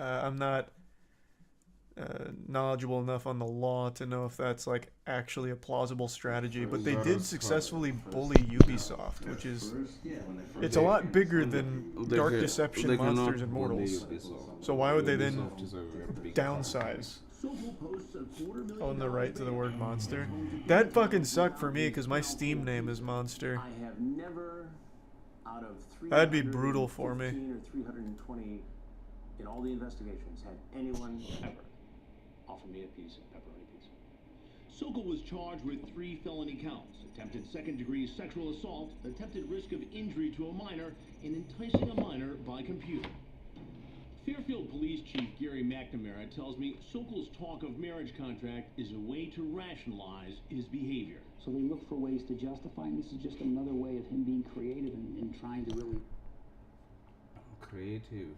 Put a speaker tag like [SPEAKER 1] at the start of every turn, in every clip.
[SPEAKER 1] I'm not knowledgeable enough on the law to know if that's like actually a plausible strategy, but they did successfully bully Ubisoft, which is it's a
[SPEAKER 2] They
[SPEAKER 1] lot bigger than Dark Deception,
[SPEAKER 2] they cannot
[SPEAKER 1] Monsters, and
[SPEAKER 2] bully
[SPEAKER 1] Mortals.
[SPEAKER 2] Ubisoft.
[SPEAKER 1] So why would they then
[SPEAKER 2] Ubisoft is a very big
[SPEAKER 1] downsize?
[SPEAKER 3] Sokol posts a
[SPEAKER 1] Own the right to the word monster.
[SPEAKER 3] $250,000
[SPEAKER 1] That fucking sucked for me because my Steam name is Monster.
[SPEAKER 3] I have never, out of
[SPEAKER 1] That'd be brutal for me.
[SPEAKER 3] 315 or 320 in all the investigations, had anyone ever offer me a piece of pepperoni pizza. Sokol was charged with 3 felony counts: attempted second-degree sexual assault, attempted risk of injury to a minor, and enticing a minor by computer. Fairfield Police Chief Gary McNamara tells me Sokol's talk of marriage contract is a way to rationalize his behavior.
[SPEAKER 4] So they look for ways to justify, and this is just another way of him being creative and trying to really.
[SPEAKER 2] creative.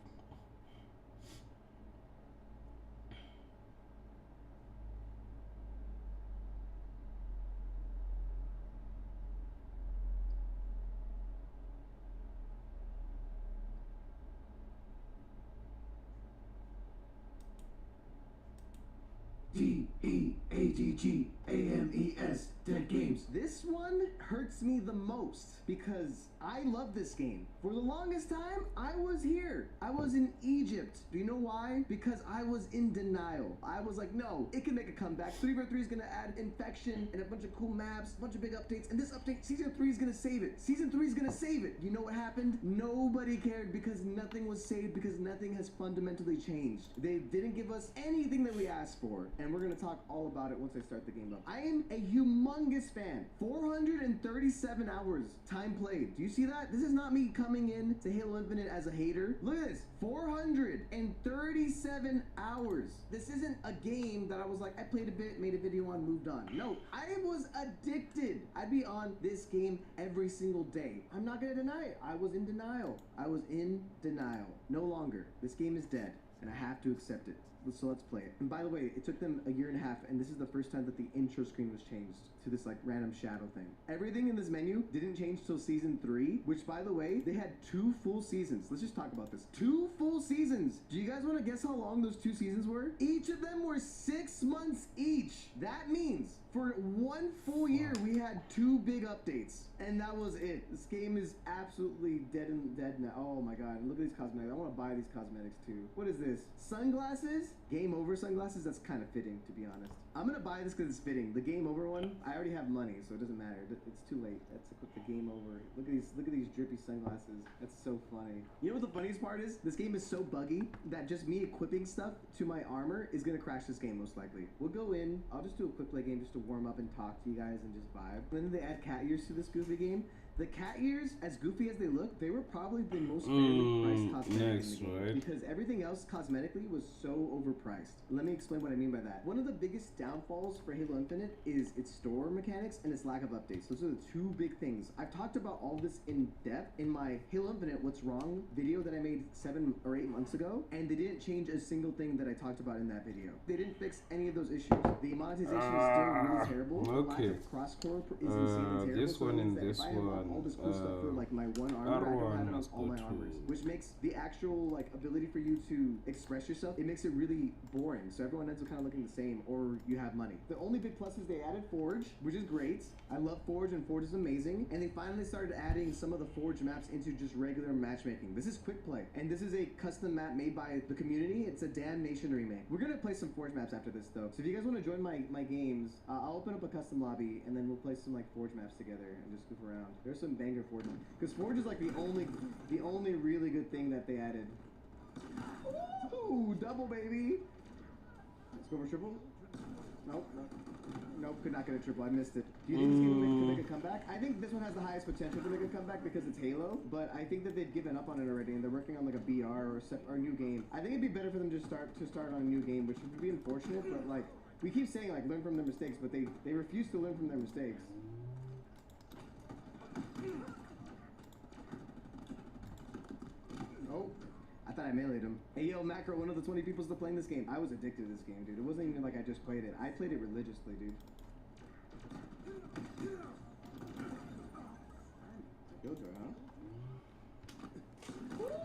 [SPEAKER 5] DEADGAMES, Dead Games. This one hurts me the most because I love this game. For the longest time, I was here. I was in Egypt. Do you know why? Because I was in denial. I was like, no, it can make a comeback. 3v3 is gonna add infection and a bunch of cool maps, a bunch of big updates, and this update, Season 3 is gonna save it. Season 3 is gonna save it. You know what happened? Nobody cared because nothing was saved, because nothing has fundamentally changed. They didn't give us anything that we asked for, and we're gonna talk all about it once I start the game up. I am a humongous fan. 437 hours time played. Do you see that? This is not me coming in to Halo Infinite as a hater. Look at this. 437 hours. This isn't a game that I was like, I played a bit, made a video on, moved on. No, I was addicted. I'd be on this game every single day. I'm not gonna deny it. I was in denial. I was in denial. No longer. This game is dead, and I have to accept it. So let's play it. And by the way, it took them a year and a half, and this is the first time that the intro screen was changed to this like random shadow thing. Everything in this menu didn't change till Season 3, which by the way, they had 2 full seasons. Let's just talk about this. 2 full seasons. Do you guys want to guess how long those 2 seasons were? Each of them were 6 months each. That means for 1 full year, we had 2 big updates, and that was it. This game is absolutely dead now. Oh my god, look at these cosmetics. I want to buy these cosmetics too. What is this? Sunglasses? Game over sunglasses? That's kind of fitting, to be honest. I'm gonna buy this because it's fitting. The game over one, I already have money, so it doesn't matter. It's too late. That's equip the game over. Look at these drippy sunglasses. That's so funny. You know what the funniest part is? This game is so buggy that just me equipping stuff to my armor is gonna crash this game most likely. We'll go in. I'll just do a quick play game just to warm up and talk to you guys and just vibe. Then they add cat ears to this goofy game. The cat ears, as goofy as they look, they were probably the most fairly priced cosmetic in the game.
[SPEAKER 2] Right.
[SPEAKER 5] Because everything else cosmetically was so overpriced. Let me explain what I mean by that. One of the biggest downfalls for Halo Infinite is its store mechanics and its lack of updates. Those are the 2 big things. I've talked about all this in depth in my Halo Infinite What's Wrong video that I made 7 or 8 months ago, and they didn't change a single thing that I talked about in that video. They didn't fix any of those issues. The monetization is still really terrible. The lack
[SPEAKER 2] okay.
[SPEAKER 5] of cross-core is insanely terrible.
[SPEAKER 2] This
[SPEAKER 5] So it
[SPEAKER 2] one
[SPEAKER 5] means
[SPEAKER 2] and
[SPEAKER 5] that
[SPEAKER 2] this
[SPEAKER 5] if I unlock all this cool stuff for like my one armor, I don't have it on all my armors, which makes the actual like ability for you to express yourself, it makes it really boring. So everyone ends up kind of looking the same, or you have money. The only big plus is they added Forge, which is great. I love Forge, and Forge is amazing. And they finally started adding some of the Forge maps into just regular matchmaking. This is quick play, and this is a custom map made by the community. It's a Damnation remake. We're gonna play some Forge maps after this though. So if you guys want to join my games, I'll open up a custom lobby, and then we'll play some like Forge maps together and just goof around. There's some banger Forge, because Forge is like the only really good thing that they added. Ooh, double baby. Let's go for triple. Nope, could not get a triple. I missed it. Do you think this game could make a comeback? I think this one has the highest potential to make a comeback because it's Halo, but I think that they've given up on it already, and they're working on like a BR or a new game. I think it'd be better for them to start on a new game, which would be unfortunate, but like, we keep saying like learn from their mistakes, but they refuse to learn from their mistakes. Oh, I thought I meleeed him. Hey, yo, Macro, one of the 20 people still playing this game. I was addicted to this game, dude. It wasn't even like I just played it. I played it religiously, dude. Killjoy, huh?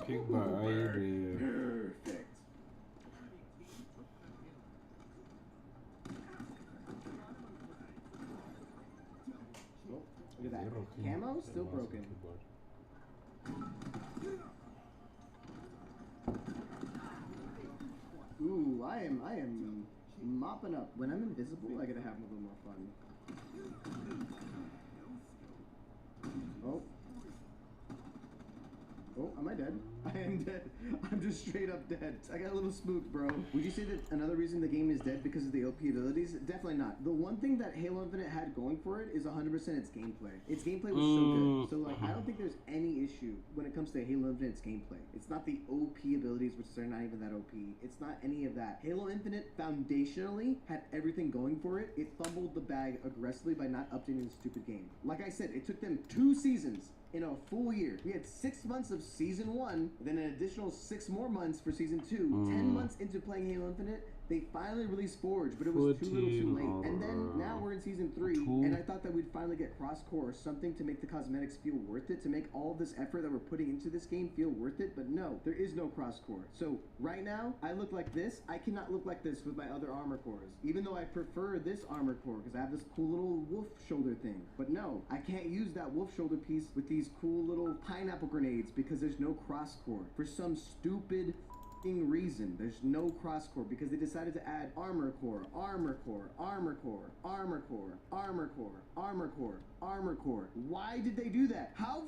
[SPEAKER 2] Pick by ID.
[SPEAKER 5] Perfect. Camo still broken. Ooh, I am mopping up. When I'm invisible, I gotta have a little more fun. Oh. Oh, am I dead? I am dead. I'm just straight up dead. I got a little spooked, bro. Would you say that another reason the game is dead because of the OP abilities? Definitely not. The one thing that Halo Infinite had going for it is 100% its gameplay. Its gameplay was so good. So, like, I don't think there's any issue when it comes to Halo Infinite's gameplay. It's not the OP abilities, which they're not even that OP. It's not any of that. Halo Infinite foundationally had everything going for it. It fumbled the bag aggressively by not updating the stupid game. Like I said, it took them 2 seasons in a full year. We had 6 months of season 1, then an additional 6 more months for season 2. 10 months into playing Halo Infinite, they finally released Forge, but it was too little too late. And then now we're in season 3, and I thought that we'd finally get cross-core or something to make the cosmetics feel worth it, to make all of this effort that we're putting into this game feel worth it, but no, there is no cross-core. So right now, I look like this. I cannot look like this with my other armor cores, even though I prefer this armor core because I have this cool little wolf shoulder thing. But no, I can't use that wolf shoulder piece with these cool little pineapple grenades because there's no cross-core. For some stupid reason, there's no cross-core because they decided to add armor core, armor core, armor core, armor core, armor core, armor core, armor core. Why did they do that? How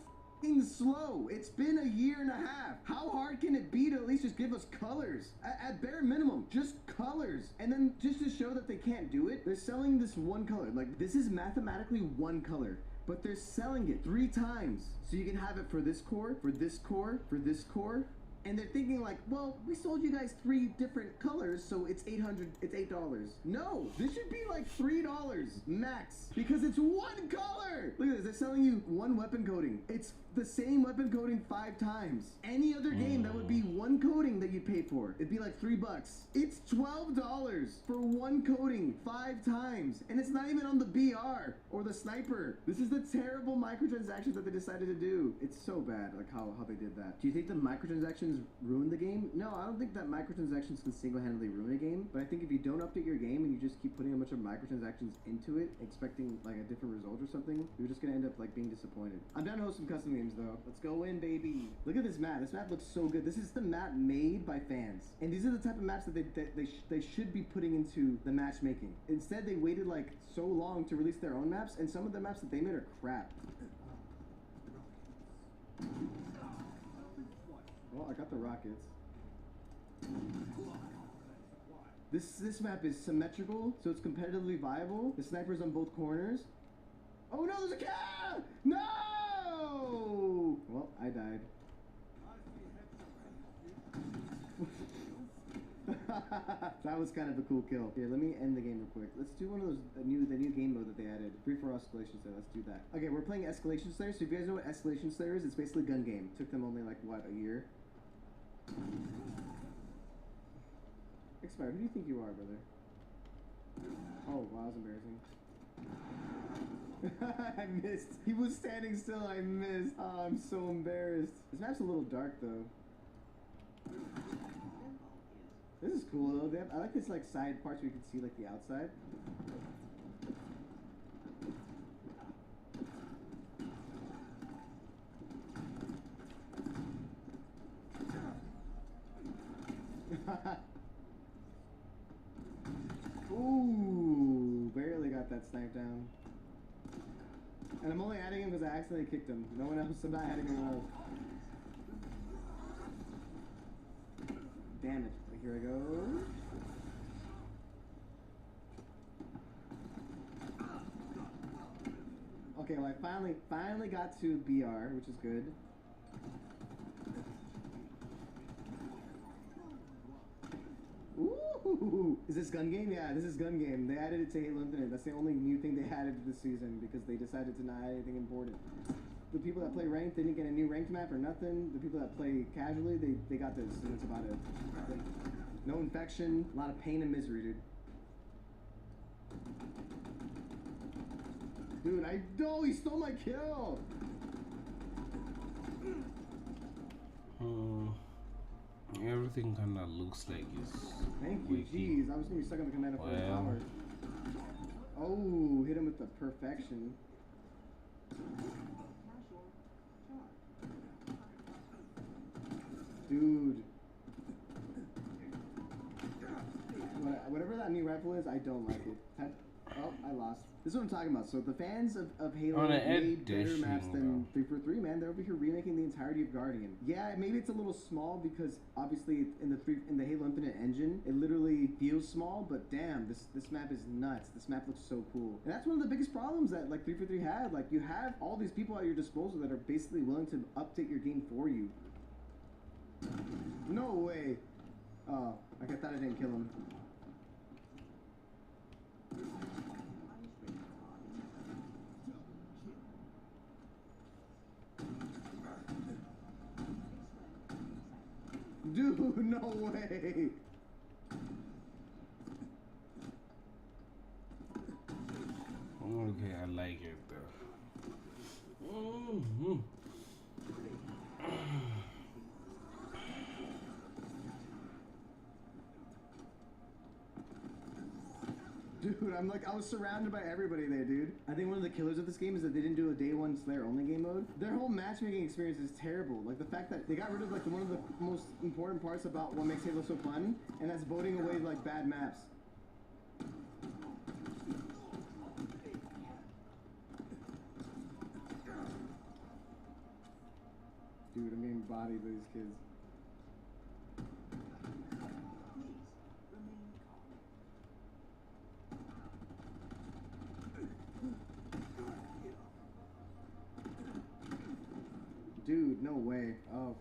[SPEAKER 5] slow? It's been a year and a half. How hard can it be to at least just give us colors? At bare minimum, just colors. And then just to show that they can't do it, they're selling this one color. Like, this is mathematically one color, but they're selling it 3 times. So you can have it for this core, for this core, for this core. And they're thinking like, well, we sold you guys 3 different colors, so it's $800, it's $8. No, this should be like $3 max because it's one color. Look at this, they're selling you 1 weapon coating. It's the same weapon coating 5 times. Any other game that would be 1 coating that you'd pay for, it'd be like $3. It's $12 for 1 coating 5 times, and it's not even on the BR or the sniper. This is the terrible microtransactions that they decided to do. It's so bad, like how they did that. Do you think the microtransactions ruin the game? No, I don't think that microtransactions can single-handedly ruin a game, but I think if you don't update your game and you just keep putting a bunch of microtransactions into it, expecting like a different result or something, you're just gonna end up like being disappointed. I'm down to host some custom games though. Let's go in, baby. Look at this map. This map looks so good. This is the map made by fans, and these are the type of maps that they should be putting into the matchmaking. Instead, they waited like so long to release their own maps, and some of the maps that they made are crap. Well, I got the rockets. This map is symmetrical, so it's competitively viable. The sniper's on both corners. Oh no, there's a cat! No! Well, I died. That was kind of a cool kill. Here, let me end the game real quick. Let's do one of those, the new game mode that they added. Free-for-all Escalation Slayer. Let's do that. Okay, we're playing Escalation Slayer. So if you guys know what Escalation Slayer is, it's basically a gun game. It took them only like, what, a year? Expire, who do you think you are, brother? Oh, wow, that was embarrassing. I missed. He was standing still, I missed. Oh, I'm so embarrassed. This map's a little dark, though. This is cool, though. I like this, like, side parts where you can see, like, the outside. Ooh, barely got that snipe down. And I'm only adding him because I accidentally kicked him. No one else, I'm not adding him else. Damn it. Here I go. Okay, well I finally got to BR, which is good. Ooh, is this gun game? Yeah, this is gun game. They added it to Halo Infinite. That's the only new thing they added this season because they decided to not add anything important. The people that play ranked, they didn't get a new ranked map or nothing. The people that play casually, they got this, and it's about it. No infection, a lot of pain and misery, dude. Dude, he stole my kill!
[SPEAKER 2] Everything kind of looks like it's
[SPEAKER 5] Thank you, jeez. I was gonna be stuck on the command for an hour. Oh, hit him with the perfection. Dude. Whatever that new rifle is, I don't like it. Oh, I lost. This is what I'm talking about. So the fans of Halo made better maps than 343, man. They're over here remaking the entirety of Guardian. Yeah, maybe it's a little small because obviously in the Halo Infinite engine, it literally feels small. But damn, this map is nuts. This map looks so cool. And that's one of the biggest problems that like 343 had. Like you have all these people at your disposal that are basically willing to update your game for you. No way. Oh, I thought I didn't kill him. Dude, no way!
[SPEAKER 2] Okay, I like it though.
[SPEAKER 5] Dude, I was surrounded by everybody there, dude. I think one of the killers of this game is that they didn't do a day one Slayer only game mode. Their whole matchmaking experience is terrible. Like the fact that they got rid of like one of the most important parts about what makes Halo so fun, and that's voting away like bad maps. Dude, I'm getting bodied by these kids. Dude, no way. Oh.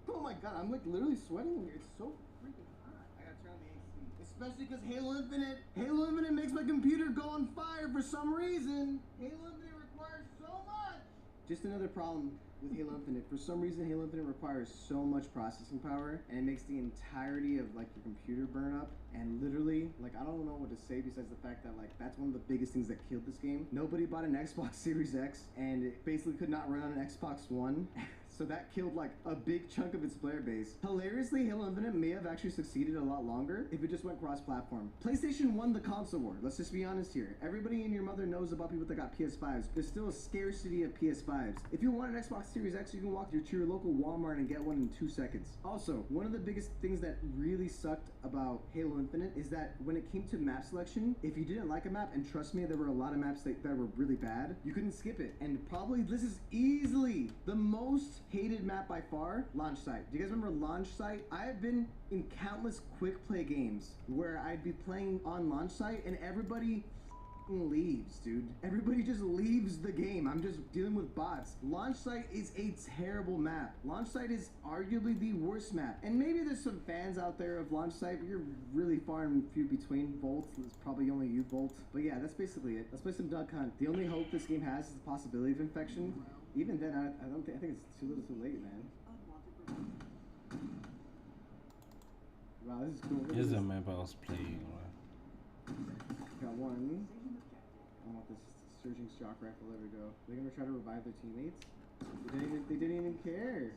[SPEAKER 5] Oh my god, I'm like literally sweating in here. It's so freaking hot. I gotta turn on the AC. Especially because Halo Infinite makes my computer go on fire for some reason. Halo Infinite requires so much. Just another problem with Halo Infinite. For some reason, Halo Infinite requires so much processing power, and it makes the entirety of like your computer burn up. And literally, like, I don't know what to say besides the fact that like that's one of the biggest things that killed this game. Nobody bought an Xbox Series X, and it basically could not run on an Xbox One. So that killed like a big chunk of its player base. Hilariously, Halo Infinite may have actually succeeded a lot longer if it just went cross-platform. PlayStation won the console war. Let's just be honest here. Everybody and your mother knows about people that got PS5s. There's still a scarcity of PS5s. If you want an Xbox Series X, you can walk to your local Walmart and get one in 2 seconds. Also, one of the biggest things that really sucked about Halo Infinite is that when it came to map selection, if you didn't like a map, and trust me, there were a lot of maps that were really bad, you couldn't skip it. And probably this is easily the most hated map by far, Launch Site. Do you guys remember Launch Site? I have been in countless quick play games where I'd be playing on Launch Site and everybody leaves, dude. Everybody just leaves the game. I'm just dealing with bots. Launch Site is a terrible map. Launch Site is arguably the worst map. And maybe there's some fans out there of Launch Site, but you're really far and few between. Volt is probably only you, Volt. But yeah, that's basically it. Let's play some Duck Hunt. The only hope this game has is the possibility of infection. Even then, I think it's too little too late, man. Wow, this is cool.
[SPEAKER 2] Here's a map I was playing, right?
[SPEAKER 5] Got one. I want this surging shock rifle. There we go. They're gonna try to revive their teammates. They didn't even care.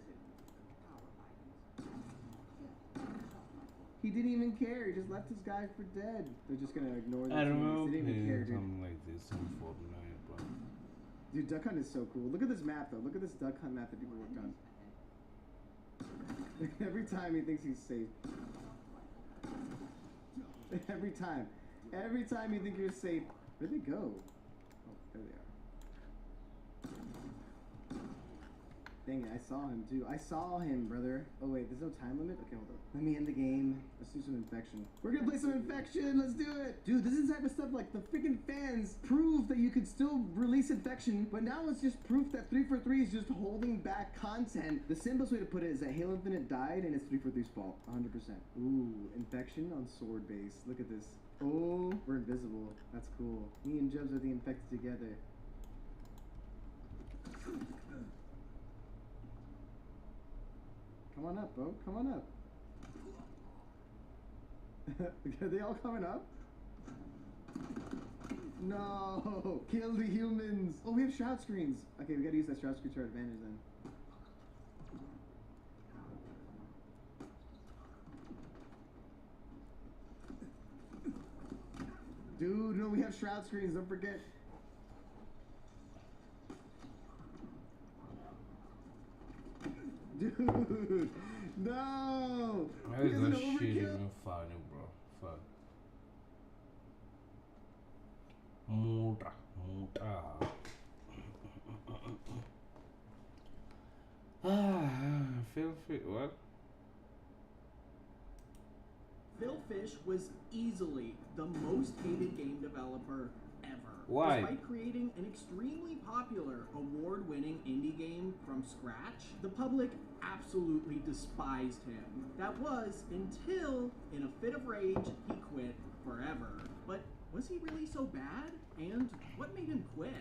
[SPEAKER 5] He didn't even care. He just left his guy for dead. They're just gonna ignore their
[SPEAKER 2] I
[SPEAKER 5] teammates.
[SPEAKER 2] remember
[SPEAKER 5] They didn't even care,
[SPEAKER 2] playing
[SPEAKER 5] dude.
[SPEAKER 2] something like this in Fortnite, but
[SPEAKER 5] Dude, Duck Hunt is so cool. Look at this map, though. Look at this Duck Hunt map that people worked on. Every time he thinks he's safe. Every time. Every time you think you're safe. Where'd they go? Oh, there they are. Dang it, I saw him too. I saw him, brother. Oh wait, there's no time limit? Okay, hold on. Let me end the game. Let's do some infection. We're gonna play some infection. Let's do it. Dude, this is the type of stuff like the freaking fans prove that you could still release infection, but now it's just proof that 343 is just holding back content. The simplest way to put it is that Halo Infinite died and it's 343's fault. 100%. Ooh, infection on sword base. Look at this. Oh, we're invisible. That's cool. Me and Jubs are the infected together. Come on up, bro. Come on up. Are they all coming up? No! Kill the humans! Oh, we have shroud screens! Okay, we gotta use that shroud screen to our advantage then. Dude, no, we have shroud screens, don't forget. No!
[SPEAKER 2] Why is
[SPEAKER 5] Here's
[SPEAKER 2] that
[SPEAKER 5] an
[SPEAKER 2] shit
[SPEAKER 5] overkill.
[SPEAKER 2] even funny, bro? Fuck. Muta. Feel free. What?
[SPEAKER 6] Phil Fish was easily the most hated game developer ever.
[SPEAKER 2] Why?
[SPEAKER 6] Despite creating an extremely popular, award-winning indie game from scratch, the public absolutely despised him. That was until, in a fit of rage, he quit forever. But was he really so bad? And what made him quit?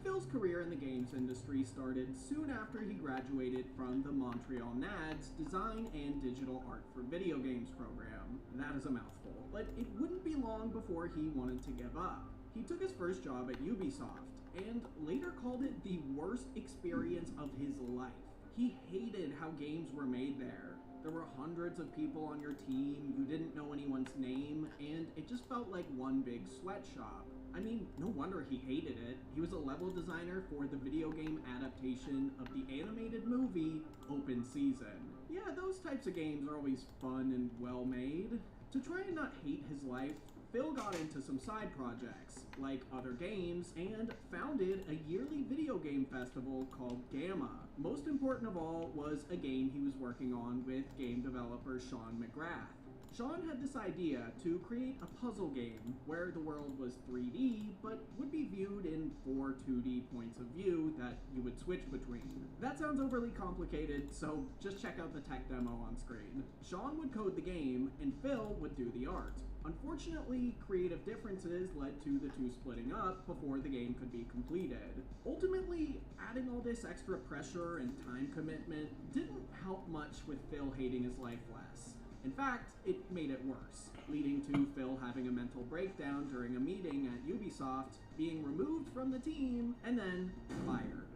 [SPEAKER 6] Phil's career in the games industry started soon after he graduated from the Montreal NADS Design and Digital Art for Video Games program. That is a mouthful, but it wouldn't be long before he wanted to give up. He took his first job at Ubisoft, and later called it the worst experience of his life. He hated how games were made there. There were hundreds of people on your team, you didn't know anyone's name, and it just felt like one big sweatshop. I mean, no wonder he hated it. He was a level designer for the video game adaptation of the animated movie Open Season. Yeah, those types of games are always fun and well made. To try and not hate his life, Phil got into some side projects, like other games, and founded a yearly video game festival called Gamma. Most important of all was a game he was working on with game developer Sean McGrath. Sean had this idea to create a puzzle game where the world was 3D, but would be viewed in 4 2D points of view that you would switch between. That sounds overly complicated, so just check out the tech demo on screen. Sean would code the game, and Phil would do the art. Unfortunately, creative differences led to the two splitting up before the game could be completed. Ultimately, adding all this extra pressure and time commitment didn't help much with Phil hating his life less. In fact, it made it worse, leading to Phil having a mental breakdown during a meeting at Ubisoft, being removed from the team, and then fired.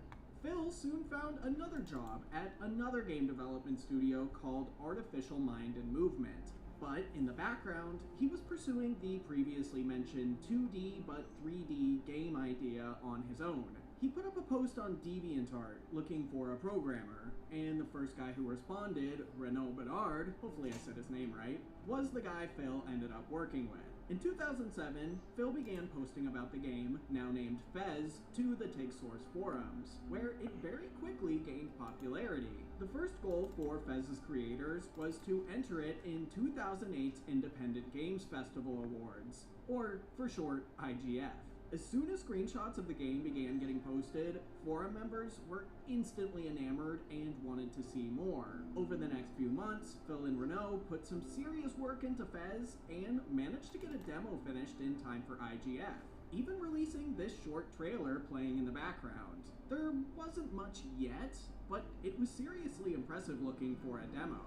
[SPEAKER 6] Phil soon found another job at another game development studio called Artificial Mind and Movement. But in the background, he was pursuing the previously mentioned 2D but 3D game idea on his own. He put up a post on DeviantArt looking for a programmer, and the first guy who responded, Renaud Bedard, hopefully I said his name right, was the guy Phil ended up working with. In 2007, Phil began posting about the game, now named Fez, to the TigSource forums, where it very quickly gained popularity. The first goal for Fez's creators was to enter it in 2008's Independent Games Festival Awards, or for short, IGF. As soon as screenshots of the game began getting posted, forum members were instantly enamored and wanted to see more. Over the next few months, Phil and Renaud put some serious work into Fez and managed to get a demo finished in time for IGF, even releasing this short trailer playing in the background. There wasn't much yet, but it was seriously impressive looking for a demo.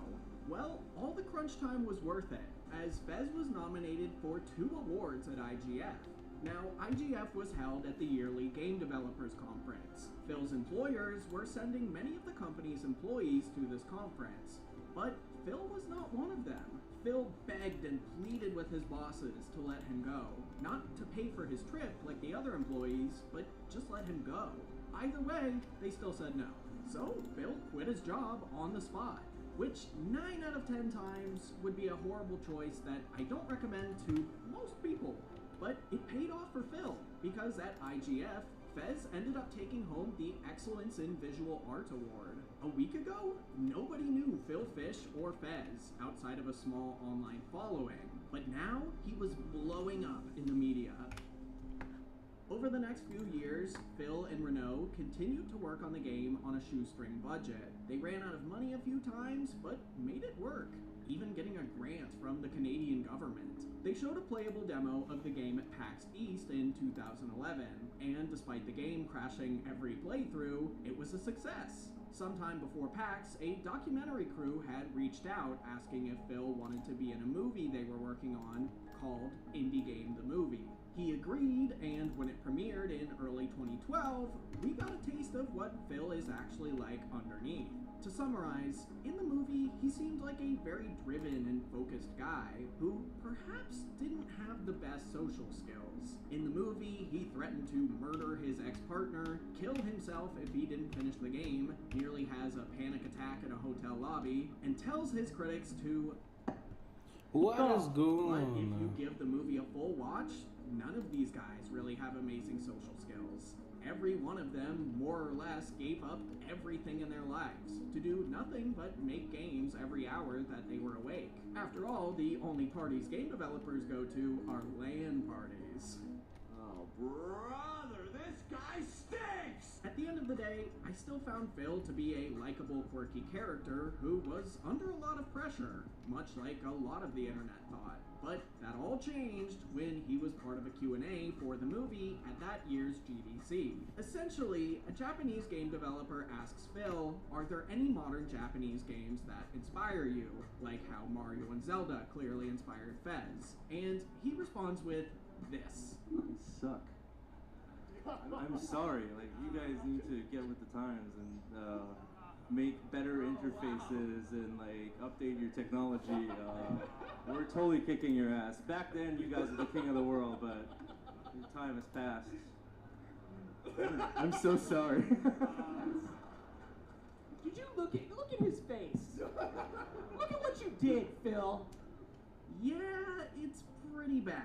[SPEAKER 6] Well, all the crunch time was worth it, as Fez was nominated for 2 awards at IGF. Now, IGF was held at the yearly Game Developers Conference. Phil's employers were sending many of the company's employees to this conference, but Phil was not one of them. Phil begged and pleaded with his bosses to let him go. Not to pay for his trip like the other employees, but just let him go. Either way, they still said no. So, Phil quit his job on the spot, which 9 out of 10 times would be a horrible choice that I don't recommend to most people. But it paid off for Phil, because at IGF, Fez ended up taking home the Excellence in Visual Art Award. A week ago, nobody knew Phil Fish or Fez outside of a small online following, but now he was blowing up in the media. Over the next few years, Phil and Renaud continued to work on the game on a shoestring budget. They ran out of money a few times, but made it work, even getting a grant from the Canadian government. They showed a playable demo of the game at PAX East in 2011, and despite the game crashing every playthrough, it was a success. Sometime before PAX, a documentary crew had reached out asking if Phil wanted to be in a movie they were working on called Indie Game the Movie. He agreed, and when it premiered in early 2012, we got a taste of what Phil is actually like underneath. To summarize, in the movie, he seemed like a very driven and focused guy who perhaps didn't have the best social skills. In the movie, he threatened to murder his ex-partner, kill himself if he didn't finish the game, nearly has a panic attack in a hotel lobby, and tells his critics to
[SPEAKER 2] What is going
[SPEAKER 6] but if you
[SPEAKER 2] on?
[SPEAKER 6] give the movie a full watch, none of these guys really have amazing social skills. Every one of them, more or less, gave up everything in their lives to do nothing but make games every hour that they were awake. After all, the only parties game developers go to are LAN parties.
[SPEAKER 3] Oh, brother, this guy stinks!
[SPEAKER 6] At the end of the day, I still found Phil to be a likable, quirky character who was under a lot of pressure, much like a lot of the internet thought. But that all changed when he was part of a Q&A for the movie at that year's GDC. Essentially, a Japanese game developer asks Phil, are there any modern Japanese games that inspire you, like how Mario and Zelda clearly inspired Fez? And he responds with this.
[SPEAKER 7] You suck. I'm sorry. Like, you guys need to get with the times and make better interfaces and like update your technology. We're totally kicking your ass. Back then, you guys were the king of the world, but your time has passed. I'm so sorry.
[SPEAKER 4] Did you look at his face? Look at what you did, Phil.
[SPEAKER 6] Yeah, it's pretty bad.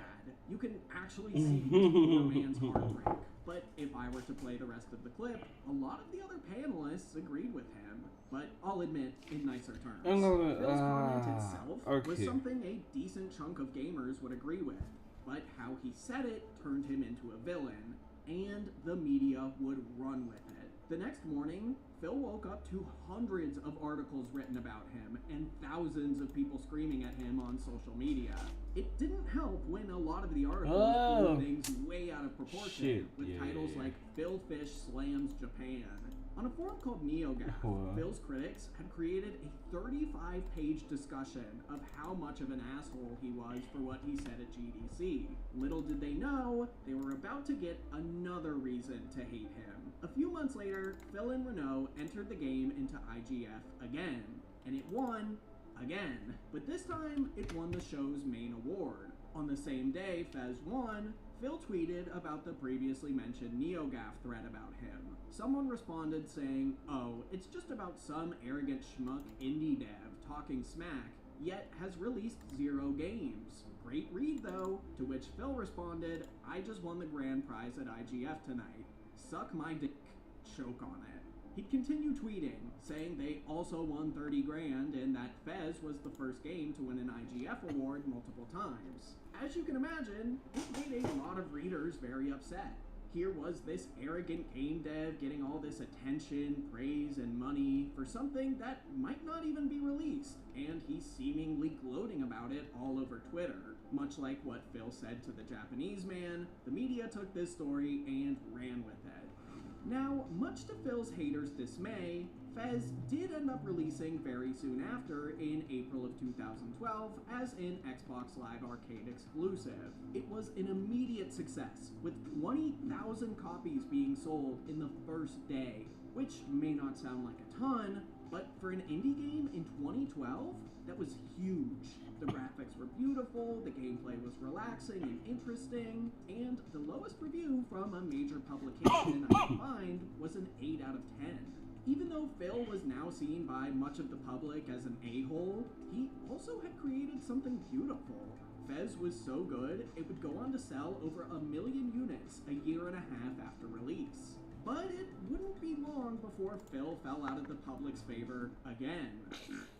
[SPEAKER 6] You can actually see the poor man's heartbreak. But if I were to play the rest of the clip, a lot of the other panelists agreed with him. But I'll admit, in nicer terms.
[SPEAKER 2] I'm gonna-
[SPEAKER 6] Phil's comment itself was
[SPEAKER 2] okay.
[SPEAKER 6] something a decent chunk of gamers would agree with. But how he said it turned him into a villain, and the media would run with it. The next morning, Phil woke up to hundreds of articles written about him and thousands of people screaming at him on social media. It didn't help when a lot of the articles blew things way out of proportion,
[SPEAKER 2] Shit,
[SPEAKER 6] with
[SPEAKER 2] yeah,
[SPEAKER 6] titles
[SPEAKER 2] yeah.
[SPEAKER 6] like Phil Fish slams Japan. On a forum called NeoGAF,
[SPEAKER 2] Wow.
[SPEAKER 6] Phil's critics had created a 35-page discussion of how much of an asshole he was for what he said at GDC. Little did they know, they were about to get another reason to hate him. A few months later, Phil and Renault entered the game into IGF again, and it won again. But this time, it won the show's main award. On the same day Fez won, Phil tweeted about the previously mentioned NeoGAF thread about him. Someone responded saying, oh, it's just about some arrogant schmuck indie dev talking smack, yet has released 0 games. Great read though, to which Phil responded, I just won the grand prize at IGF tonight. Suck my dick, choke on it. He'd continue tweeting, saying they also won 30 grand and that Fez was the first game to win an IGF award multiple times. As you can imagine, it made a lot of readers very upset. Here was this arrogant game dev getting all this attention, praise, and money for something that might not even be released, and he's seemingly gloating about it all over Twitter. Much like what Phil said to the Japanese man, the media took this story and ran with it. Now, much to Phil's haters' dismay, Fez did end up releasing very soon after in April of 2012 as an Xbox Live Arcade exclusive. It was an immediate success, with 20,000 copies being sold in the first day, which may not sound like a ton, but for an indie game in 2012, that was huge. The graphics were beautiful, the gameplay was relaxing and interesting, and the lowest review from a major publication I could find was an 8 out of 10. Even though Phil was now seen by much of the public as an a-hole, he also had created something beautiful. Fez was so good, it would go on to sell over 1 million units a year and a half after release. But it wouldn't be long before Phil fell out of the public's favor again.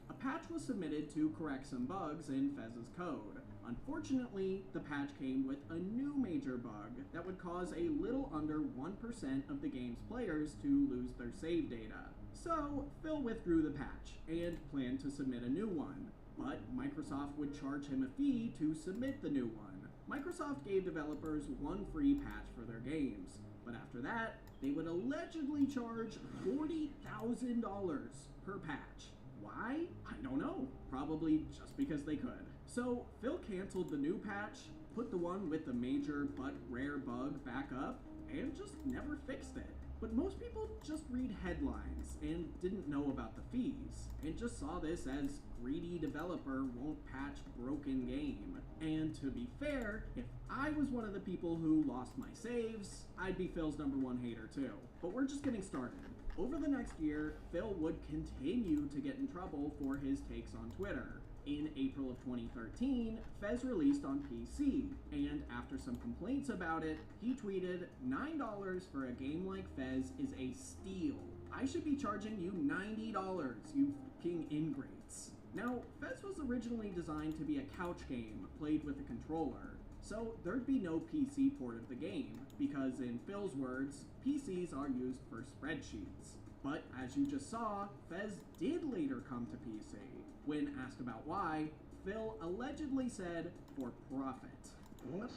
[SPEAKER 6] A patch was submitted to correct some bugs in Fez's code. Unfortunately, the patch came with a new major bug that would cause a little under 1% of the game's players to lose their save data. So, Phil withdrew the patch and planned to submit a new one, but Microsoft would charge him a fee to submit the new one. Microsoft gave developers one free patch for their games, but after that, they would allegedly charge $40,000 per patch. Why? I don't know. Probably just because they could. So Phil canceled the new patch, put the one with the major but rare bug back up, and just never fixed it. But most people just read headlines and didn't know about the fees, and just saw this as greedy developer won't patch broken game. And to be fair, if I was one of the people who lost my saves, I'd be Phil's #1 hater too. But we're just getting started. Over the next year, Phil would continue to get in trouble for his takes on Twitter. In April of 2013, Fez released on PC, and after some complaints about it, he tweeted, $9 for a game like Fez is a steal. I should be charging you $90, you fucking ingrates. Now, Fez was originally designed to be a couch game played with a controller, so there'd be no PC port of the game, because in Phil's words, PCs are used for spreadsheets. But as you just saw, Fez did later come to PC. When asked about why, Phil allegedly said, for profit.
[SPEAKER 8] What?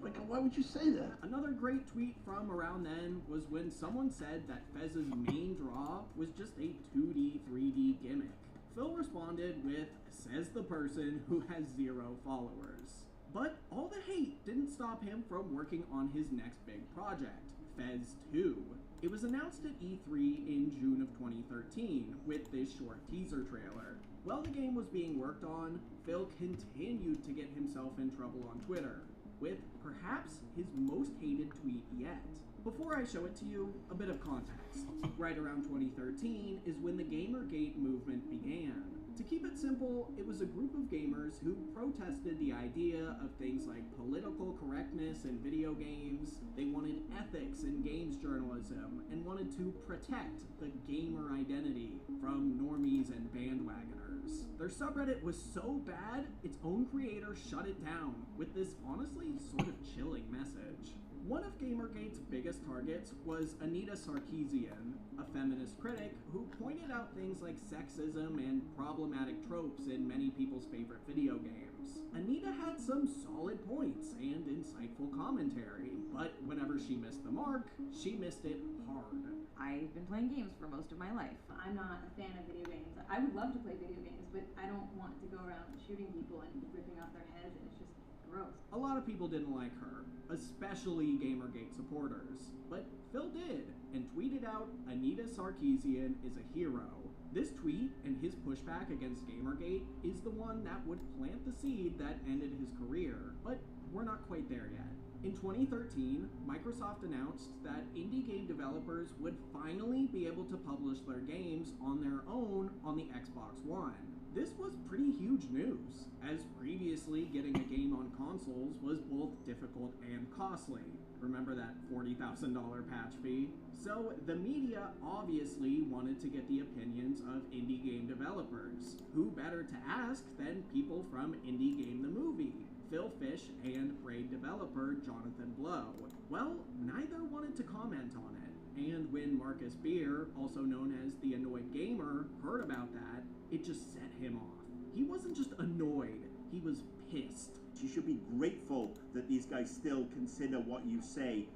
[SPEAKER 8] Like, why would you say that?
[SPEAKER 6] Another great tweet from around then was when someone said that Fez's main draw was just a 2D, 3D gimmick. Phil responded with, says the person who has 0 followers. But all the hate didn't stop him from working on his next big project, Fez 2. It was announced at E3 in June of 2013 with this short teaser trailer. While the game was being worked on, Phil continued to get himself in trouble on Twitter, with perhaps his most hated tweet yet. Before I show it to you, a bit of context. Right around 2013 is when the Gamergate movement began. To keep it simple, it was a group of gamers who protested the idea of things like political correctness in video games, they wanted ethics in games journalism, and wanted to protect the gamer identity from normies and bandwagoners. Their subreddit was so bad, its own creator shut it down, with this honestly sort of chilling message. One of Gamergate's biggest targets was Anita Sarkeesian, a feminist critic who pointed out things like sexism and problematic tropes in many people's favorite video games. Anita had some solid points and insightful commentary, but whenever she missed the mark, she missed it hard.
[SPEAKER 9] I've been playing games for most of my life. I'm not a fan of video games. I would love to play video games, but I don't want to go around shooting people and ripping off their heads, and it's just gross.
[SPEAKER 6] A lot of people didn't like her, especially Gamergate supporters, but Phil did, and tweeted out, Anita Sarkeesian is a hero. This tweet and his pushback against Gamergate is the one that would plant the seed that ended his career, but we're not quite there yet. In 2013, Microsoft announced that indie game developers would finally be able to publish their games on their own on the Xbox One. This was pretty huge news, as previously getting a game on consoles was both difficult and costly. Remember that $40,000 patch fee? So the media obviously wanted to get the opinions of indie game developers. Who better to ask than people from Indie Game the Movie, Phil Fish and Braid developer Jonathan Blow. Well, neither wanted to comment on it, and when Marcus Beer, also known as the Annoyed Gamer, heard about that, it just set him off. He wasn't just annoyed, he was pissed.
[SPEAKER 8] You should be grateful that these guys still consider what you say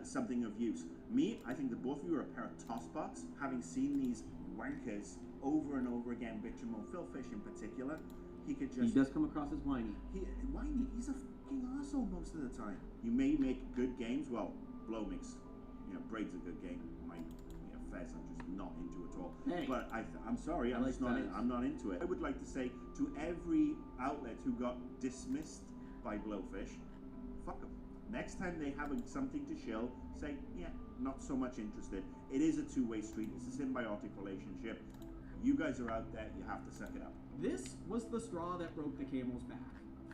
[SPEAKER 8] something of use. Me, I think that both of you are a pair of tosspots, having seen these wankers over and over again bitch and moan. Phil Fish in particular, he could just...
[SPEAKER 7] He does come across as whiny.
[SPEAKER 8] Whiny, he's a fucking arsehole most of the time. You may make good games, well, Blow makes, Braid's a good game. Fez I'm just not into at all.
[SPEAKER 7] Hey,
[SPEAKER 8] but I'm sorry, I'm not into it. I would like to say to every outlet who got dismissed by Blowfish, fuck them. Next time they have something to shill, say, yeah, not so much interested. It is a two-way street. It's a symbiotic relationship. You guys are out there. You have to suck it up.
[SPEAKER 6] This was the straw that broke the camel's back.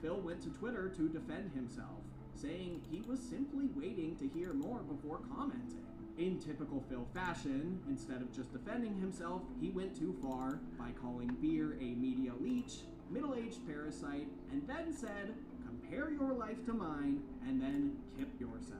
[SPEAKER 6] Phil went to Twitter to defend himself, saying he was simply waiting to hear more before commenting. In typical Phil fashion, instead of just defending himself, he went too far by calling Beer a media leech, middle-aged parasite, and then said, compare your life to mine, and then kip yourself.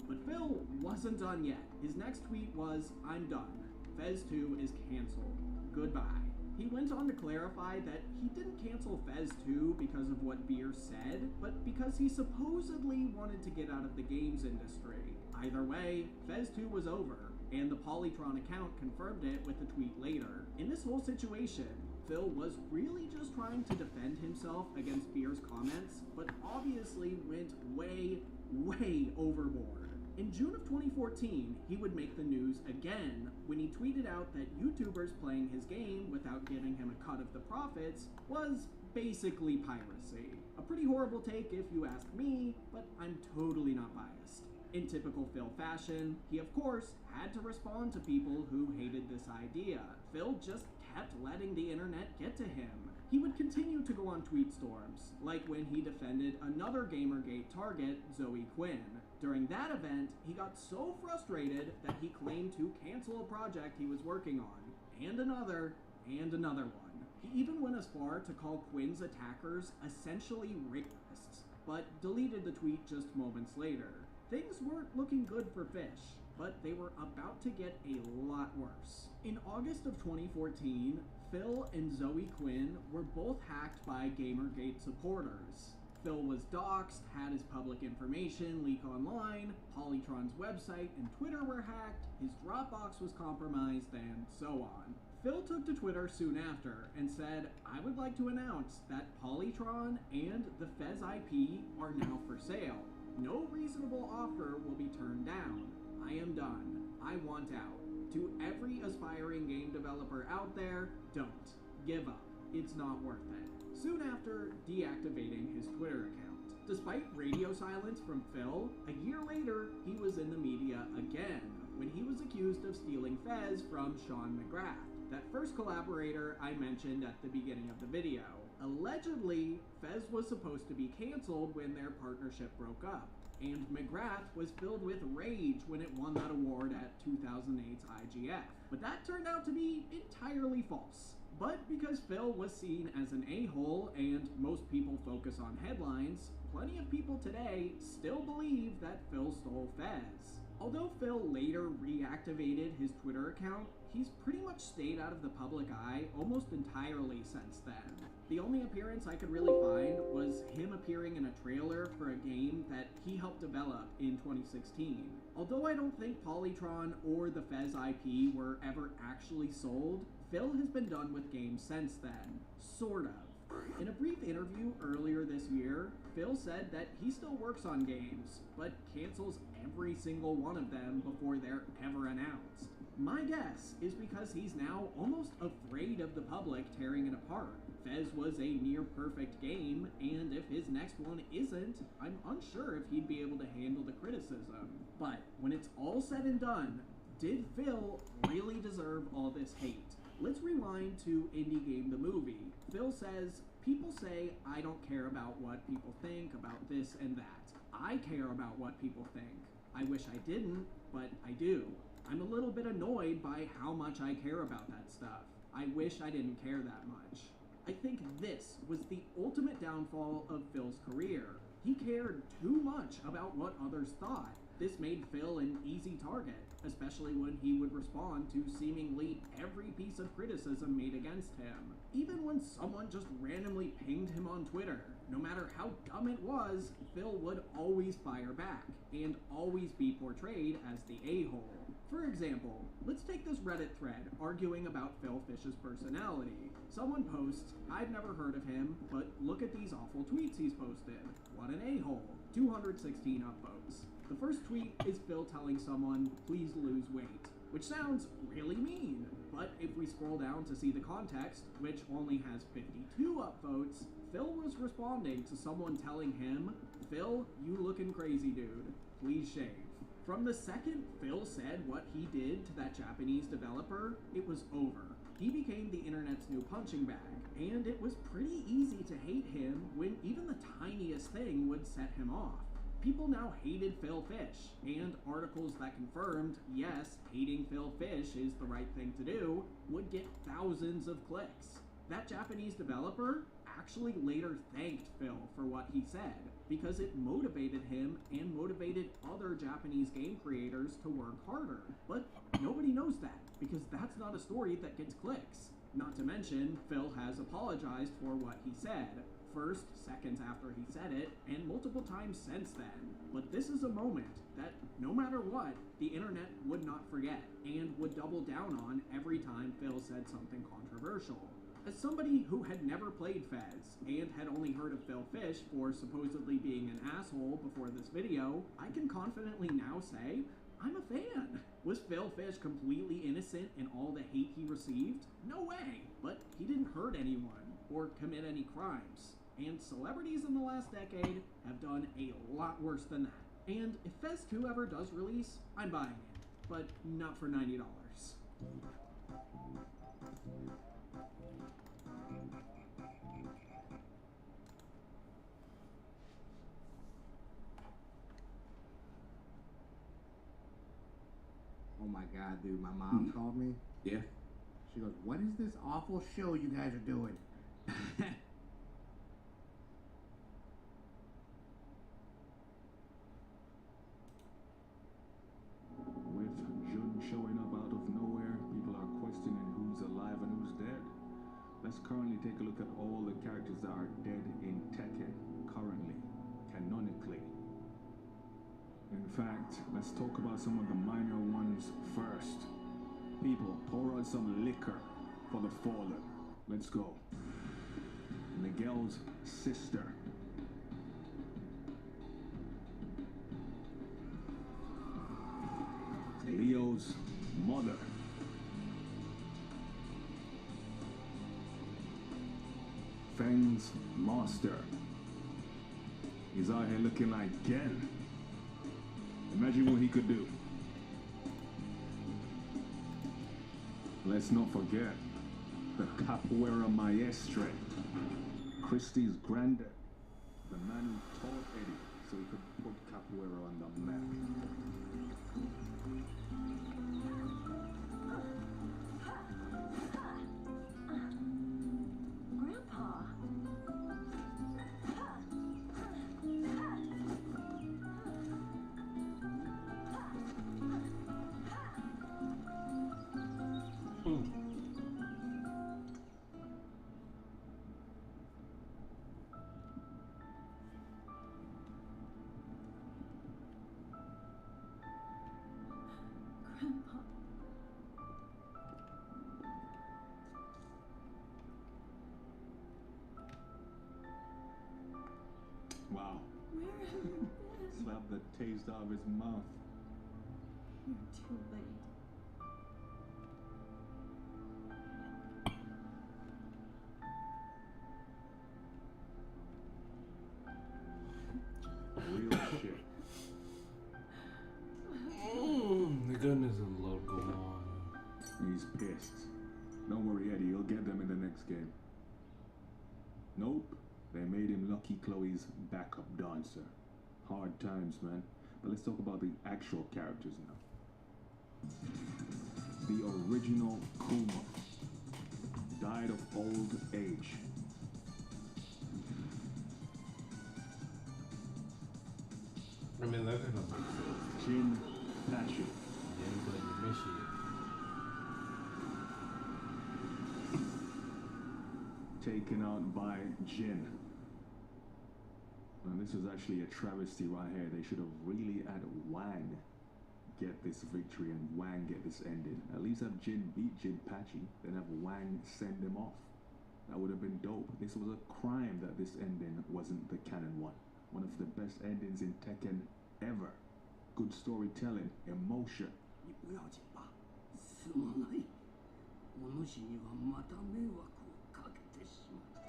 [SPEAKER 6] But Phil wasn't done yet. His next tweet was, I'm done. Fez 2 is cancelled. Goodbye. He went on to clarify that he didn't cancel Fez 2 because of what Beer said, but because he supposedly wanted to get out of the games industry. Either way, Fez 2 was over, and the Polytron account confirmed it with a tweet later. In this whole situation, Phil was really just trying to defend himself against Beer's comments, but obviously went way, way overboard. In June of 2014, he would make the news again when he tweeted out that YouTubers playing his game without giving him a cut of the profits was basically piracy. A pretty horrible take if you ask me, but I'm totally not biased. In typical Phil fashion, he of course had to respond to people who hated this idea. Phil just kept letting the internet get to him. He would continue to go on tweet storms, like when he defended another Gamergate target, Zoe Quinn. During that event, he got so frustrated that he claimed to cancel a project he was working on, and another one. He even went as far to call Quinn's attackers essentially rapists, but deleted the tweet just moments later. Things weren't looking good for Fish, but they were about to get a lot worse. In August of 2014, Phil and Zoe Quinn were both hacked by Gamergate supporters. Phil was doxxed, had his public information leak online, Polytron's website and Twitter were hacked, his Dropbox was compromised, and so on. Phil took to Twitter soon after and said, "I would like to announce that Polytron and the Fez IP are now for sale. No reasonable offer will be turned down. I am done. I want out. To every aspiring game developer out there, don't. Give up. It's not worth it." Soon after, deactivating his Twitter account. Despite radio silence from Phil, a year later, he was in the media again when he was accused of stealing Fez from Sean McGrath, that first collaborator I mentioned at the beginning of the video. Allegedly, Fez was supposed to be cancelled when their partnership broke up, and McGrath was filled with rage when it won that award at 2008's IGF. But that turned out to be entirely false. But because Phil was seen as an a-hole and most people focus on headlines, plenty of people today still believe that Phil stole Fez. Although Phil later reactivated his Twitter account, he's pretty much stayed out of the public eye almost entirely since then. The only appearance I could really find was him appearing in a trailer for a game that he helped develop in 2016. Although I don't think Polytron or the Fez IP were ever actually sold, Phil has been done with games since then. Sort of. In a brief interview earlier this year, Phil said that he still works on games, but cancels every single one of them before they're ever announced. My guess is because he's now almost afraid of the public tearing it apart. Fez was a near-perfect game, and if his next one isn't, I'm unsure if he'd be able to handle the criticism. But when it's all said and done, did Phil really deserve all this hate? Let's rewind to Indie Game the Movie. Phil says, "People say I don't care about what people think about this and that. I care about what people think. I wish I didn't, but I do. I'm a little bit annoyed by how much I care about that stuff. I wish I didn't care that much." I think this was the ultimate downfall of Phil's career. He cared too much about what others thought. This made Phil an easy target, especially when he would respond to seemingly every piece of criticism made against him. Even when someone just randomly pinged him on Twitter, no matter how dumb it was, Phil would always fire back, and always be portrayed as the a-hole. For example, let's take this Reddit thread arguing about Phil Fish's personality. Someone posts, "I've never heard of him, but look at these awful tweets he's posted. What an a-hole." 216 upvotes. The first tweet is Phil telling someone, "Please lose weight," which sounds really mean. But if we scroll down to see the context, which only has 52 upvotes, Phil was responding to someone telling him, "Phil, you looking crazy, dude. Please shave." From the second Phil said what he did to that Japanese developer, it was over. He became the internet's new punching bag, and it was pretty easy to hate him when even the tiniest thing would set him off. People now hated Phil Fish, and articles that confirmed, yes, hating Phil Fish is the right thing to do, would get thousands of clicks. That Japanese developer actually later thanked Phil for what he said, because it motivated him and motivated other Japanese game creators to work harder. But nobody knows that, because that's not a story that gets clicks. Not to mention, Phil has apologized for what he said. First, seconds after he said it, and multiple times since then. But this is a moment that, no matter what, the internet would not forget, and would double down on every time Phil said something controversial. As somebody who had never played Fez and had only heard of Phil Fish for supposedly being an asshole before this video, I can confidently now say I'm a fan. Was Phil Fish completely innocent in all the hate he received? No way. But he didn't hurt anyone or commit any crimes. And celebrities in the last decade have done a lot worse than that. And if Fez 2 ever does release, I'm buying it. But not for $90.
[SPEAKER 10] Oh my god, dude, my mom called me.
[SPEAKER 2] Yeah.
[SPEAKER 10] She goes, "What is this awful show you guys are doing?"
[SPEAKER 11] With Jun showing up out of nowhere, people are questioning who's alive and who's dead. Let's currently take a look at all the characters that are dead in Tekken, currently, canonically. In fact, let's talk about some of the minor ones first. People, pour out some liquor for the fallen. Let's go. Miguel's sister. Leo's mother. Feng's master. He's out here looking like Gen. Imagine what he could do. Let's not forget the capoeira maestre, Christie's granddad, the man who taught Eddie so he could put capoeira on the map.
[SPEAKER 9] Grandpa. Grandpa.
[SPEAKER 11] Wow.
[SPEAKER 9] Where have you been?
[SPEAKER 11] Slap the taste out of his mouth.
[SPEAKER 9] You're too late.
[SPEAKER 11] Real shit.
[SPEAKER 2] The gun is a lot going on.
[SPEAKER 11] He's pissed. Don't worry, Eddie, he'll get them in the next game. Nope. They made him Lucky Chloe's backup dancer. Hard times, man. But let's talk about the actual characters now. The original Kuma died of old age.
[SPEAKER 2] I mean, that kind of makes sense.
[SPEAKER 11] Jin Pachi.
[SPEAKER 2] Yeah, he's like initiated.
[SPEAKER 11] Taken out by Jin. And this was actually a travesty right here. They should have really had Wang get this victory and Wang get this ended. At least have Jin beat Jinpachi, then have Wang send him off. That would have been dope. This was a crime that this ending wasn't the canon one. One of the best endings in Tekken ever. Good storytelling, emotion.
[SPEAKER 10] 你不要紧吧？すまない。お主にはまた迷惑をかけてしまった。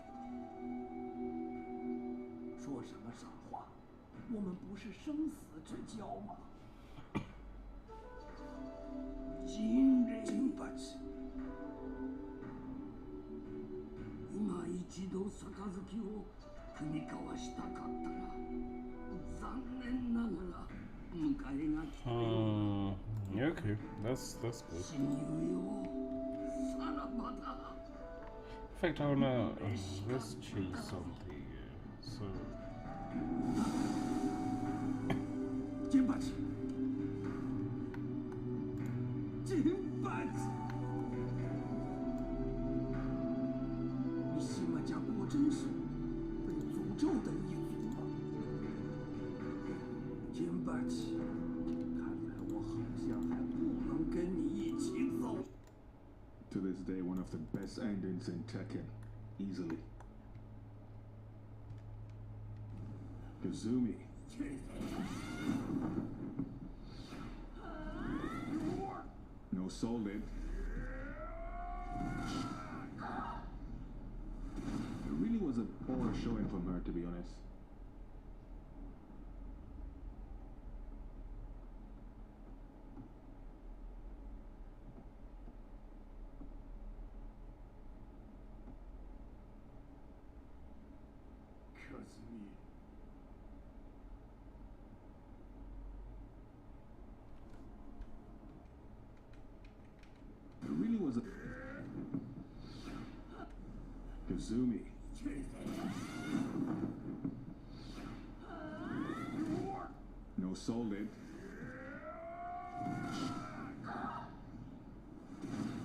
[SPEAKER 10] 说什么傻话？我们不是生死之交吗？金八。今一度杯を踏み交わしたかったが、残念ながら迎えが来ている。
[SPEAKER 2] Yeah, okay. That's good.
[SPEAKER 10] 親友よ、さらばだ。
[SPEAKER 2] In fact, I wanna let's change something. So.
[SPEAKER 10] 金八。金八。你西马家果真是被诅咒的一族吗？金八。 看来我好像还不能跟你一起走。
[SPEAKER 11] To this day, one of the best endings in Tekken. Easily. Kazumi. No soul it. It really was a poor showing from her, to be honest. It really was a Kazumi. No soul it.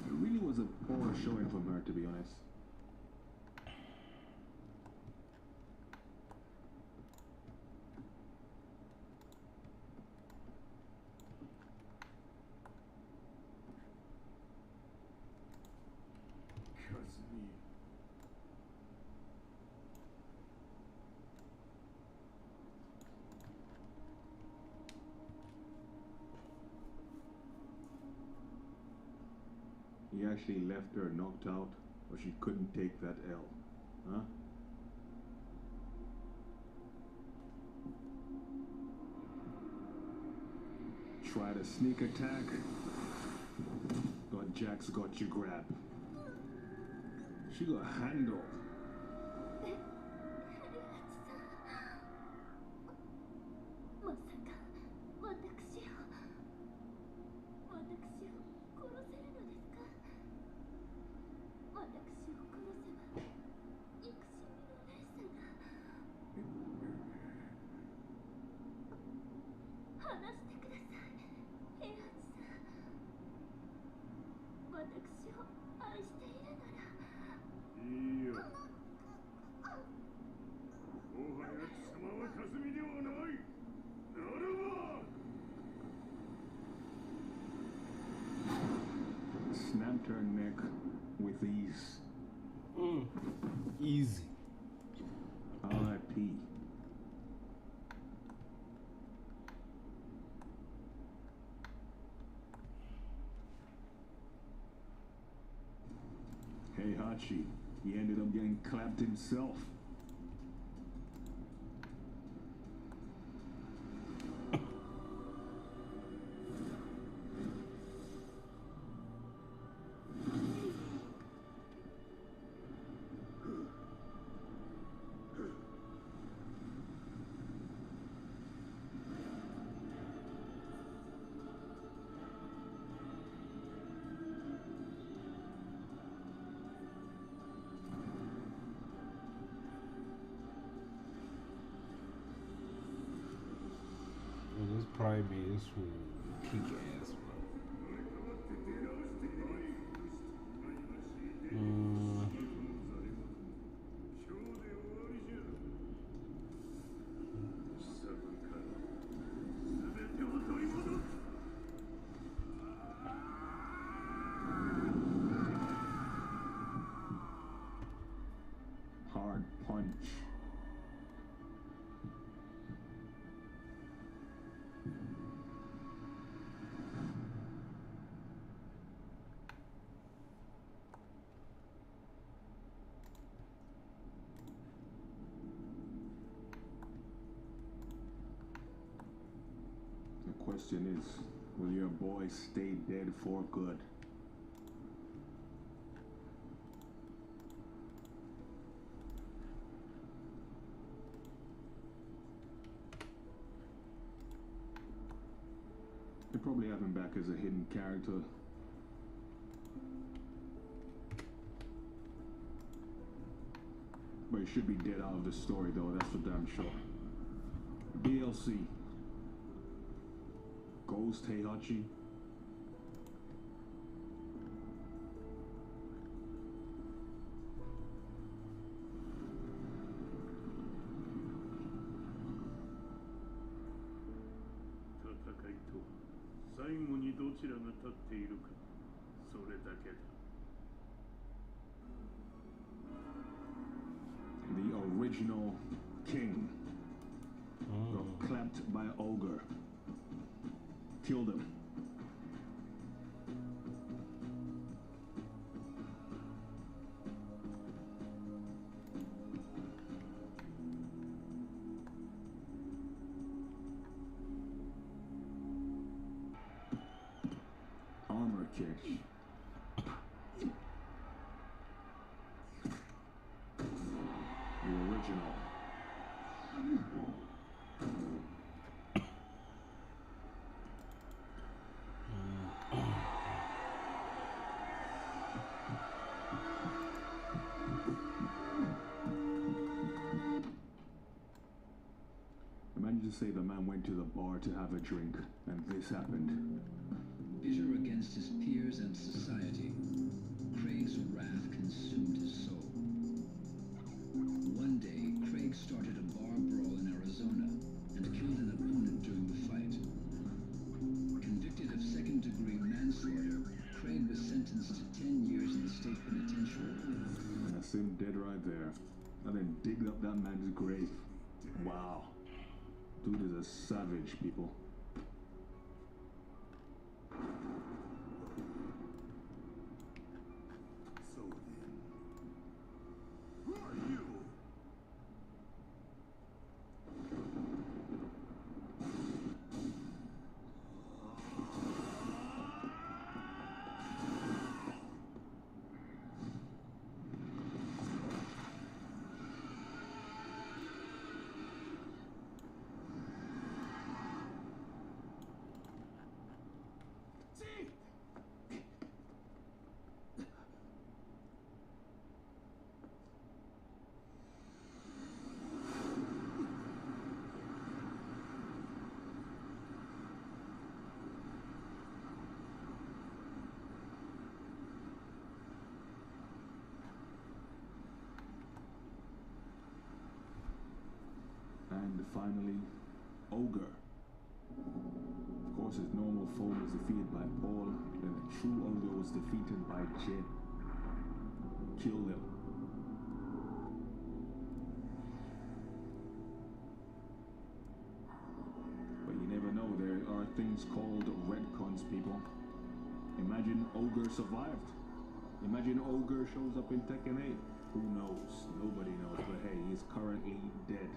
[SPEAKER 11] It really was a poor showing from her, to be honest. He actually left her knocked out, or she couldn't take that L. Huh? Try to sneak attack, but Jax got you grabbed. She got handled. Snapped her neck with ease.
[SPEAKER 2] Easy.
[SPEAKER 11] R.I.P. Heihachi, he ended up getting clapped himself.
[SPEAKER 2] This Prime is who kick ass, bro.
[SPEAKER 11] Hard punch. The question is, will your boy stay dead for good? They probably have him back as a hidden character. But he should be dead out of the story though, that's for damn sure. DLC. Ghost Heihachi. original king got clapped by ogre. Killed him. Armor kick. The original. Imagine to say the man went to the bar to have a drink, and this happened.
[SPEAKER 12] Bitter against his peers and society, Craig's wrath consumed his soul. One day, Craig started a bar brawl in Arizona and killed an opponent during the fight. Convicted of second-degree manslaughter, Craig was sentenced to 10 years in the state penitentiary.
[SPEAKER 11] And that's him dead right there. And then digged up that man's grave. Wow. Dude is a savage, people.
[SPEAKER 8] So then, who are you?
[SPEAKER 11] And finally, Ogre. Of course, his normal foe was defeated by Paul, then the true Ogre was defeated by Jin. Killed him. But you never know, there are things called retcons, people. Imagine Ogre survived. Imagine Ogre shows up in Tekken 8. Who knows? Nobody knows, but hey, he's currently dead.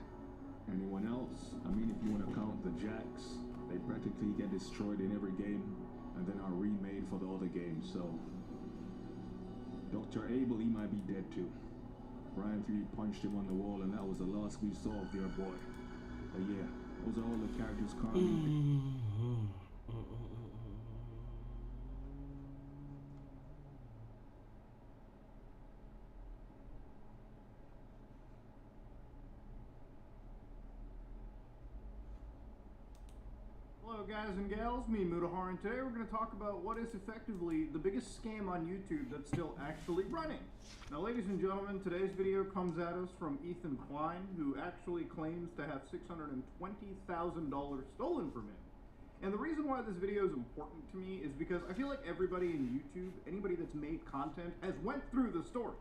[SPEAKER 11] Anyone else? I mean, if you want to count the Jacks, they practically get destroyed in every game and then are remade for the other games, so Dr. Abel, he might be dead too. Brian 3 punched him on the wall and that was the last we saw of their boy. But yeah, those are all the characters currently.
[SPEAKER 13] Hello guys and gals, me Mutahar, and today we're going to talk about what is effectively the biggest scam on YouTube that's still actually running. Now ladies and gentlemen, today's video comes at us from Ethan Klein, who actually claims to have $620,000 stolen from him. And the reason why this video is important to me is because I feel like everybody in YouTube, anybody that's made content, has went through the story.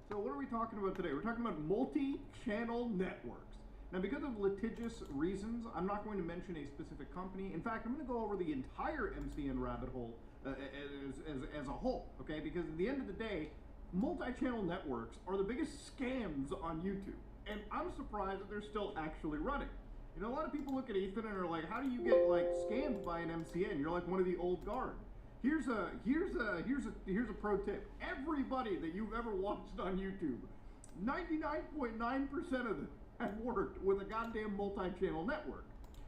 [SPEAKER 13] So what are we talking about today? We're talking about multi-channel networks. Now, because of litigious reasons, I'm not going to mention a specific company. In fact, I'm going to go over the entire MCN rabbit hole as a whole, okay? Because at the end of the day, multi-channel networks are the biggest scams on YouTube. And I'm surprised that they're still actually running. You know, a lot of people look at Ethan and are like, how do you get, like, scammed by an MCN? You're like one of the old guard. Here's a pro tip. Everybody that you've ever watched on YouTube, 99.9% of them have worked with a goddamn multi-channel network.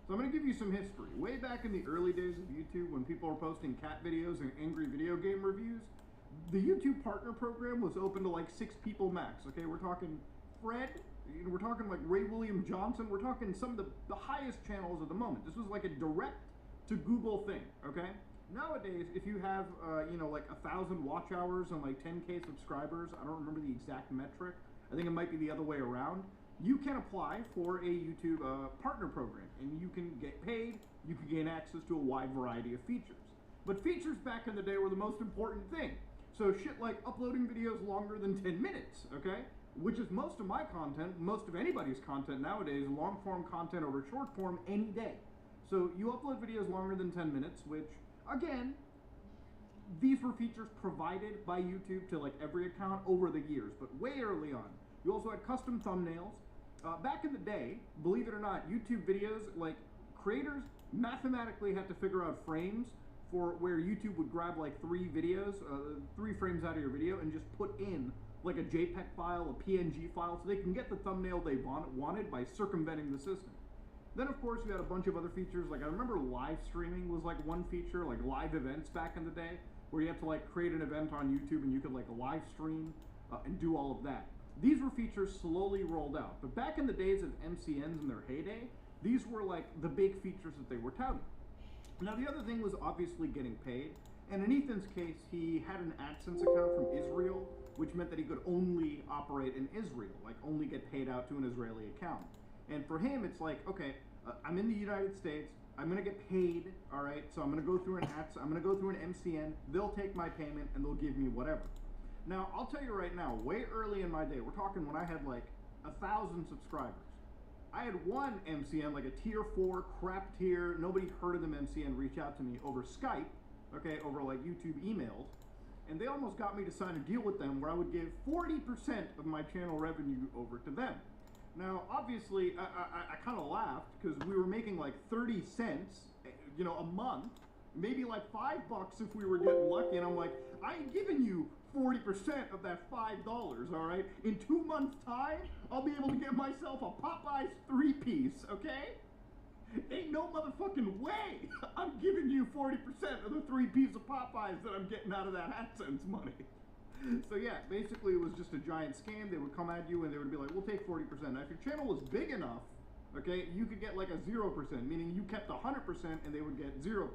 [SPEAKER 13] So I'm going to give you some history. Way back in the early days of YouTube, when people were posting cat videos and angry video game reviews, the YouTube partner program was open to like 6 people max. Okay, we're talking Fred, we're talking like Ray William Johnson, we're talking some of the highest channels of the moment. This was like a direct to Google thing, okay? Nowadays, if you have, you know, like 1,000 watch hours and like 10K subscribers, I don't remember the exact metric, I think it might be the other way around, you can apply for a YouTube partner program, and you can get paid, you can gain access to a wide variety of features. But features back in the day were the most important thing. So shit like uploading videos longer than 10 minutes, okay? which is most of my content, most of anybody's content nowadays, long form content over short form any day. So you upload videos longer than 10 minutes, which, again, these were features provided by YouTube to like every account over the years, but way early on. You also had custom thumbnails. Back in the day, believe it or not, YouTube videos, like creators mathematically had to figure out frames for where YouTube would grab like 3 frames out of your video and just put in like a JPEG file, a PNG file, so they can get the thumbnail they wanted by circumventing the system. Then of course you had a bunch of other features, like I remember live streaming was like one feature, like live events back in the day, where you had to like create an event on YouTube and you could like live stream and do all of that. These were features slowly rolled out, but back in the days of MCNs in their heyday, these were like the big features that they were touting. Now the other thing was obviously getting paid, and in Ethan's case, he had an AdSense account from Israel, which meant that he could only operate in Israel, like only get paid out to an Israeli account. And for him, it's like, okay, I'm in the United States, I'm gonna get paid, all right, so I'm gonna go through I'm gonna go through an MCN, they'll take my payment and they'll give me whatever. Now, I'll tell you right now, way early in my day, we're talking when I had like 1,000 subscribers, I had one MCN, like a tier 4 crap tier, nobody heard of them MCN, reach out to me over Skype, okay, over like YouTube emails, and they almost got me to sign a deal with them where I would give 40% of my channel revenue over to them. Now, obviously, I kind of laughed because we were making like 30 cents, you know, a month, maybe like $5 if we were getting lucky, and I'm like, I ain't giving you 40% of that $5, all right? In 2 months' time, I'll be able to get myself a Popeyes 3-piece, okay? Ain't no motherfucking way I'm giving you 40% of the 3-piece of Popeyes that I'm getting out of that AdSense money. So yeah, basically it was just a giant scam. They would come at you and they would be like, we'll take 40%. Now if your channel was big enough, okay, you could get like a 0%, meaning you kept 100% and they would get 0%.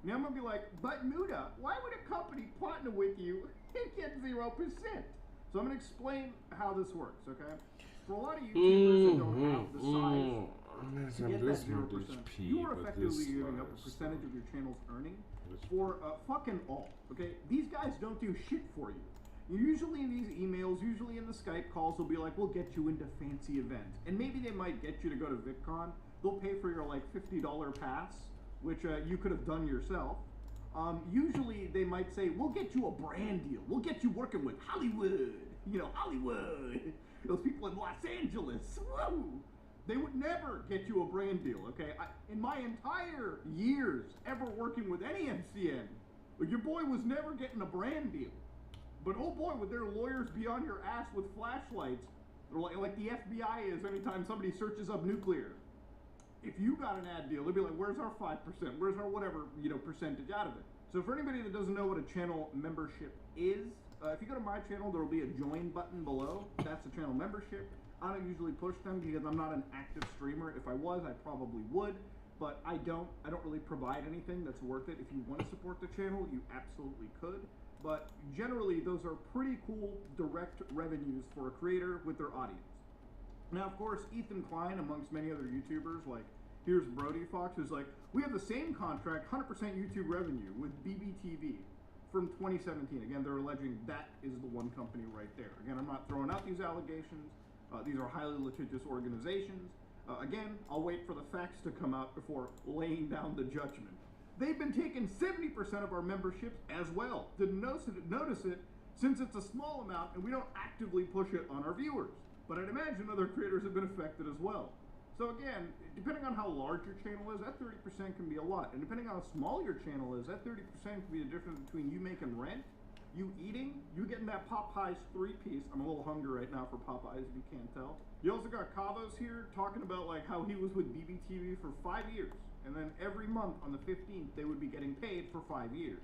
[SPEAKER 13] Now I'm gonna be like, but Muda, why would a company partner with you and get 0%? So I'm gonna explain how this works, okay? For a lot of YouTubers that don't have the size to get that 0%, you are effectively giving up a percentage of your channel's earnings for fucking all, okay? These guys don't do shit for you. Usually in these emails, usually in the Skype calls, they'll be like, we'll get you into fancy events. And maybe they might get you to go to VidCon. They'll pay for your like $50 pass, which you could have done yourself. Usually they might say, we'll get you a brand deal. We'll get you working with Hollywood. You know, Hollywood. Those people in Los Angeles. Woo! They would never get you a brand deal, okay? In my entire years ever working with any MCN, your boy was never getting a brand deal. But oh boy, would their lawyers be on your ass with flashlights, like the FBI is anytime somebody searches up nuclear. If you got an ad deal, they'd be like, where's our 5%? Where's our whatever, you know, percentage out of it? So for anybody that doesn't know what a channel membership is, if you go to my channel, there will be a join button below. That's a channel membership. I don't usually push them because I'm not an active streamer. If I was, I probably would, but I don't really provide anything that's worth it. If you want to support the channel, you absolutely could, but generally those are pretty cool direct revenues for a creator with their audience. Now, of course, Ethan Klein, amongst many other YouTubers, like here's Brody Fox, who's like, we have the same contract, 100% YouTube revenue with BBTV from 2017. Again, they're alleging that is the one company right there. Again, I'm not throwing out these allegations. These are highly litigious organizations. Again, I'll wait for the facts to come out before laying down the judgment. They've been taking 70% of our memberships as well. Didn't notice it since it's a small amount and we don't actively push it on our viewers. But I'd imagine other creators have been affected as well. So again, depending on how large your channel is, that 30% can be a lot. And depending on how small your channel is, that 30% can be the difference between you making rent, you eating, you getting that Popeyes 3-piece. I'm a little hungry right now for Popeyes, if you can't tell. You also got Kavos here talking about like how he was with BBTV for 5 years. And then every month on the 15th, they would be getting paid for 5 years.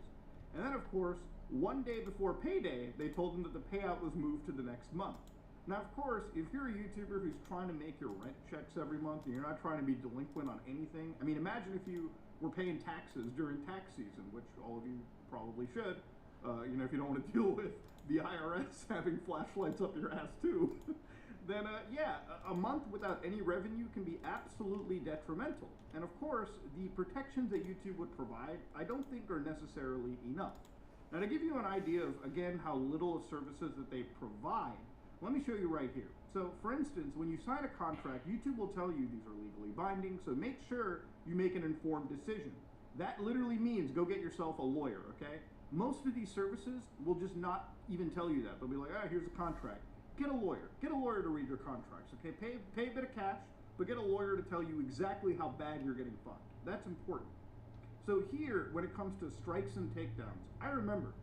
[SPEAKER 13] And then of course, one day before payday, they told him that the payout was moved to the next month. Now, of course, if you're a YouTuber who's trying to make your rent checks every month and you're not trying to be delinquent on anything, I mean, imagine if you were paying taxes during tax season, which all of you probably should, you know, if you don't want to deal with the IRS having flashlights up your ass too, then yeah, a month without any revenue can be absolutely detrimental. And of course, the protections that YouTube would provide, I don't think are necessarily enough. Now, to give you an idea of, again, how little of services that they provide, Let me show you right here. So, for instance, when you sign a contract, YouTube will tell you these are legally binding, so make sure you make an informed decision. That literally means go get yourself a lawyer, okay? Most of these services will just not even tell you that. They'll be like, ah, here's a contract. Get a lawyer. Get a lawyer to read your contracts, okay? Pay a bit of cash, but get a lawyer to tell you exactly how bad you're getting fucked. That's important. So here, when it comes to strikes and takedowns, I remember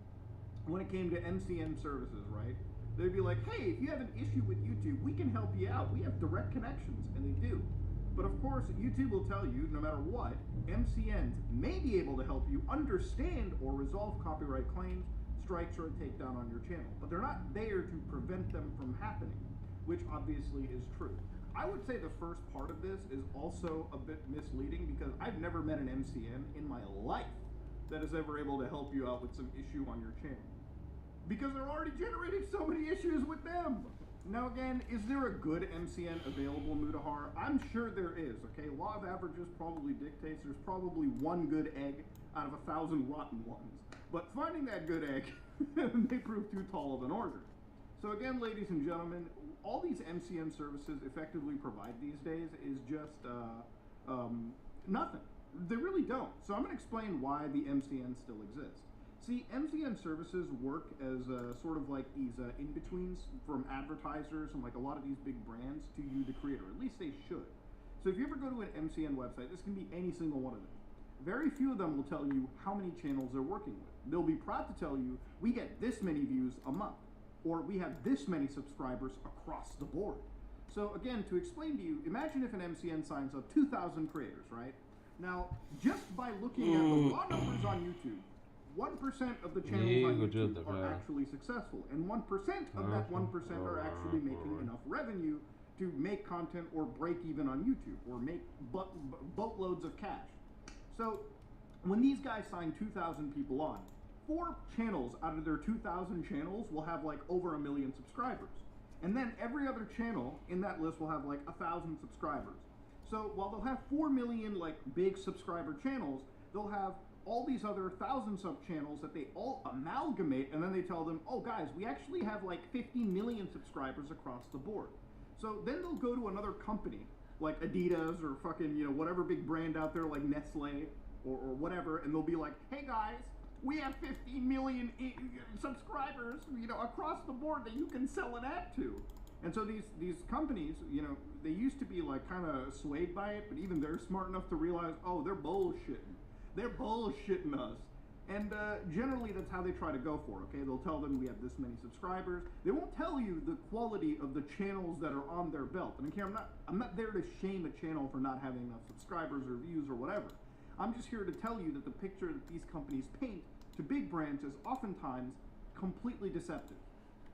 [SPEAKER 13] when it came to MCN services, right? They'd be like, hey, if you have an issue with YouTube, we can help you out. We have direct connections, and they do. But of course, YouTube will tell you, no matter what, MCNs may be able to help you understand or resolve copyright claims, strikes, or a takedown on your channel. But they're not there to prevent them from happening, which obviously is true. I would say the first part of this is also a bit misleading because I've never met an MCN in my life that is ever able to help you out with some issue on your channel. Because they're already generating so many issues with them. Now again, is there a good MCN available, Mutahar? I'm sure there is, okay? Law of averages probably dictates there's probably one good egg out of 1,000 rotten ones. But finding that good egg may prove too tall of an order. So again, ladies and gentlemen, all these MCN services effectively provide these days is just nothing. They really don't. So I'm going to explain why the MCN still exists. See, MCN services work as sort of like these in-betweens from advertisers and like a lot of these big brands to you, the creator. At least they should. So if you ever go to an MCN website, this can be any single one of them. Very few of them will tell you how many channels they're working with. They'll be proud to tell you, we get this many views a month, or we have this many subscribers across the board. So again, to explain to you, imagine if an MCN signs up 2,000 creators, right? Now, just by looking at the raw numbers on YouTube, 1% of the channels on YouTube are actually successful, and 1% of that 1% are actually making enough revenue to make content or break even on YouTube, or make boatloads of cash. So, when these guys sign 2,000 people on, 4 channels out of their 2,000 channels will have like over 1 million subscribers. And then every other channel in that list will have like 1,000 subscribers. So while they'll have 4 million like big subscriber channels, they'll have all these other 1,000 sub channels that they all amalgamate, and then they tell them, oh guys, we actually have like 50 million subscribers across the board. So then they'll go to another company like Adidas or fucking, you know, whatever big brand out there like Nestle or whatever, and they'll be like, hey guys, we have 50 million subscribers, you know, across the board that you can sell an ad to. And so these companies, you know, they used to be like kind of swayed by it, but even they're smart enough to realize, oh, they're bullshitting. They're bullshitting us. And generally that's how they try to go for it, okay? They'll tell them we have this many subscribers. They won't tell you the quality of the channels that are on their belt. And again, I'm not there to shame a channel for not having enough subscribers or views or whatever. I'm just here to tell you that the picture that these companies paint to big brands is oftentimes completely deceptive.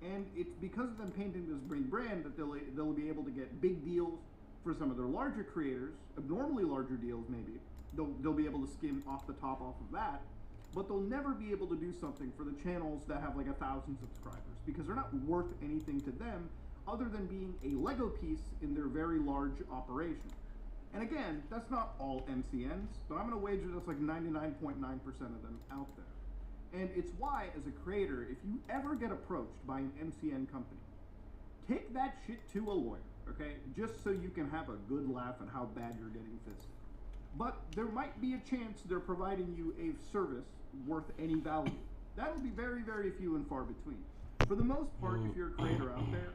[SPEAKER 13] And it's because of them painting this big brand that they'll be able to get big deals for some of their larger creators, abnormally larger deals maybe. They'll be able to skim off the top off of that, but they'll never be able to do something for the channels that have like 1,000 subscribers because they're not worth anything to them other than being a Lego piece in their very large operation. And again, that's not all MCNs, but I'm going to wager that's like 99.9% of them out there. And it's why, as a creator, if you ever get approached by an MCN company, take that shit to a lawyer, okay? Just so you can have a good laugh at how bad you're getting fisted. But there might be a chance they're providing you a service worth any value. That'll be very, very few and far between. For the most part, if you're a creator out there,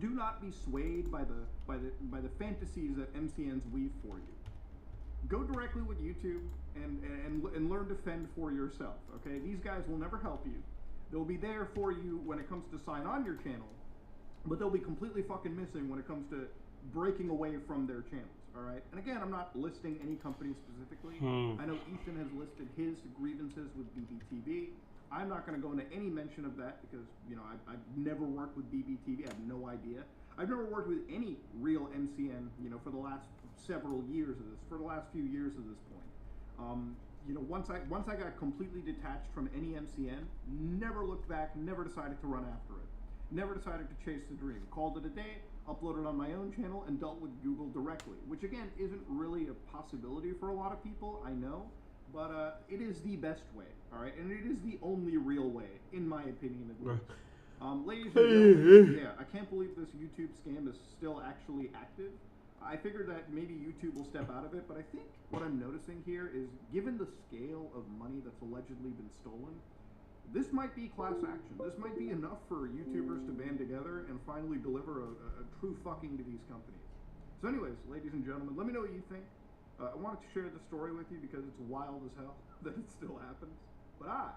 [SPEAKER 13] do not be swayed by the fantasies that MCNs weave for you. Go directly with YouTube and learn to fend for yourself, okay? These guys will never help you. They'll be there for you when it comes to sign on your channel, but they'll be completely fucking missing when it comes to breaking away from their channels, all right? And again, I'm not listing any company specifically. I know Ethan has listed his grievances with BBTV. I'm not going to go into any mention of that because, you know, I've never worked with BBTV. I have no idea. I've never worked with any real MCN, you know, for the last several years of this, for the last few years at this point. You know, once I got completely detached from any MCN, never looked back, never decided to run after it. Never decided to chase the dream. Called it a day, uploaded on my own channel, and dealt with Google directly, which again isn't really a possibility for a lot of people, I know, but it is the best way, all right? And it is the only real way, in my opinion at least. Ladies and gentlemen, yeah, I can't believe this YouTube scam is still actually active. I figured that maybe YouTube will step out of it, but I think what I'm noticing here is, given the scale of money that's allegedly been stolen, this might be class action. This might be enough for YouTubers to band together and finally deliver a true fucking to these companies. So anyways, ladies and gentlemen, let me know what you think. I wanted to share the story with you because it's wild as hell that it still happens. But I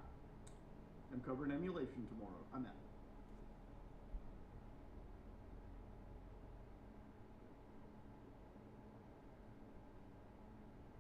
[SPEAKER 13] am covering emulation tomorrow. I'm out.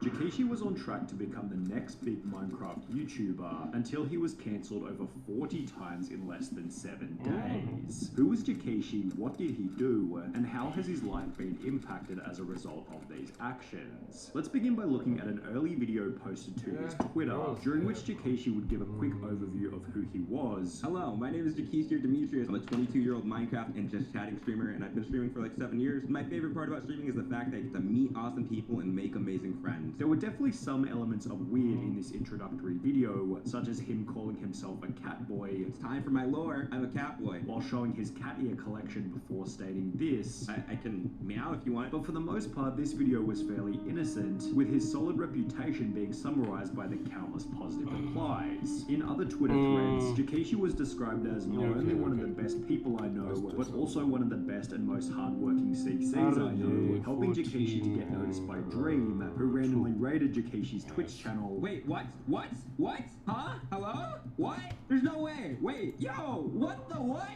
[SPEAKER 14] Jakashi was on track to become the next big Minecraft YouTuber until he was cancelled over 40 times in less than 7 days. Who was Jakashi, what did he do, and how has his life been impacted as a result of these actions? Let's begin by looking at an early video posted to his Twitter, during which Jakashi would give a quick overview of who he was.
[SPEAKER 15] Hello, my name is Jakashi Demetrius. I'm a 22-year-old Minecraft and just chatting streamer, and I've been streaming for like 7 years. My favorite part about streaming is the fact that I get to meet awesome people and make amazing friends.
[SPEAKER 14] There were definitely some elements of weird in this introductory video, such as him calling himself a cat boy.
[SPEAKER 15] It's time for my lore, I'm a cat boy.
[SPEAKER 14] While showing his cat ear collection before stating this.
[SPEAKER 15] I can meow if you want.
[SPEAKER 14] But for the most part, this video was fairly innocent, with his solid reputation being summarized by the countless positive replies. In other Twitter threads, Jakashi was described as not only one of the best people I know, but also one of the best and most hardworking CCs I know, helping Jakashi to get noticed by Dream, who randomly raided Jakashi's Twitch channel.
[SPEAKER 15] Wait, what? What? What? Huh? Hello? What? There's no way. Wait, yo, what the what?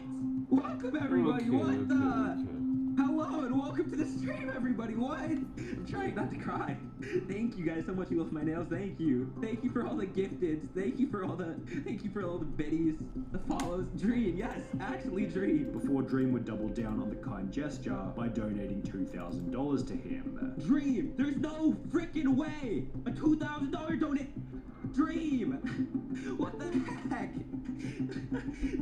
[SPEAKER 15] Welcome everybody, what the? Hello and welcome to the stream, everybody. What? I'm trying not to cry. Thank you guys so much. You love my nails. Thank you. Thank you for all the gifteds. Thank you for all the biddies, the follows. Dream, yes, actually Dream.
[SPEAKER 14] Before Dream would double down on the kind gesture by donating $2,000 to him.
[SPEAKER 15] Dream, there's no freaking way. A $2,000 donate. Dream. What the heck?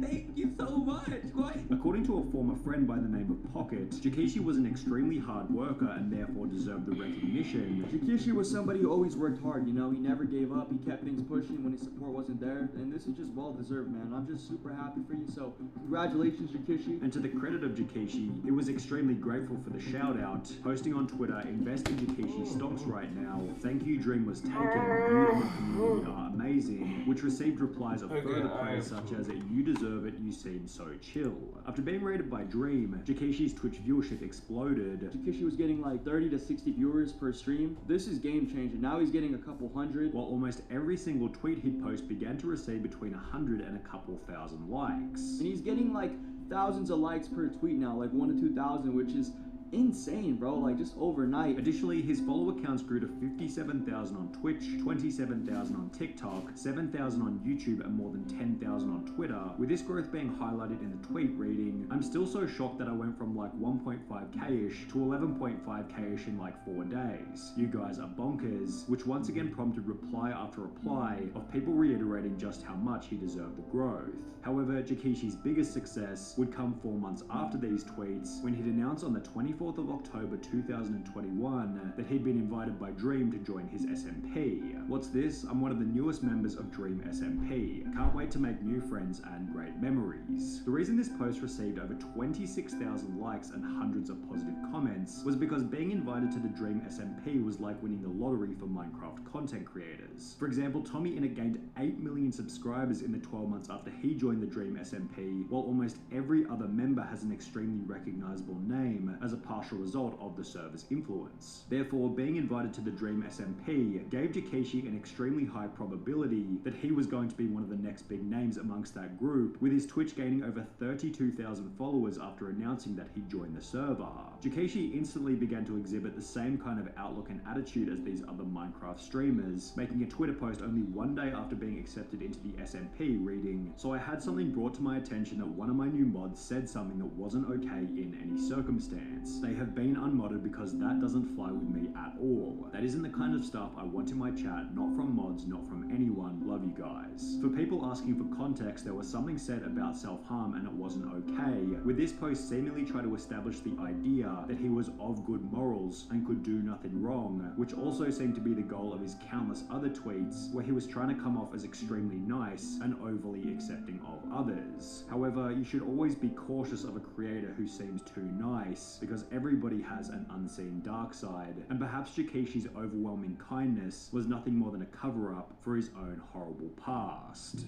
[SPEAKER 15] Thank you so much. What?
[SPEAKER 14] According to a former friend by the name of Pocket, Jakashi was an extremely hard worker and therefore deserved the recognition.
[SPEAKER 16] Jakashi was somebody who always worked hard, you know, he never gave up, he kept things pushing when his support wasn't there, and this is just well deserved, man. I'm just super happy for you, so congratulations, Jakashi.
[SPEAKER 14] And to the credit of Jakashi, he was extremely grateful for the shout out, posting on Twitter, invest in Jakashi stocks right now, thank you Dream was taken, you and the community are amazing, which received replies of further praise such as, you deserve it, you seem so chill. After being rated by Dream, Jakashi's Twitch viewership exploded.
[SPEAKER 16] Jakashi was getting like 30 to 60 viewers per stream. This is game changing. Now he's getting a couple hundred.
[SPEAKER 14] While almost every single tweet he'd post began to receive between 100 and a couple thousand likes.
[SPEAKER 16] And he's getting like thousands of likes per tweet now, like 1 to 2,000, which is insane, bro, like just overnight.
[SPEAKER 14] Additionally, his follower counts grew to 57,000 on Twitch, 27,000 on TikTok, 7,000 on YouTube, and more than 10,000 on Twitter, with this growth being highlighted in the tweet reading, I'm still so shocked that I went from like 1.5k-ish to 11.5k-ish in like 4 days. You guys are bonkers, which once again prompted reply after reply of people reiterating just how much he deserved the growth. However, Jakashi's biggest success would come 4 months after these tweets, when he'd announced on the 24th of October 2021 that he'd been invited by Dream to join his SMP. What's this? I'm one of the newest members of Dream SMP. Can't wait to make new friends and great memories. The reason this post received over 26,000 likes and hundreds of positive comments was because being invited to the Dream SMP was like winning the lottery for Minecraft content creators. For example, Tommy Innit gained 8 million subscribers in the 12 months after he joined the Dream SMP, while almost every other member has an extremely recognizable name as a partial result of the server's influence. Therefore, being invited to the Dream SMP gave Jakashi an extremely high probability that he was going to be one of the next big names amongst that group, with his Twitch gaining over 32,000 followers after announcing that he joined the server. Jakashi instantly began to exhibit the same kind of outlook and attitude as these other Minecraft streamers, making a Twitter post only 1 day after being accepted into the SMP reading, "So I had something brought to my attention that one of my new mods said something that wasn't okay in any circumstance. They have been unmodded because that doesn't fly with me at all. That isn't the kind of stuff I want in my chat, not from mods, not from anyone. Love you guys. For people asking for context, there was something said about self-harm and it wasn't okay. With this post seemingly try to establish the idea that he was of good morals and could do nothing wrong, which also seemed to be the goal of his countless other tweets, where he was trying to come off as extremely nice and overly accepting of others. However, you should always be cautious of a creator who seems too nice, because everybody has an unseen dark side, and perhaps Jakishi's overwhelming kindness was nothing more than a cover-up for his own horrible past.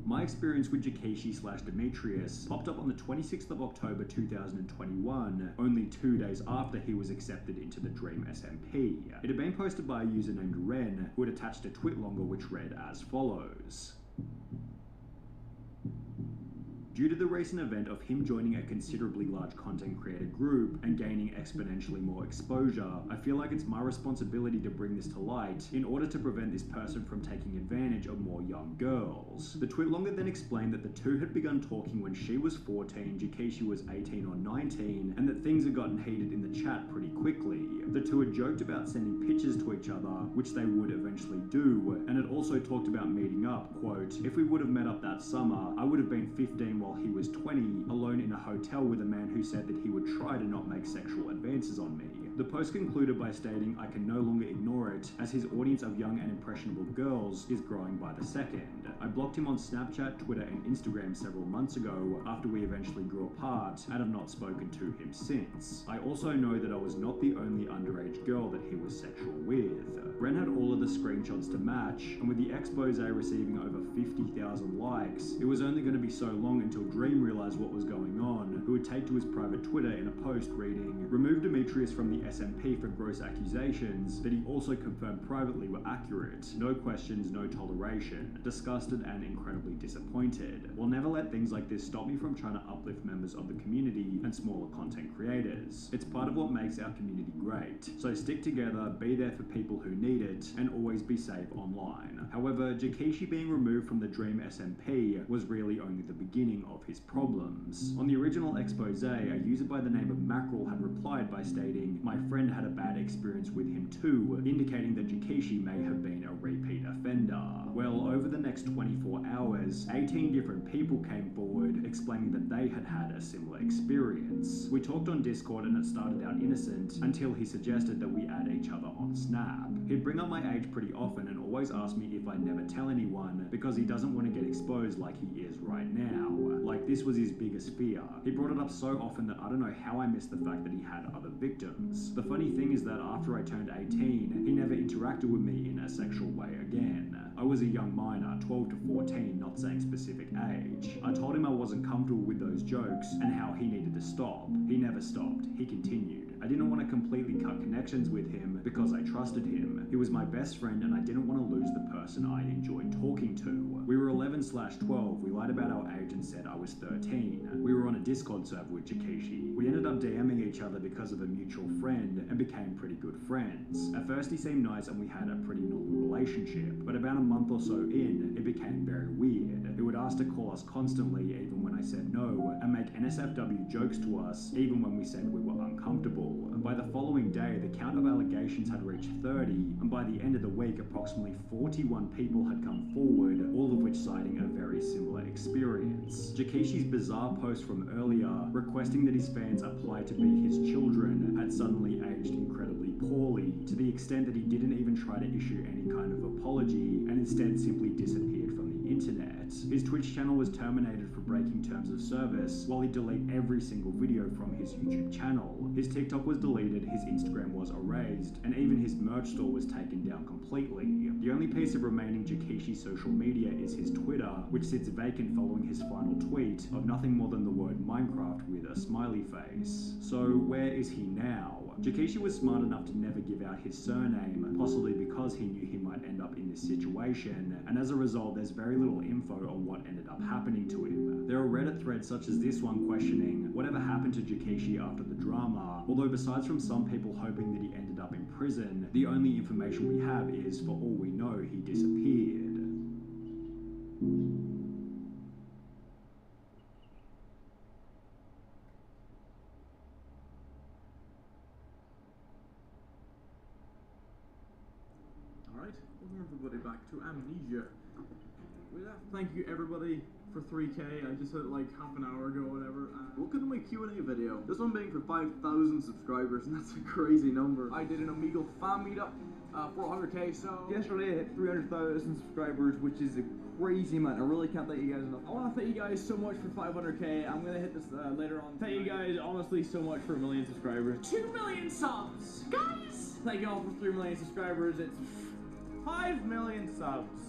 [SPEAKER 14] My experience with Jakishi/Demetrius popped up on the 26th of October 2021, only 2 days after he was accepted into the Dream SMP. It had been posted by a user named Ren, who had attached a twitlonger which read as follows. Due to the recent event of him joining a considerably large content creator group and gaining exponentially more exposure, I feel like it's my responsibility to bring this to light in order to prevent this person from taking advantage of more young girls. The twitlonger then explained that the two had begun talking when she was 14, Jakishi was 18 or 19, and that things had gotten heated in the chat pretty quickly. The two had joked about sending pictures to each other, which they would eventually do, and had also talked about meeting up, quote, "If we would have met up that summer, I would have been 15 while he was 20, alone in a hotel with a man who said that he would try to not make sexual advances on me." The post concluded by stating, "I can no longer ignore it, as his audience of young and impressionable girls is growing by the second. I blocked him on Snapchat, Twitter and Instagram several months ago after we eventually grew apart and have not spoken to him since. I also know that I was not the only underage girl that he was sexual with." Ren had all of the screenshots to match, and with the expose receiving over 50,000 likes, it was only going to be so long until Dream realized what was going on, who would take to his private Twitter in a post reading, "Remove Demetrius from the SMP for gross accusations that he also confirmed privately were accurate. No questions, no toleration. Disgusted and incredibly disappointed. Will never let things like this stop me from trying to uplift members of the community and smaller content creators. It's part of what makes our community great. So stick together, be there for people who need it, and always be safe online." However, Jakishi being removed from the Dream SMP was really only the beginning of his problems. On the original expose, a user by the name of Mackerel had replied by stating, "My friend had a bad experience with him too," indicating that Jakishi may have been a repeat offender. Well, over the next 24 hours, 18 different people came forward explaining that they had had a similar experience. We talked on Discord and it started out innocent until he suggested that we add each other on Snap. He'd bring up my age pretty often and always ask me if I'd never tell anyone because he doesn't want to get exposed like he is right now. Like this was his biggest fear. He brought it up so often that I don't know how I missed the fact that he had other victims. The funny thing is that after I turned 18, he never interacted with me in a sexual way again. I was a young minor, 12 to 14, not saying specific age. I told him I wasn't comfortable with those jokes and how he needed to stop. He never stopped. He continued. I didn't want to completely cut connections with him because I trusted him. He was my best friend and I didn't want to lose the person I enjoyed talking to. We were 11/12. We lied about our age and said I was 13. We were on a Discord server with Jakishi. We ended up DMing each other because of a mutual friend and became pretty good friends. At first he seemed nice and we had a pretty normal relationship, but about a month or so in, it became very weird. He would ask to call us constantly even when I said no, and make NSFW jokes to us even when we said we were uncomfortable. And by the following day, the count of allegations had reached 30, and by the end of the week, approximately 41 people had come forward, all of which citing a very similar experience. Jakishi's bizarre post from earlier, requesting that his fans apply to be his children, had suddenly aged incredibly poorly, to the extent that he didn't even try to issue any kind of apology, and instead simply disappeared from the internet. His Twitch channel was terminated for breaking terms of service, while he deleted every single video from his YouTube channel. His TikTok was deleted, his Instagram was erased, and even his merch store was taken down completely. The only piece of remaining Jakishi social media is his Twitter, which sits vacant following his final tweet of nothing more than the word Minecraft with a smiley face. So where is he now? Jakishi was smart enough to never give out his surname, possibly because he knew he might end up in this situation, and as a result there's very little info on what ended up happening to him. There are Reddit threads such as this one questioning whatever happened to Jakishi after the drama, although besides from some people hoping that he ended up in prison, the only information we have is, for all we know, he disappeared.
[SPEAKER 1] Hmm.
[SPEAKER 17] welcome everybody back to Amnesia. We'd have to thank you everybody for 3K. I just hit it like half an hour ago, whatever. Welcome to my Q&A video. This one being for 5,000 subscribers, and that's a crazy number. I did an Omegle fan meetup for 100K, so yesterday I hit 300,000 subscribers, which is a crazy amount. I really can't thank you guys enough. I want to thank you guys so much for 500K. I'm gonna hit this later on. Thank you guys honestly so much for 1 million subscribers. 2 million subs, guys! Thank you all for 3 million subscribers. It's 5 million subs.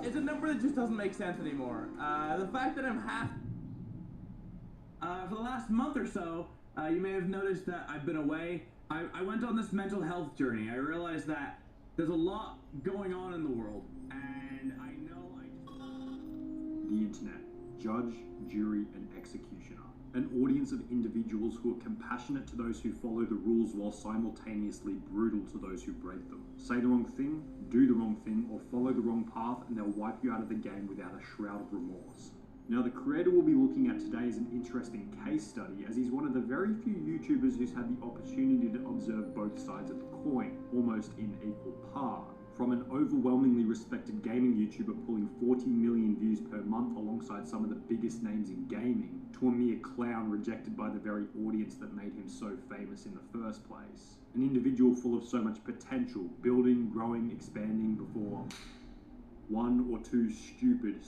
[SPEAKER 17] It's a number that just doesn't make sense anymore. The fact that I'm half... for the last month or so, you may have noticed that I've been away. I went on this mental health journey. I realized that there's a lot going on in the world, and I know
[SPEAKER 14] The internet, judge, jury, and executioner. An audience of individuals who are compassionate to those who follow the rules while simultaneously brutal to those who break them. Say the wrong thing, do the wrong thing, or follow the wrong path, and they'll wipe you out of the game without a shroud of remorse. Now, the creator we'll be looking at today is an interesting case study, as he's one of the very few YouTubers who's had the opportunity to observe both sides of the coin, almost in equal par. From an overwhelmingly respected gaming YouTuber pulling 40 million views per month alongside some of the biggest names in gaming, to a mere clown rejected by the very audience that made him so famous in the first place. An individual full of so much potential, building, growing, expanding before one or two stupid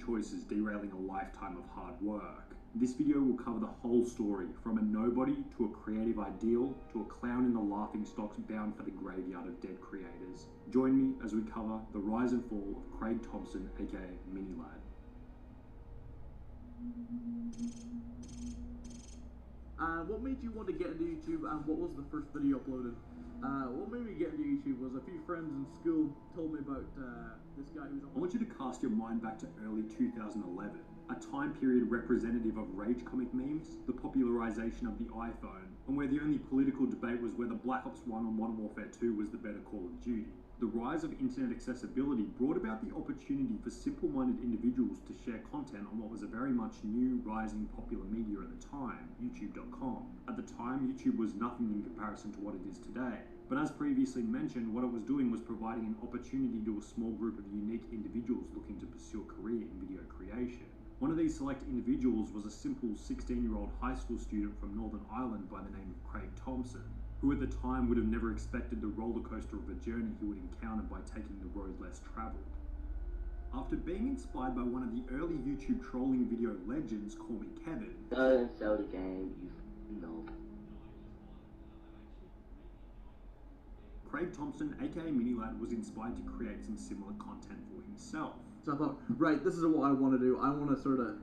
[SPEAKER 14] choices derailing a lifetime of hard work. This video will cover the whole story, from a nobody to a creative ideal to a clown in the laughing stocks bound for the graveyard of dead creators. Join me as we cover the rise and fall of Craig Thompson, aka Minilad.
[SPEAKER 17] What made you want to get into YouTube, and what was the first video uploaded? What made me get into YouTube was a few friends in school told me about this guy who was on...
[SPEAKER 14] I want you to cast your mind back to early 2011, a time period representative of rage comic memes, the popularization of the iPhone, and where the only political debate was whether Black Ops 1 or Modern Warfare 2 was the better Call of Duty. The rise of internet accessibility brought about the opportunity for simple-minded individuals to share content on what was a very much new, rising popular media at the time, YouTube.com. At the time, YouTube was nothing in comparison to what it is today. But as previously mentioned, what it was doing was providing an opportunity to a small group of unique individuals looking to pursue a career in video creation. One of these select individuals was a simple 16-year-old high school student from Northern Ireland by the name of Craig Thompson, who at the time would have never expected the roller coaster of a journey he would encounter by taking the road less travelled. After being inspired by one of the early YouTube trolling video legends, Call Me Kevin,
[SPEAKER 18] doesn't sell the game, you know.
[SPEAKER 14] Craig Thompson, aka Minilad, was inspired to create some similar content for himself.
[SPEAKER 17] So I thought, right, this is what I want to do. I want to sort of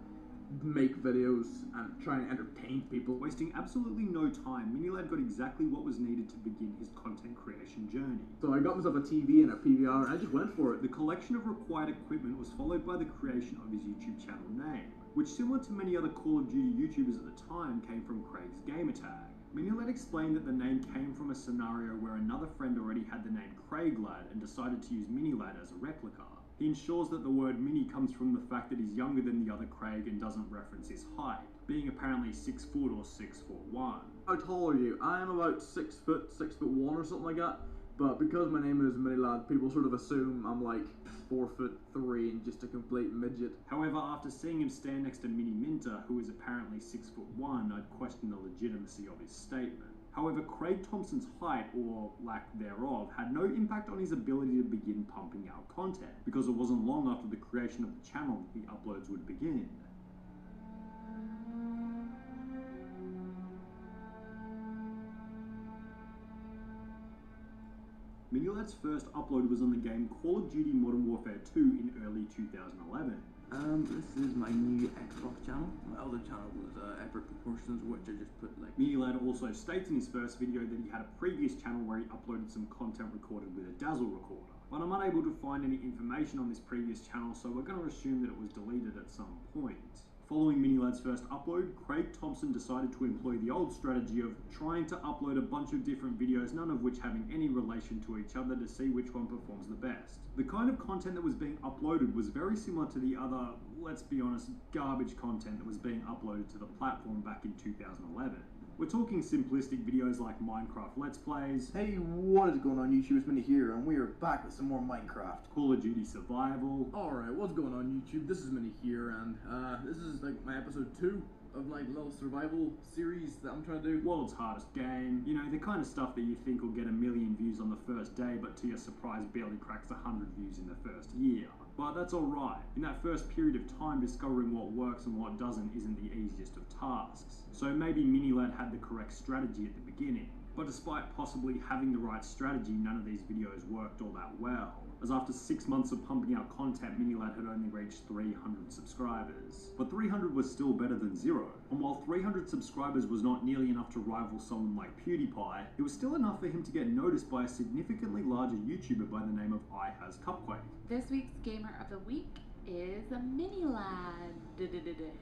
[SPEAKER 17] make videos and try and entertain people.
[SPEAKER 14] Wasting absolutely no time, Minilad got exactly what was needed to begin his content creation journey.
[SPEAKER 17] So I got myself a TV and a PVR and I just went for it.
[SPEAKER 14] The collection of required equipment was followed by the creation of his YouTube channel name, which, similar to many other Call of Duty YouTubers at the time, came from Craig's gamertag. Minilad explained that the name came from a scenario where another friend already had the name Craiglad and decided to use Minilad as a replica. He ensures that the word mini comes from the fact that he's younger than the other Craig and doesn't reference his height, being apparently 6 foot or 6'1".
[SPEAKER 17] How tall are you? I am about 6 foot, 6'1" or something like that. But because my name is Minilad, people sort of assume I'm like 4'3" and just a complete midget.
[SPEAKER 14] However, after seeing him stand next to Mini Minter, who is apparently 6'1", I'd question the legitimacy of his statement. However, Craig Thompson's height, or lack thereof, had no impact on his ability to begin pumping out content, because it wasn't long after the creation of the channel that the uploads would begin. Minilad's first upload was on the game Call of Duty Modern Warfare 2 in early 2011.
[SPEAKER 16] This is my new Xbox channel. My other channel was Epic Proportions, which I just put like...
[SPEAKER 14] Minilad also states in his first video that he had a previous channel where he uploaded some content recorded with a Dazzle recorder. But I'm unable to find any information on this previous channel, so we're going to assume that it was deleted at some point. Following Minilad's first upload, Craig Thompson decided to employ the old strategy of trying to upload a bunch of different videos, none of which having any relation to each other, to see which one performs the best. The kind of content that was being uploaded was very similar to the other, let's be honest, garbage content that was being uploaded to the platform back in 2011. We're talking simplistic videos like Minecraft Let's Plays.
[SPEAKER 19] Hey, what is going on YouTube? It's Minnie here, and we are back with some more Minecraft.
[SPEAKER 14] Call of Duty Survival.
[SPEAKER 17] Alright, what's going on YouTube? This is Minnie here, and this is like my episode 2 of my little survival series that I'm trying to do.
[SPEAKER 14] World's hardest game. You know, the kind of stuff that you think will get 1 million views on the first day, but to your surprise barely cracks 100 views in the first year. But that's alright. In that first period of time, discovering what works and what doesn't isn't the easiest of tasks. So maybe Minilad had the correct strategy at the beginning. But despite possibly having the right strategy, none of these videos worked all that well. As after 6 months of pumping out content, Minilad had only reached 300 subscribers. But 300 was still better than 0. And while 300 subscribers was not nearly enough to rival someone like PewDiePie, it was still enough for him to get noticed by a significantly larger YouTuber by the name of iHasCupquake.
[SPEAKER 20] This week's Gamer of the Week is Minilad.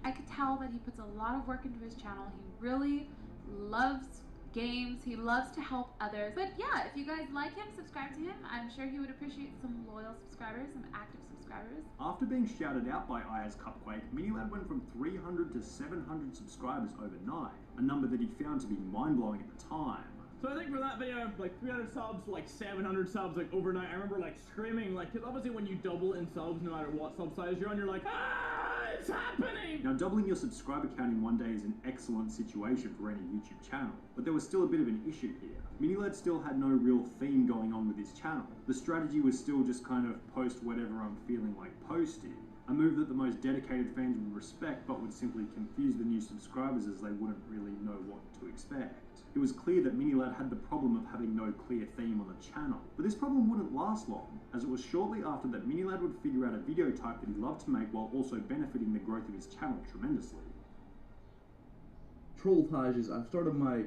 [SPEAKER 20] I could tell that he puts a lot of work into his channel. He really loves games, he loves to help others. But yeah, if you guys like him, subscribe to him. I'm sure he would appreciate some loyal subscribers, some active subscribers.
[SPEAKER 14] After being shouted out by iHasCupquake, Minilad went from 300 to 700 subscribers overnight, a number that he found to be mind-blowing at the time.
[SPEAKER 17] So I think for that video, like 300 subs, like 700 subs, like overnight, I remember like screaming, like, because obviously when you double in subs, no matter what sub size you're on, you're like, ah, it's happening!
[SPEAKER 14] Now, doubling your subscriber count in one day is an excellent situation for any YouTube channel, but there was still a bit of an issue here. Minilad still had no real theme going on with his channel. The strategy was still just kind of post whatever I'm feeling like posting. A move that the most dedicated fans would respect, but would simply confuse the new subscribers as they wouldn't really know what to expect. It was clear that Minilad had the problem of having no clear theme on the channel. But this problem wouldn't last long, as it was shortly after that Minilad would figure out a video type that he loved to make while also benefiting the growth of his channel tremendously.
[SPEAKER 17] Trolltages. I've started my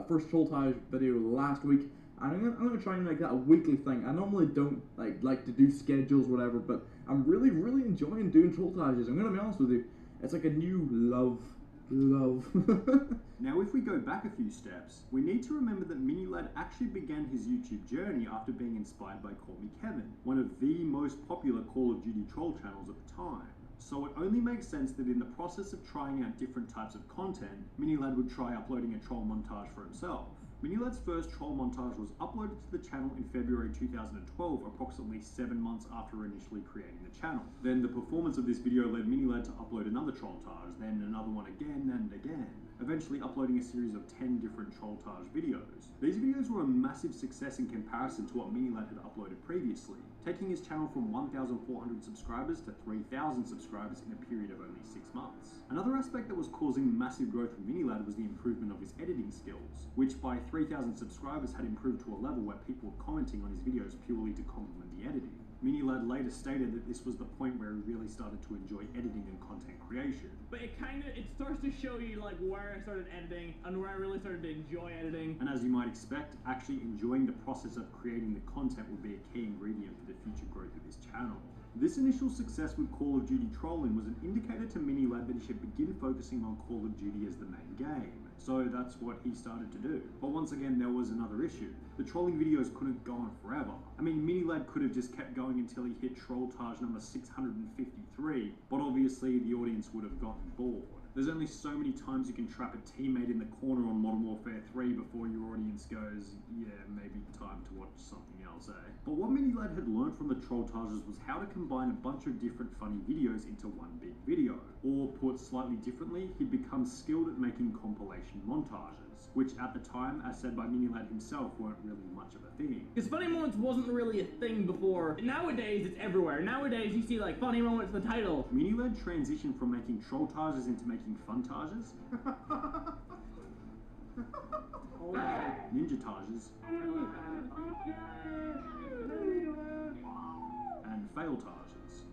[SPEAKER 17] first Trolltage video last week. I'm gonna try and make that a weekly thing. I normally don't like to do schedules, whatever, but I'm really enjoying doing Trolltages. I'm gonna be honest with you. It's like a new love.
[SPEAKER 14] Now, if we go back a few steps, we need to remember that Minilad actually began his YouTube journey after being inspired by Call Me Kevin, one of the most popular Call of Duty troll channels at the time. So it only makes sense that in the process of trying out different types of content, Minilad would try uploading a troll montage for himself. Minilad's first troll montage was uploaded to the channel in February 2012, approximately 7 months after initially creating the channel. Then the performance of this video led Minilad to upload another trolltage, then another one again and again, eventually uploading a series of 10 different trolltage videos. These videos were a massive success in comparison to what Minilad had uploaded previously, taking his channel from 1,400 subscribers to 3,000 subscribers in a period of only 6 months. Another aspect that was causing massive growth for Minilad was the improvement of his editing skills, which by 3,000 subscribers had improved to a level where people were commenting on his videos purely to compliment the editing. Minilad later stated that this was the point where he really started to enjoy editing and content creation.
[SPEAKER 17] But it starts to show you like where I started editing and where I really started to enjoy editing.
[SPEAKER 14] And as you might expect, actually enjoying the process of creating the content would be a key ingredient for the future growth of his channel. This initial success with Call of Duty trolling was an indicator to Minilad that he should begin focusing on Call of Duty as the main game. So that's what he started to do. But once again, there was another issue. The trolling videos couldn't go on forever. I mean, Minilad could have just kept going until he hit Trolltage number 653, but obviously the audience would have gotten bored. There's only so many times you can trap a teammate in the corner on Modern Warfare 3 before your audience goes, yeah, maybe time to watch something else, eh? But what Minilad had learned from the Trolltages was how to combine a bunch of different funny videos into one big video. Or put slightly differently, he'd become skilled at making compilation montages, which at the time, as said by Minilad himself, weren't really much of a thing.
[SPEAKER 17] Because funny moments wasn't really a thing before. Nowadays, it's everywhere. Nowadays, you see like funny moments in the title.
[SPEAKER 14] Minilad transitioned from making Trolltages into making funtages, ninjatages, and failtages,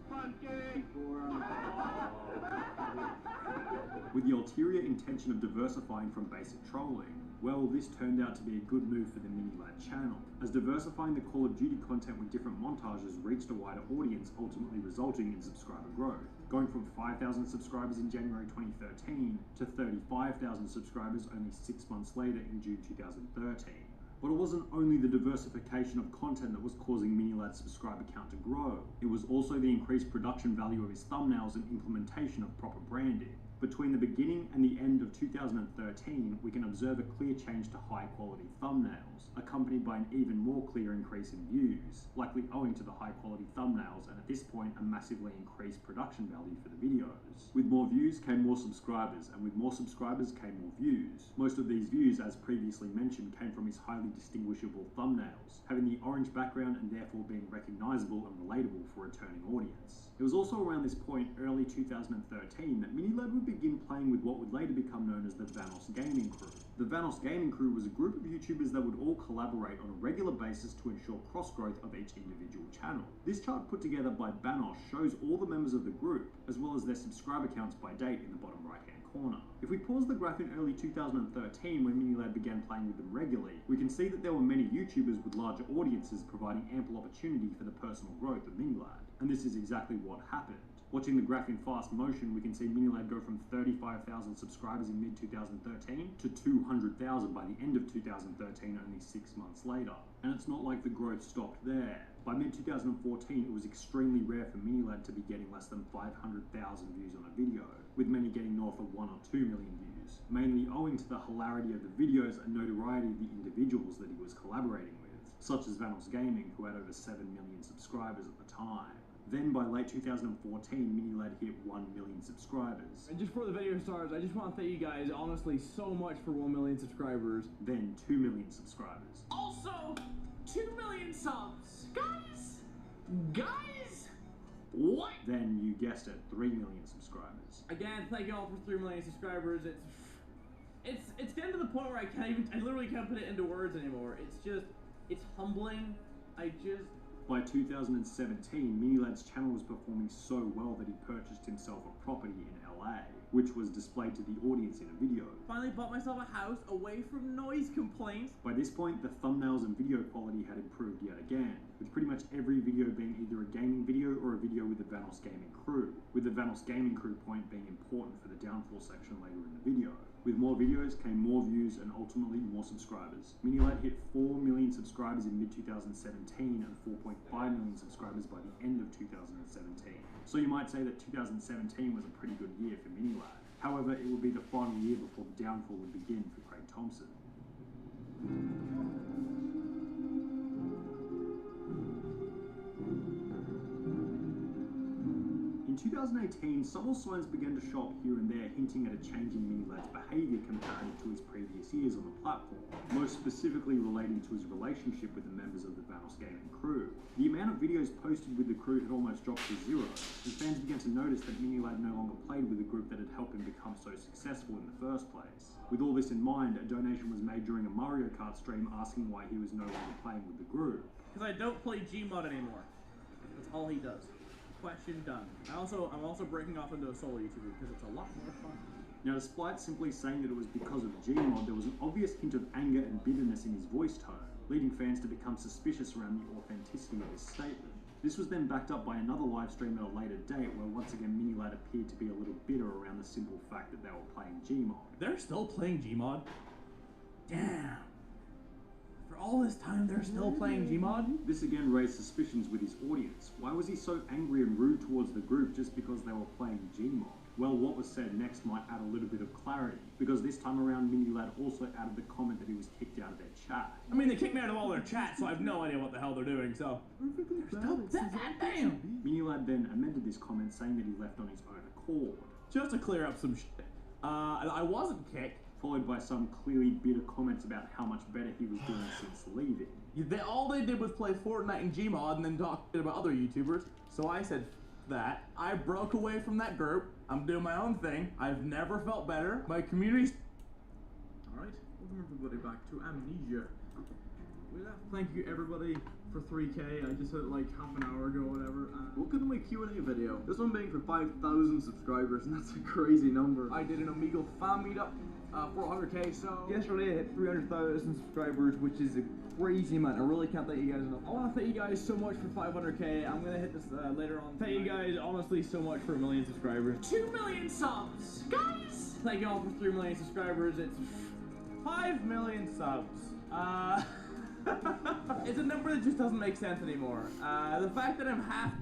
[SPEAKER 14] with the ulterior intention of diversifying from basic trolling. Well, this turned out to be a good move for the Minilad channel, as diversifying the Call of Duty content with different montages reached a wider audience, ultimately resulting in subscriber growth, going from 5,000 subscribers in January 2013 to 35,000 subscribers only 6 months later in June 2013. But it wasn't only the diversification of content that was causing Minilad's subscriber count to grow, it was also the increased production value of his thumbnails and implementation of proper branding. Between the beginning and the end of 2013, we can observe a clear change to high-quality thumbnails, accompanied by an even more clear increase in views, likely owing to the high-quality thumbnails and at this point a massively increased production value for the videos. With more views came more subscribers, and with more subscribers came more views. Most of these views, as previously mentioned, came from his highly distinguishable thumbnails, having the orange background and therefore being recognisable and relatable for a returning audience. It was also around this point, early 2013, that Minilad would begin playing with what would later become known as the Vanoss Gaming Crew. The Vanoss Gaming Crew was a group of YouTubers that would all collaborate on a regular basis to ensure cross-growth of each individual channel. This chart put together by Vanoss shows all the members of the group, as well as their subscriber counts by date in the bottom right-hand corner. If we pause the graph in early 2013 when Minilad began playing with them regularly, we can see that there were many YouTubers with larger audiences providing ample opportunity for the personal growth of Minilad. And this is exactly what happened. Watching the graph in fast motion, we can see Minilad go from 35,000 subscribers in mid-2013 to 200,000 by the end of 2013, only 6 months later. And it's not like the growth stopped there. By mid-2014, it was extremely rare for Minilad to be getting less than 500,000 views on a video, with many getting north of 1 or 2 million views, mainly owing to the hilarity of the videos and notoriety of the individuals that he was collaborating with, such as Vanoss Gaming, who had over 7 million subscribers at the time. Then by late 2014, Minilad hit 1 million subscribers.
[SPEAKER 21] And just before the video starts, I just want to thank you guys honestly so much for 1 million subscribers.
[SPEAKER 14] Then 2 million subscribers.
[SPEAKER 21] Also, 2 million subs. Guys, what?
[SPEAKER 14] Then you guessed it, 3 million subscribers.
[SPEAKER 21] Again, thank you all for 3 million subscribers. It's getting to the point where I literally can't put it into words anymore. It's humbling.
[SPEAKER 14] By 2017, Minilad's channel was performing so well that he purchased himself a property in LA, which was displayed to the audience in a video.
[SPEAKER 21] Finally bought myself a house away from noise complaints.
[SPEAKER 14] By this point, the thumbnails and video quality had improved yet again, with pretty much every video being either a gaming video or a video with the Vanoss Gaming Crew, with the Vanoss Gaming Crew point being important for the downfall section later in the video. With more videos came more views and ultimately more subscribers. Minilad hit 4 million subscribers in mid-2017 and 4.5 million subscribers by the end of 2017. So you might say that 2017 was a pretty good year for Minilad. However, it would be the final year before the downfall would begin for Craig Thompson. In 2018, subtle signs began to show up here and there, hinting at a change in Minilad's behaviour comparative to his previous years on the platform, most specifically relating to his relationship with the members of the Vanoss Gaming Crew. The amount of videos posted with the crew had almost dropped to zero, and fans began to notice that Minilad no longer played with a group that had helped him become so successful in the first place. With all this in mind, a donation was made during a Mario Kart stream asking why he was no longer playing with the group.
[SPEAKER 21] Because I don't play Gmod anymore. That's all he does. Question done. I'm also breaking off into a solo YouTuber because it's a lot more fun.
[SPEAKER 14] Now, despite simply saying that it was because of Gmod, there was an obvious hint of anger and bitterness in his voice tone, leading fans to become suspicious around the authenticity of his statement. This was then backed up by another live stream at a later date where once again Minilad appeared to be a little bitter around the simple fact that they were playing Gmod.
[SPEAKER 21] They're still playing Gmod? Damn. All this time they're still playing Gmod?
[SPEAKER 14] This again raised suspicions with his audience. Why was he so angry and rude towards the group just because they were playing Gmod? Well, what was said next might add a little bit of clarity, because this time around Minilad also added the comment that he was kicked out of their chat.
[SPEAKER 21] I mean, they kicked me out of all their chats, so I have no idea what the hell they're doing, so... Damn!
[SPEAKER 14] Minilad then amended this comment saying that he left on his own accord.
[SPEAKER 21] Just to clear up some shit. I wasn't kicked.
[SPEAKER 14] Followed by some clearly bitter comments about how much better he was doing since leaving.
[SPEAKER 21] All they did was play Fortnite and Gmod and then talk about other YouTubers, so I said that. I broke away from that group. I'm doing my own thing. I've never felt better. My community's...
[SPEAKER 17] Alright, welcome everybody back to Amnesia. Thank you everybody for 3K. I just hit like half an hour ago or whatever. Welcome to my Q&A video. This one being for 5,000 subscribers, and that's a crazy number. I did an Omegle fan meetup. 400k, so
[SPEAKER 16] yesterday I hit 300,000 subscribers, which is a crazy amount. I really can't thank you guys enough.
[SPEAKER 21] I want to thank you guys so much for 500k. I'm gonna hit this later on. Thank you guys honestly so much for 1 million subscribers. 2 million subs, guys. Thank you all for 3 million subscribers. It's 5 million subs. It's a number that just doesn't make sense anymore. The fact that I'm half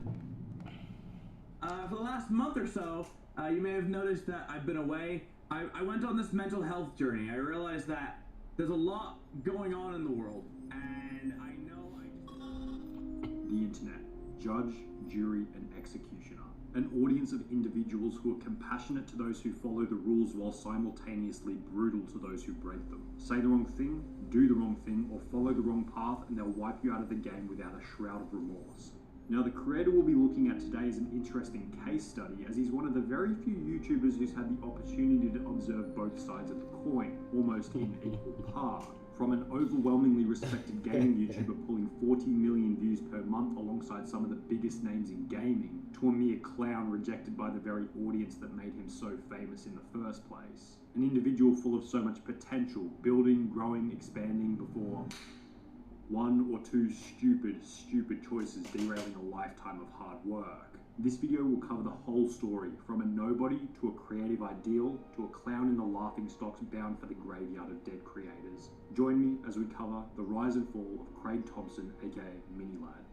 [SPEAKER 21] for the last month or so,
[SPEAKER 14] You may have noticed that I've been away. I went on this mental health journey. I realized that there's a lot going on in the world, and I know The internet, judge, jury, and executioner. An audience of individuals who are compassionate to those who follow the rules while simultaneously brutal to those who break them. Say the wrong thing, do the wrong thing, or follow the wrong path, and they'll wipe you out of the game without a shroud of remorse. Now, the creator we'll be looking at today is an interesting case study, as he's one of the very few YouTubers who's had the opportunity to observe both sides of the coin, almost in equal par. From an overwhelmingly respected gaming YouTuber pulling 40 million views per month alongside some of the biggest names in gaming, to a mere clown rejected by the very audience that made him so famous in the first place. An individual full of so much potential, building, growing, expanding before one or two stupid choices derailing a lifetime of hard work. This video will cover the whole story, from a nobody to a creative ideal to a clown in the laughingstocks bound for the graveyard of dead creators. Join me as we cover the rise and fall of Craig Thompson, aka Minilad.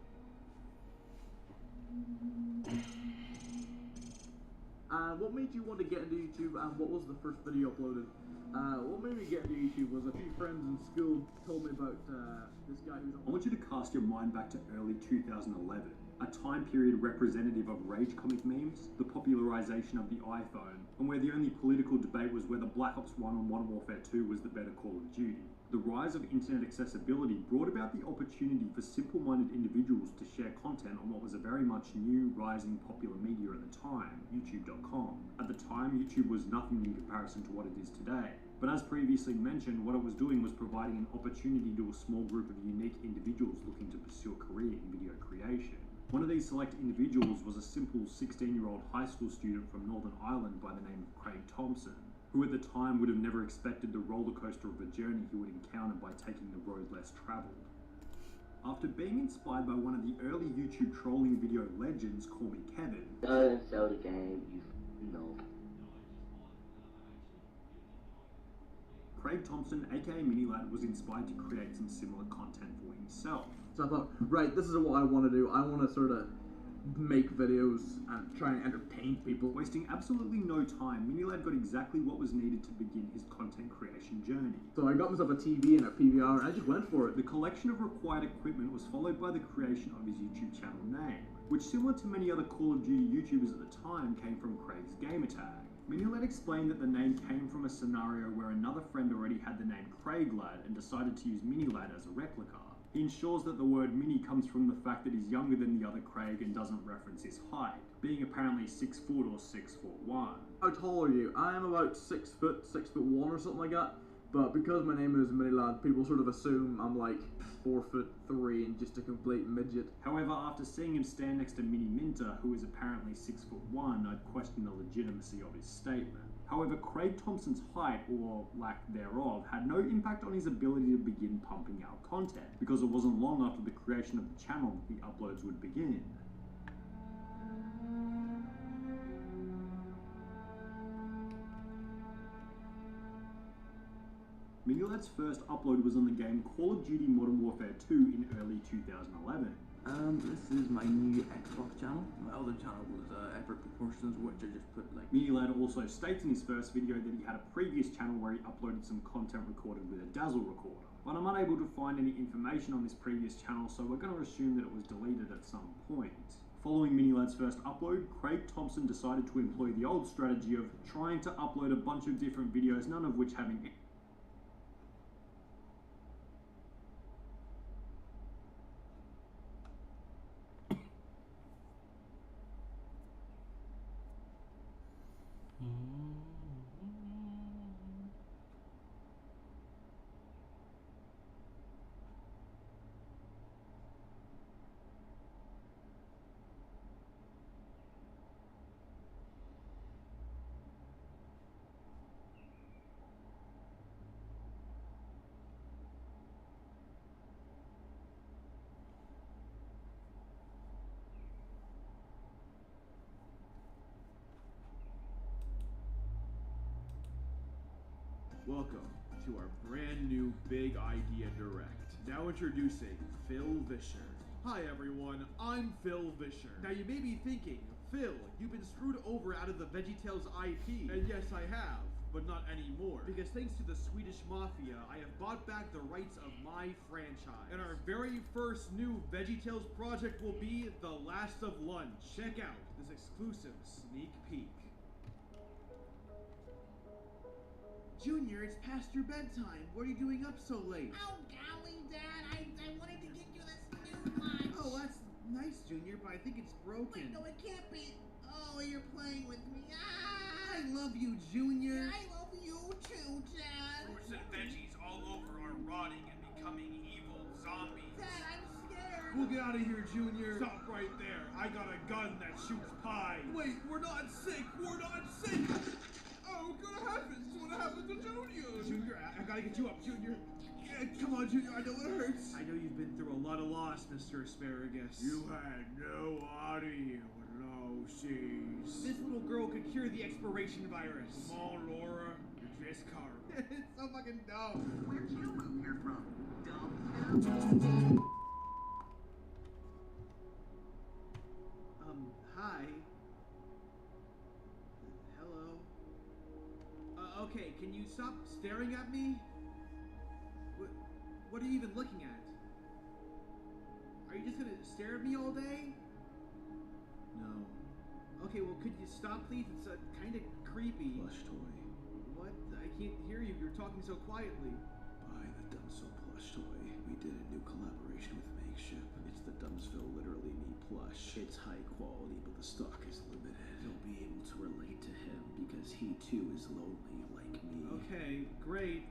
[SPEAKER 17] What made you want to get into YouTube, and what was the first video uploaded? What made me get into YouTube was a few friends in school told me about this guy who's on...
[SPEAKER 14] I want you to cast your mind back to early 2011, a time period representative of rage comic memes, the popularization of the iPhone, and where the only political debate was whether Black Ops 1 and Modern Warfare 2 was the better Call of Duty. The rise of internet accessibility brought about the opportunity for simple-minded individuals to share content on what was a very much new, rising popular media at the time, YouTube.com. At the time, YouTube was nothing in comparison to what it is today. But as previously mentioned, what it was doing was providing an opportunity to a small group of unique individuals looking to pursue a career in video creation. One of these select individuals was a simple 16-year-old high school student from Northern Ireland by the name of Craig Thompson, who at the time would have never expected the roller coaster of a journey he would encounter by taking the road less travelled. After being inspired by one of the early YouTube trolling video legends, Call Me Kevin,
[SPEAKER 18] Doesn't sell the game, you know.
[SPEAKER 14] Craig Thompson, aka Minilad, was inspired to create some similar content for himself.
[SPEAKER 17] So I thought, right, this is what I want to do. I want to sort of make videos and try and entertain people.
[SPEAKER 14] Wasting absolutely no time, Minilad got exactly what was needed to begin his content creation journey.
[SPEAKER 17] So I got myself a TV and a PVR and I just went for it.
[SPEAKER 14] The collection of required equipment was followed by the creation of his YouTube channel name, which, similar to many other Call of Duty YouTubers at the time, came from Craig's gamertag. Minilad explained that the name came from a scenario where another friend already had the name Craiglad and decided to use Minilad as a replica. He ensures that the word mini comes from the fact that he's younger than the other Craig and doesn't reference his height, being apparently 6 foot or 6'1".
[SPEAKER 17] How tall are you? I am about 6 foot, 6'1" or something like that. But because my name is Minilad, people sort of assume I'm like 4'3" and just a complete midget.
[SPEAKER 14] However, after seeing him stand next to Mini Minter, who is apparently 6'1", I'd question the legitimacy of his statement. However, Craig Thompson's height, or lack thereof, had no impact on his ability to begin pumping out content, because it wasn't long after the creation of the channel that the uploads would begin. Minilad's first upload was on the game Call of Duty Modern Warfare 2 in early 2011.
[SPEAKER 16] This is my new Xbox channel. My other channel was Effort Proportions, which I just put like...
[SPEAKER 14] Minilad also states in his first video that he had a previous channel where he uploaded some content recorded with a Dazzle recorder. But I'm unable to find any information on this previous channel, so we're going to assume that it was deleted at some point. Following Minilad's first upload, Craig Thompson decided to employ the old strategy of trying to upload a bunch of different videos, none of which having
[SPEAKER 5] Welcome to our brand new Big Idea Direct. Now introducing Phil Vischer. Hi everyone, I'm Phil Vischer. Now you may be thinking, Phil, you've been screwed over out of the VeggieTales IP. And yes, I have, but not anymore. Because thanks to the Swedish Mafia, I have bought back the rights of my franchise. And our very first new VeggieTales project will be The Last of Lunch. Check out this exclusive sneak peek. Junior, it's past your bedtime. What are you doing up so late?
[SPEAKER 10] Oh, golly, Dad, I wanted to get you this new lunch.
[SPEAKER 5] Oh, that's nice, Junior, but I think it's broken.
[SPEAKER 10] Wait, no, it can't be. Oh, you're playing with me. Ah!
[SPEAKER 5] I love you, Junior.
[SPEAKER 10] I love you too, Dad.
[SPEAKER 5] Fruits and veggies all over are rotting and becoming evil zombies.
[SPEAKER 10] Dad, I'm scared.
[SPEAKER 5] We'll get out of here, Junior. Stop right there. I got a gun that shoots pie. Wait, we're not sick. We're not sick. Oh, what happened? What happened to Junior? Junior, I gotta get you up, Junior. Yeah, come on, Junior. I know it hurts. I know you've been through a lot of loss, Mr. Asparagus. You had no idea what low seas. This little girl could cure the expiration virus. Come on, Laura. You're just carved. It's so fucking dumb.
[SPEAKER 10] Where'd you move here from? Dumb.
[SPEAKER 5] Hi. Hello. Okay, can you stop staring at me? What are you even looking at? Are you just gonna stare at me all day? No. Okay, well, could you stop, please? It's kind of creepy.
[SPEAKER 3] Plush toy.
[SPEAKER 5] What? I can't hear you. You're talking so quietly.
[SPEAKER 3] Buy the Dumbsville plush toy. We did a new collaboration with Makeship. It's the Dumbsville Literally Me plush. It's high quality, but the stock is limited. You'll be able to relate to him because he too is lonely like me.
[SPEAKER 5] Okay, great.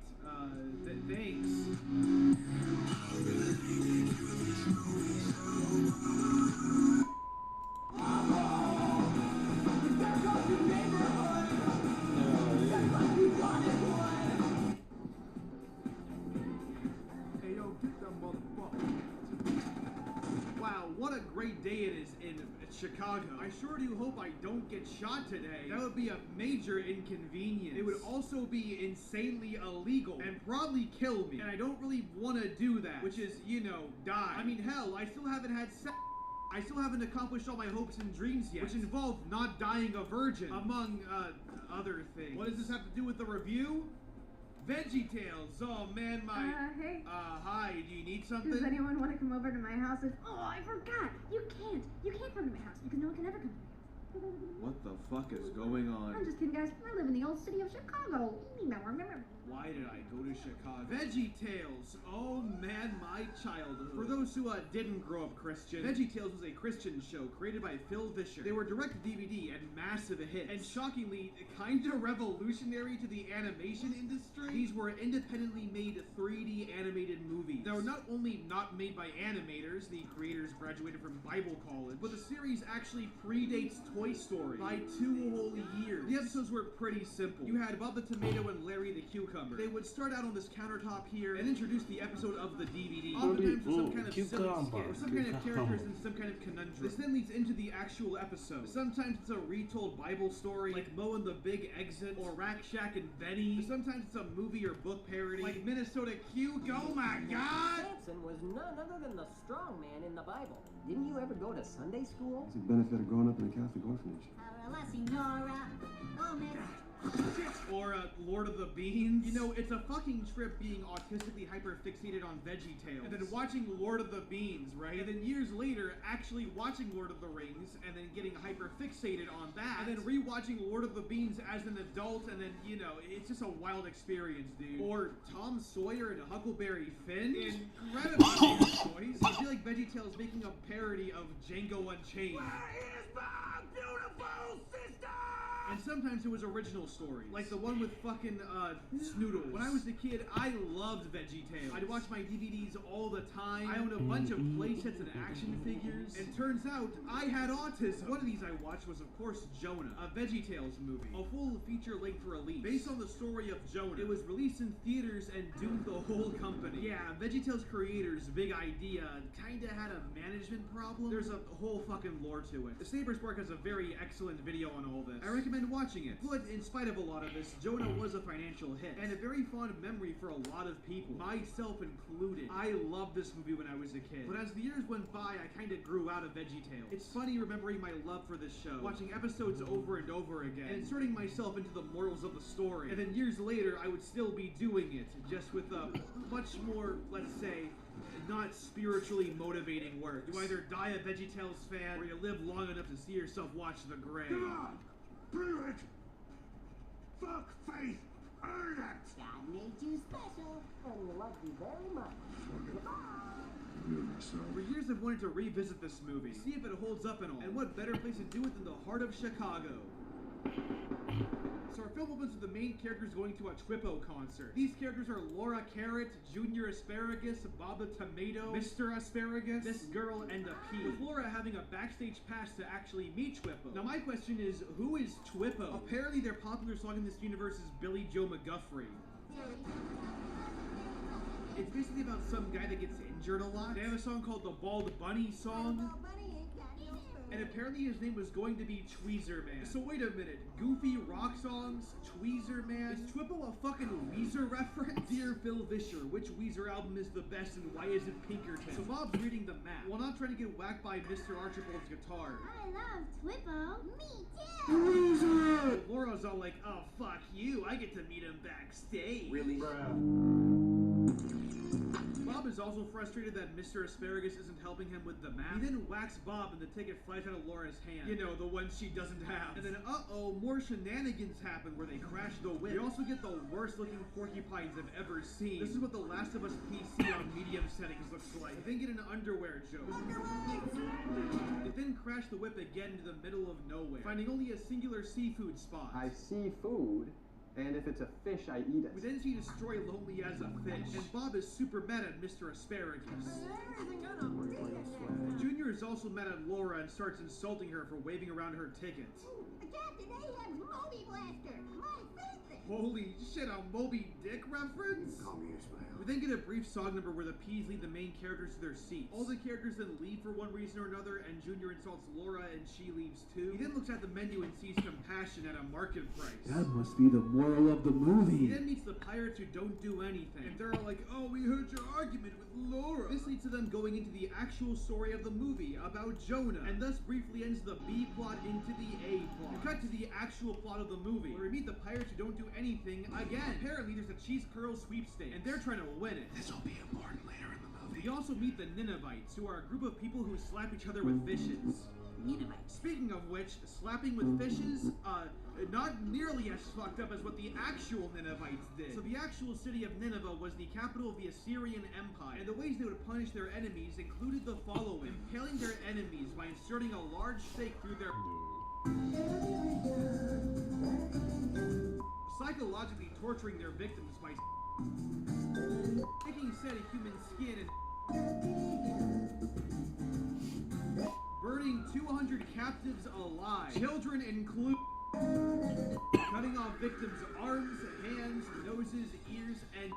[SPEAKER 5] Thanks.
[SPEAKER 17] Hey, yo, get that motherfucker.
[SPEAKER 5] Wow, what a great day it is in Chicago. I sure do hope I don't get shot today. That would be a major inconvenience. It would also be insanely illegal and probably kill me. And I don't really want to do that, which is, you know, die. I mean, hell, I still haven't had sex. I still haven't accomplished all my hopes and dreams yet, which involve not dying a virgin, among, other things. What does this have to do with the review? VeggieTales. Oh man,
[SPEAKER 9] Hey.
[SPEAKER 5] Hi. Do you need something?
[SPEAKER 9] Does anyone want to come over to my house? Oh, I forgot. You can't come to my house because no one can ever come to my house.
[SPEAKER 5] What the fuck is going on?
[SPEAKER 9] I'm just kidding, guys. I live in the old city of Chicago.
[SPEAKER 5] Why did I go to Chicago? VeggieTales. Oh man, my childhood. For those who didn't grow up Christian, VeggieTales was a Christian show created by Phil Vischer. They were direct-to-DVD and massive hits, and shockingly, kind of revolutionary to the animation industry. These were independently made 3D animated movies. They were not only not made by animators, the creators graduated from Bible college, but the series actually predates Toy Story by 2 whole years. The episodes were pretty simple. You had Bob the Tomato and Larry the Cucumber. They would start out on this countertop here and introduce the episode of the DVD. Oftentimes with some kind of silly skit, or some kind of characters in some kind of conundrum. This then leads into the actual episode. Sometimes it's a retold Bible story, like Mo and the Big Exit, or Rack Shack and Benny. Sometimes it's a movie or book parody, like Minnesota Cuke. Oh my god!
[SPEAKER 22] Samson was none other than the strong man in the Bible. Didn't you ever go to Sunday school?
[SPEAKER 3] It's a benefit of growing up in a Catholic orphanage.
[SPEAKER 10] La signora. Oh, man.
[SPEAKER 5] Or Lord of the Beans. You know, it's a fucking trip being autistically hyper-fixated on VeggieTales, and then watching Lord of the Beans, right? And then years later, actually watching Lord of the Rings, and then getting hyper-fixated on that, and then rewatching Lord of the Beans as an adult, and then, you know, it's just a wild experience, dude. Or Tom Sawyer and Huckleberry Finn. Incredible choice. I feel like VeggieTales making a parody of Django Unchained.
[SPEAKER 10] Where is my beautiful sister?
[SPEAKER 5] And sometimes it was original stories, like the one with fucking Snoodles. When I was a kid, I loved VeggieTales. I'd watch my DVDs all the time. I owned a bunch of playsets and action figures. And turns out, I had autism. One of these I watched was, of course, Jonah, a VeggieTales movie. A full feature-length release, based on the story of Jonah. It was released in theaters and doomed the whole company. Yeah, VeggieTales creators' big idea kinda had a management problem. There's a whole fucking lore to it. The Saberspark has a very excellent video on all this. I recommend recommend watching it. But in spite of a lot of this, Jonah was a financial hit, and a very fond memory for a lot of people, myself included. I loved this movie when I was a kid, but as the years went by, I kinda grew out of VeggieTales. It's funny remembering my love for this show, watching episodes over and over again, and inserting myself into the morals of the story, and then years later, I would still be doing it, just with a much more, let's say, not spiritually motivating work. You either die a VeggieTales fan, or you live long enough to see yourself watch The Grey.
[SPEAKER 8] God, prove it! Fuck faith! Earn it!
[SPEAKER 22] God made you special, and he loves you very much.
[SPEAKER 5] For years I've wanted to revisit this movie, see if it holds up and all, and what better place to do it than the heart of Chicago. So our film opens with the main characters going to a Twippo concert. These characters are Laura Carrot, Junior Asparagus, Bob the Tomato, Mr. Asparagus, this girl, and a pea. With Laura having a backstage pass to actually meet Twippo. Now my question is, who is Twippo? Apparently their popular song in this universe is Billy Joe McGuffrey. It's basically about some guy that gets injured a lot. They have a song called the Bald Bunny Song. And apparently his name was going to be Tweezer Man. So wait a minute, Goofy rock songs, Tweezer Man? Is Twippo a fucking Weezer reference? Dear Phil Vischer, which Weezer album is the best and why is it Pinkerton? So Bob's reading the map, while not trying to get whacked by Mr. Archibald's guitar.
[SPEAKER 4] I love Twippo. Me too.
[SPEAKER 5] Weezer! Laura's all like, oh fuck you, I get to meet him backstage.
[SPEAKER 3] Really?
[SPEAKER 5] Bob is also frustrated that Mr. Asparagus isn't helping him with the map. He then whacks Bob and the ticket flies out of Laura's hand. You know, the one she doesn't have. And then, uh-oh, more shenanigans happen where they crash the whip. We also get the worst looking porcupines I've ever seen. This is what the Last of Us PC on medium settings looks like. They then get an underwear joke. They then crash the whip again into the middle of nowhere, finding only a singular seafood spot.
[SPEAKER 7] I see food. And if it's a fish, I eat it.
[SPEAKER 5] We then see Destroy Lonely as a fish, and Bob is super mad at Mr. Asparagus. Junior is also mad at Laura and starts insulting her for waving around her tickets.
[SPEAKER 4] Captain Ahab's Moby Blaster, my favorite.
[SPEAKER 5] Holy shit, a Moby Dick reference?
[SPEAKER 3] Call me Ismail.
[SPEAKER 5] We then get a brief song number where the Peas lead the main characters to their seats. All the characters then leave for one reason or another, and Junior insults Laura and she leaves too. He then looks at the menu and sees compassion at a market price.
[SPEAKER 3] That must be the moral of the movie.
[SPEAKER 5] He then meets the pirates who don't do anything, and they're all like, oh, we heard your argument with Laura. This leads to them going into the actual story of the movie about Jonah, and thus briefly ends the B plot into the A plot. We cut to the actual plot of the movie, where we meet the pirates who don't do anything again. Apparently there's a cheese curl sweepstakes, and they're trying to win it.
[SPEAKER 3] This will be important later in the movie.
[SPEAKER 5] We also meet the Ninevites, who are a group of people who slap each other with fishes.
[SPEAKER 22] Ninevites.
[SPEAKER 5] Speaking of which, slapping with fishes, not nearly as fucked up as what the actual Ninevites did. So the actual city of Nineveh was the capital of the Assyrian Empire, and the ways they would punish their enemies included the following: impaling their enemies by inserting a large stake through their psychologically torturing their victims by taking said human skin and burning 200 captives alive, children included, cutting off victims' arms, hands, noses, ears, and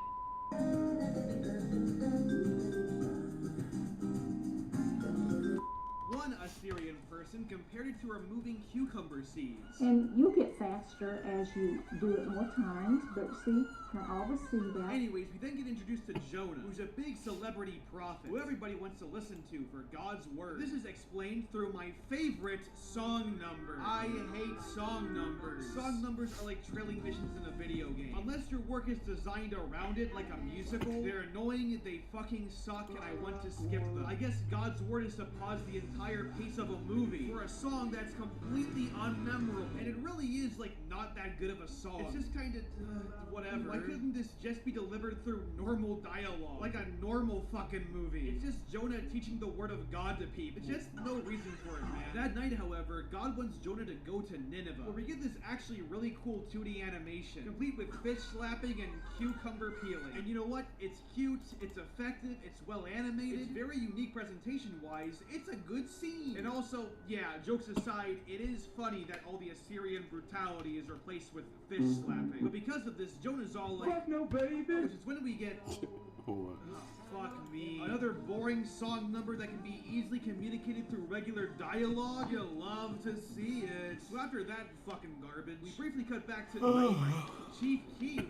[SPEAKER 5] one Assyrian person compared it to removing cucumber seeds.
[SPEAKER 23] And you'll get faster as you do it more times, but see, can always see that.
[SPEAKER 5] Anyways, we then get introduced to Jonah, who's a big celebrity prophet, who everybody wants to listen to for God's word. This is explained through my favorite song number. I hate song numbers. Song numbers are like trailing missions in a video game. Unless your work is designed around it like a musical, they're annoying, they fucking suck, and I want to skip them. I guess God's word is to pause the entire pace of a movie for a song that's completely unmemorable. And it really is like not that good of a song. It's just kind of whatever. Why couldn't this just be delivered through normal dialogue? Like a normal fucking movie. It's just Jonah teaching the word of God to people. It's just no reason for it, man. That night, however, God wants Jonah to go to Nineveh, where we get this actually really cool 2D animation, complete with fish slapping and cucumber peeling. And you know what? It's cute, it's effective, it's well animated, it's very unique presentation-wise, it's a good scene. And also, yeah, jokes aside, it is funny that all the Assyrian brutality is replaced with fish slapping. But because of this, Jonah's all like,
[SPEAKER 7] fuck no, baby!
[SPEAKER 5] Which is when we get... fuck me. Another boring boring song number that can be easily communicated through regular dialogue? You love to see it. So after that fucking garbage, we briefly cut back to Chief Keef.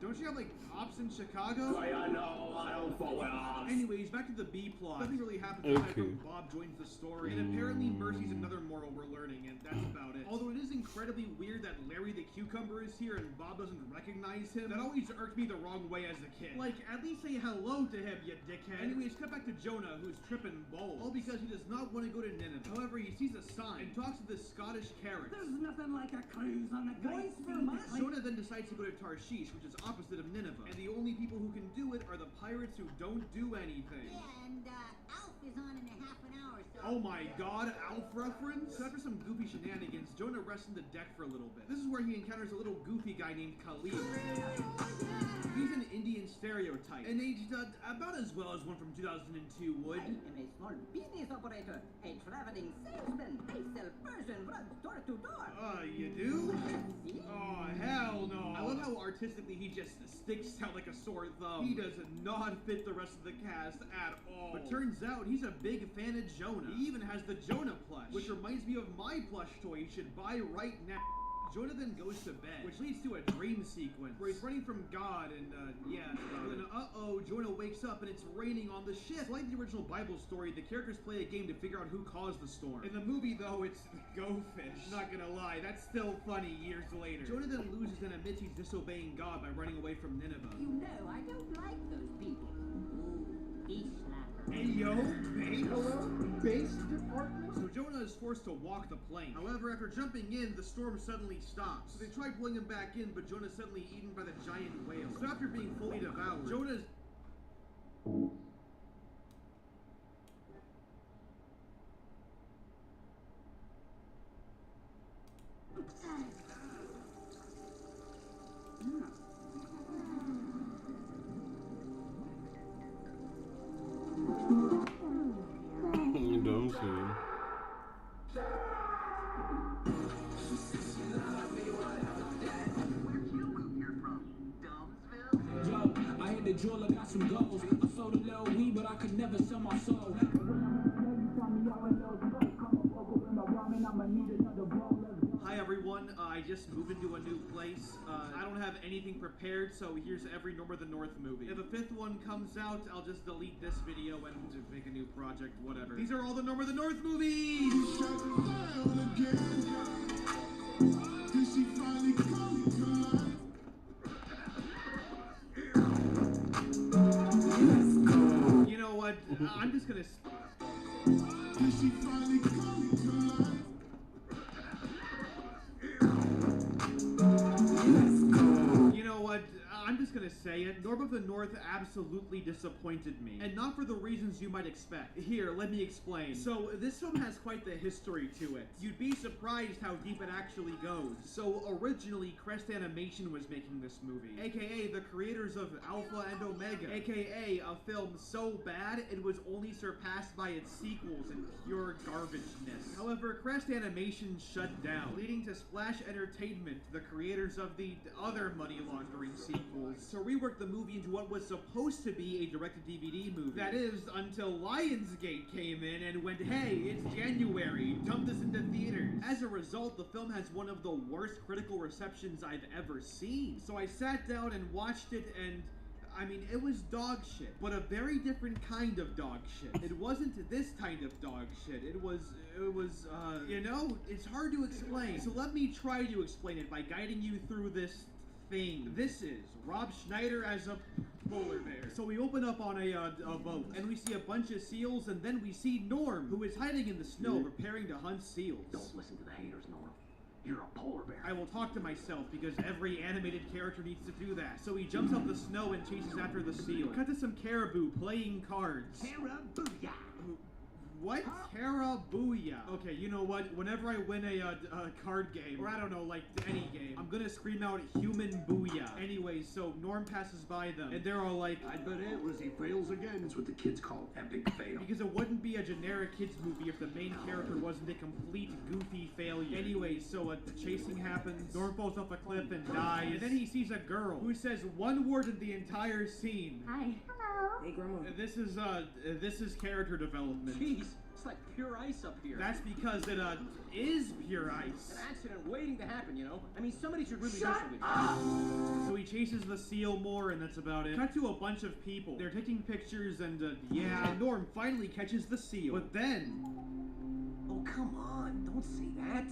[SPEAKER 5] Don't you have like cops in Chicago?
[SPEAKER 10] I know, I don't follow us.
[SPEAKER 5] Anyways, back to the B plot. Nothing really happens aside from Bob joins the story, and apparently Mercy's another moral we're learning, and that's about it. Although it is incredibly weird that Larry the Cucumber is here and Bob doesn't recognize him, that always irked me the wrong way as a kid. Like, at least say hello to him, you dickhead. Anyways, cut back to Jonah, who's tripping balls. All because he does not want to go to Nineveh. However, he sees a sign and talks to this Scottish carrot.
[SPEAKER 10] There's nothing like a cruise on the Great Sea.
[SPEAKER 5] Jonah then decides to go to Tarshish, which is opposite of Nineveh. And the only people who can do it are the pirates who don't do anything.
[SPEAKER 4] Yeah, and Alf is on in a half an hour, so...
[SPEAKER 5] Oh my god, Alf reference? So after some goofy shenanigans, Jonah rests on the deck for a little bit. This is where he encounters a little goofy guy named Khalid. He's an Indian stereotype, and aged about as well as one from 2002 would.
[SPEAKER 22] I am a small business operator, a traveling salesman. I sell Persian rugs door to door.
[SPEAKER 5] You do? Oh, hell no. I love how artistically he just sticks out like a sore thumb. He does not fit the rest of the cast at all. But turns out he's a big fan of Jonah. He even has the Jonah plush, which reminds me of my plush toy you should buy right now. Jonah then goes to bed, which leads to a dream sequence where he's running from God and, yeah, that's about it. Then, Jonah wakes up and it's raining on the ship. Like the original Bible story, the characters play a game to figure out who caused the storm. In the movie, though, it's Go Fish. Not gonna lie, that's still funny years later. Jonah then loses and admits he's disobeying God by running away from Nineveh.
[SPEAKER 22] You know, I don't like those people. Ooh, beast slapper.
[SPEAKER 5] Hey, yo, base?
[SPEAKER 13] Hello? Base department?
[SPEAKER 5] So Jonah is forced to walk the plane. However, after jumping in, the storm suddenly stops. So they try pulling him back in, but Jonah's suddenly eaten by the giant whale. So after being fully devoured, Jonah's...
[SPEAKER 2] Dumb scene.
[SPEAKER 10] Yo, I hit the jeweler, got some goals. I sold a little weed, but I could never sell my soul.
[SPEAKER 5] Hi everyone, I just moved into a new place. I don't have anything prepared, so here's every Norm of the North movie. If a fifth one comes out, I'll just delete this video and make a new project, whatever. These are all the Norm of the North movies! You know what? I'm just gonna... You know what? I'm just gonna say it. Norm of the North absolutely disappointed me. And not for the reasons you might expect. Here, let me explain. So, this film has quite the history to it. You'd be surprised how deep it actually goes. So, originally, Crest Animation was making this movie. AKA the creators of Alpha and Omega. AKA a film so bad, it was only surpassed by its sequels in pure garbageness. However, Crest Animation shut down, leading to Splash Entertainment, the creators of the other money laundering sequels, to rework the movie into what was supposed to be a direct-to-DVD movie. That is, until Lionsgate came in and went, hey, it's January, dump this into theaters. As a result, the film has one of the worst critical receptions I've ever seen. So I sat down and watched it, and I mean, it was dog shit, but a very different kind of dog shit. It wasn't this kind of dog shit. It was, you know, it's hard to explain. So let me try to explain it by guiding you through this thing. This is Rob Schneider as a polar bear. So we open up on a boat, and we see a bunch of seals, and then we see Norm, who is hiding in the snow, preparing to hunt seals.
[SPEAKER 22] Don't listen to the haters, Norm. You're a polar bear.
[SPEAKER 5] I will talk to myself, because every animated character needs to do that. So he jumps up the snow and chases after the seal. Cut to some caribou playing cards.
[SPEAKER 22] Caribou, yeah.
[SPEAKER 5] What? Terra Booyah. Okay, you know what? Whenever I win a card game, or I don't know, like any game, I'm gonna scream out human booyah. Anyways, so Norm passes by them, and they're all like,
[SPEAKER 3] I bet Atlas, he fails again. It's what the kids call epic fail.
[SPEAKER 5] Because it wouldn't be a generic kids movie if the main character wasn't a complete goofy failure. Anyways, so the chasing happens, Norm falls off a cliff and dies, and then he sees a girl who says one word in the entire scene.
[SPEAKER 9] Hi. Hello.
[SPEAKER 22] Hey, Grandma.
[SPEAKER 5] This is character development.
[SPEAKER 22] Jeez, it's like pure ice up here.
[SPEAKER 5] That's because it is pure ice.
[SPEAKER 22] An accident waiting to happen, you know? I mean, somebody should really do something.
[SPEAKER 5] So he chases the seal more, and that's about it. Cut to a bunch of people. They're taking pictures, and yeah. And Norm finally catches the seal. But then...
[SPEAKER 22] Oh, come on. Don't say that.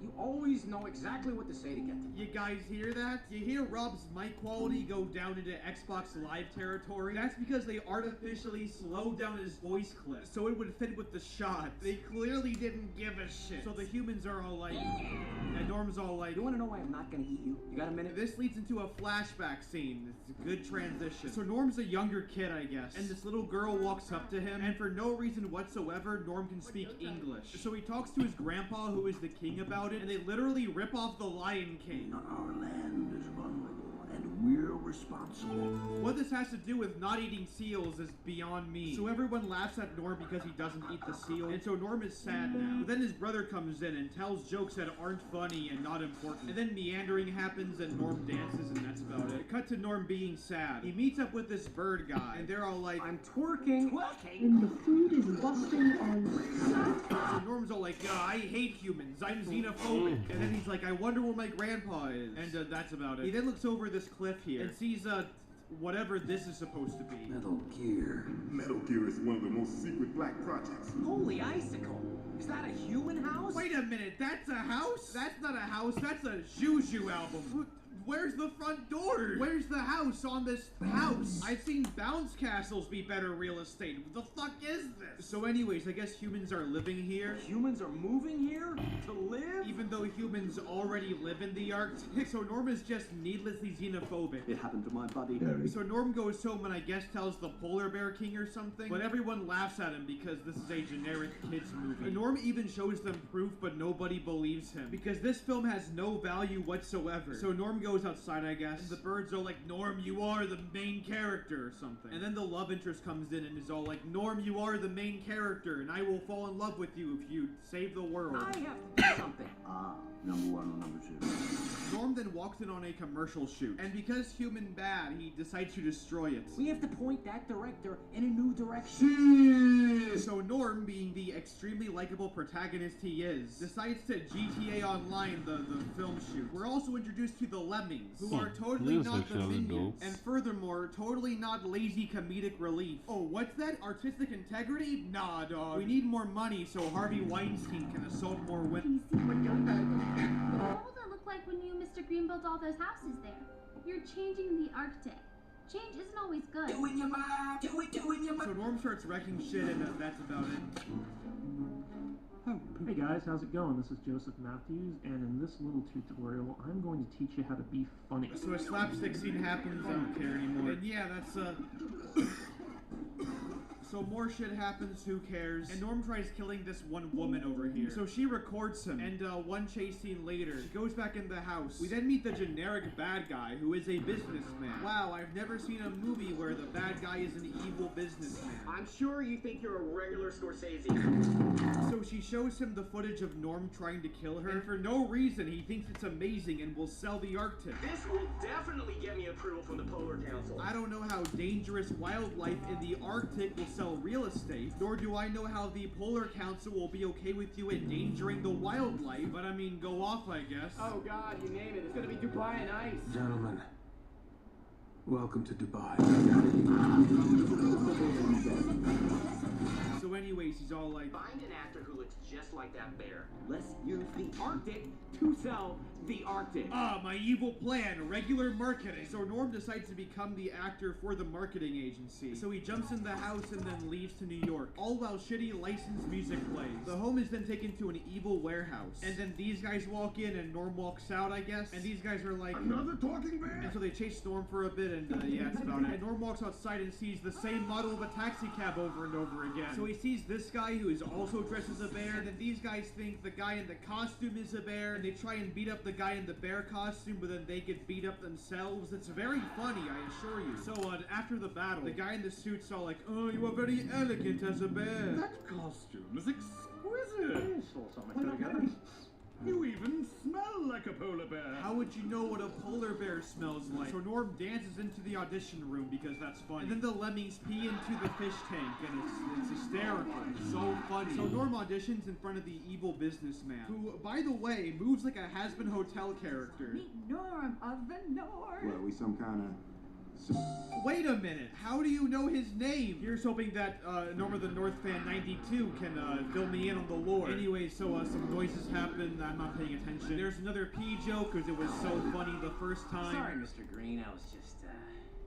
[SPEAKER 22] You always know exactly what to say to get them.
[SPEAKER 5] You guys hear that? You hear Rob's mic quality go down into Xbox Live territory? That's because they artificially slowed down his voice clip so it would fit with the shot. They clearly didn't give a shit. So the humans are all like, and Norm's all like,
[SPEAKER 22] You wanna know why I'm not gonna eat you? You got a minute?
[SPEAKER 5] This leads into a flashback scene. It's a good transition. So Norm's a younger kid, I guess, and this little girl walks up to him, and for no reason whatsoever, Norm can speak English. So he talks to his grandpa, who is the king, about it, and they literally rip off the Lion King.
[SPEAKER 3] Our land is vulnerable, and we're responsible.
[SPEAKER 5] What this has to do with not eating seals is beyond me. So everyone laughs at Norm because he doesn't eat the seal, and so Norm is sad now. But then his brother comes in and tells jokes that aren't funny and not important. And then meandering happens and Norm dances, and that's about it. Cut to Norm being sad. He meets up with this bird guy, and they're all like,
[SPEAKER 22] I'm twerking.
[SPEAKER 23] And the food is busting on...
[SPEAKER 5] So Norm's all like, I hate humans, I'm xenophobic. And then he's like, I wonder where my grandpa is. And that's about it. He then looks over this cliff here and sees, whatever this is supposed to be.
[SPEAKER 3] Metal Gear. Metal Gear is one of the most secret black projects.
[SPEAKER 22] Holy icicle. Is that a human house?
[SPEAKER 5] Wait a minute, that's a house? That's not a house, that's a Juju album. Where's the front door? Where's the house on this house? I've seen bounce castles be better real estate. What the fuck is this? So anyways, I guess humans are living here.
[SPEAKER 22] Humans are moving here to live?
[SPEAKER 5] Even though humans already live in the Arctic. So Norm is just needlessly xenophobic.
[SPEAKER 22] It happened to my buddy.
[SPEAKER 5] So Norm goes home and I guess tells the Polar Bear King or something. But everyone laughs at him because this is a generic kids movie. And Norm even shows them proof, but nobody believes him. Because this film has no value whatsoever. So Norm goes outside, I guess. And the birds are like, Norm, you are the main character or something. And then the love interest comes in and is all like, Norm, you are the main character and I will fall in love with you if you save the world.
[SPEAKER 22] I have to do something.
[SPEAKER 3] Number 1 or number 2.
[SPEAKER 5] Norm then walks in on a commercial shoot. And because human bad, he decides to destroy it.
[SPEAKER 22] We have to point that director in a new direction.
[SPEAKER 5] So Norm, being the extremely likable protagonist he is, decides to GTA Online the film shoot. We're also introduced to the Lemmings, who are totally not the minions, and furthermore, totally not lazy comedic relief. Oh, what's that? Artistic integrity? Nah, dog. We need more money so Harvey Weinstein can assault more women.
[SPEAKER 4] What will it look like when you and Mr. Green built all those houses there? You're changing the Arctic. Change isn't always good.
[SPEAKER 22] Do it, your mom. Do it, your mom.
[SPEAKER 5] So Norm starts wrecking shit, and that's about it.
[SPEAKER 6] Hey guys, how's it going? This is Joseph Matthews, and in this little tutorial, I'm going to teach you how to be funny.
[SPEAKER 5] So a slapstick scene happens, I don't care anymore. And yeah, that's, So more shit happens, who cares? And Norm tries killing this one woman over here. So she records him, and one chase scene later, she goes back in the house. We then meet the generic bad guy, who is a businessman. Wow, I've never seen a movie where the bad guy is an evil businessman.
[SPEAKER 22] I'm sure you think you're a regular Scorsese.
[SPEAKER 5] So she shows him the footage of Norm trying to kill her, and for no reason, he thinks it's amazing and will sell the Arctic.
[SPEAKER 22] This will definitely get me approval from the Polar Council.
[SPEAKER 5] I don't know how dangerous wildlife in the Arctic will sell real estate, nor do I know how the Polar Council will be okay with you endangering the wildlife, but I mean, go off, I guess.
[SPEAKER 22] Oh God, you name it. It's gonna be Dubai and ice.
[SPEAKER 3] Gentlemen, welcome to Dubai.
[SPEAKER 5] So anyways, he's all like,
[SPEAKER 22] find an actor who looks just like that bear. Let's use the Arctic to sell the Arctic.
[SPEAKER 5] Ah, my evil plan, regular marketing. So Norm decides to become the actor for the marketing agency. So he jumps in the house and then leaves to New York, all while shitty licensed music plays. The home is then taken to an evil warehouse. And then these guys walk in and Norm walks out, I guess. And these guys are like, another talking bear? And so they chase Norm for a bit and yeah, that's about it. And Norm walks outside and sees the same model of a taxi cab over and over again. So he sees this guy who is also dressed as a bear, and then these guys think the guy in the costume is a bear, and they try and beat up the guy in the bear costume, but then they get beat up themselves. It's very funny, I assure you. So after the battle, the guy in the suit's all like, oh, you are very elegant as a bear.
[SPEAKER 11] That costume is exquisite. You even smell like a polar bear.
[SPEAKER 5] How would you know what a polar bear smells like? So Norm dances into the audition room because that's funny. And then the lemmings pee into the fish tank, and it's hysterical. It's so funny. So Norm auditions in front of the evil businessman, who, by the way, moves like a Has-Been Hotel character.
[SPEAKER 23] Meet Norm of the North.
[SPEAKER 3] What, are we some kind of...
[SPEAKER 5] Wait a minute, how do you know his name? Here's hoping that Norm of the North fan 92 can fill me in on the lore. Anyway, so some noises happen, I'm not paying attention. There's another pee joke because it was so funny the first time.
[SPEAKER 22] Sorry, Mr. Green, I was just,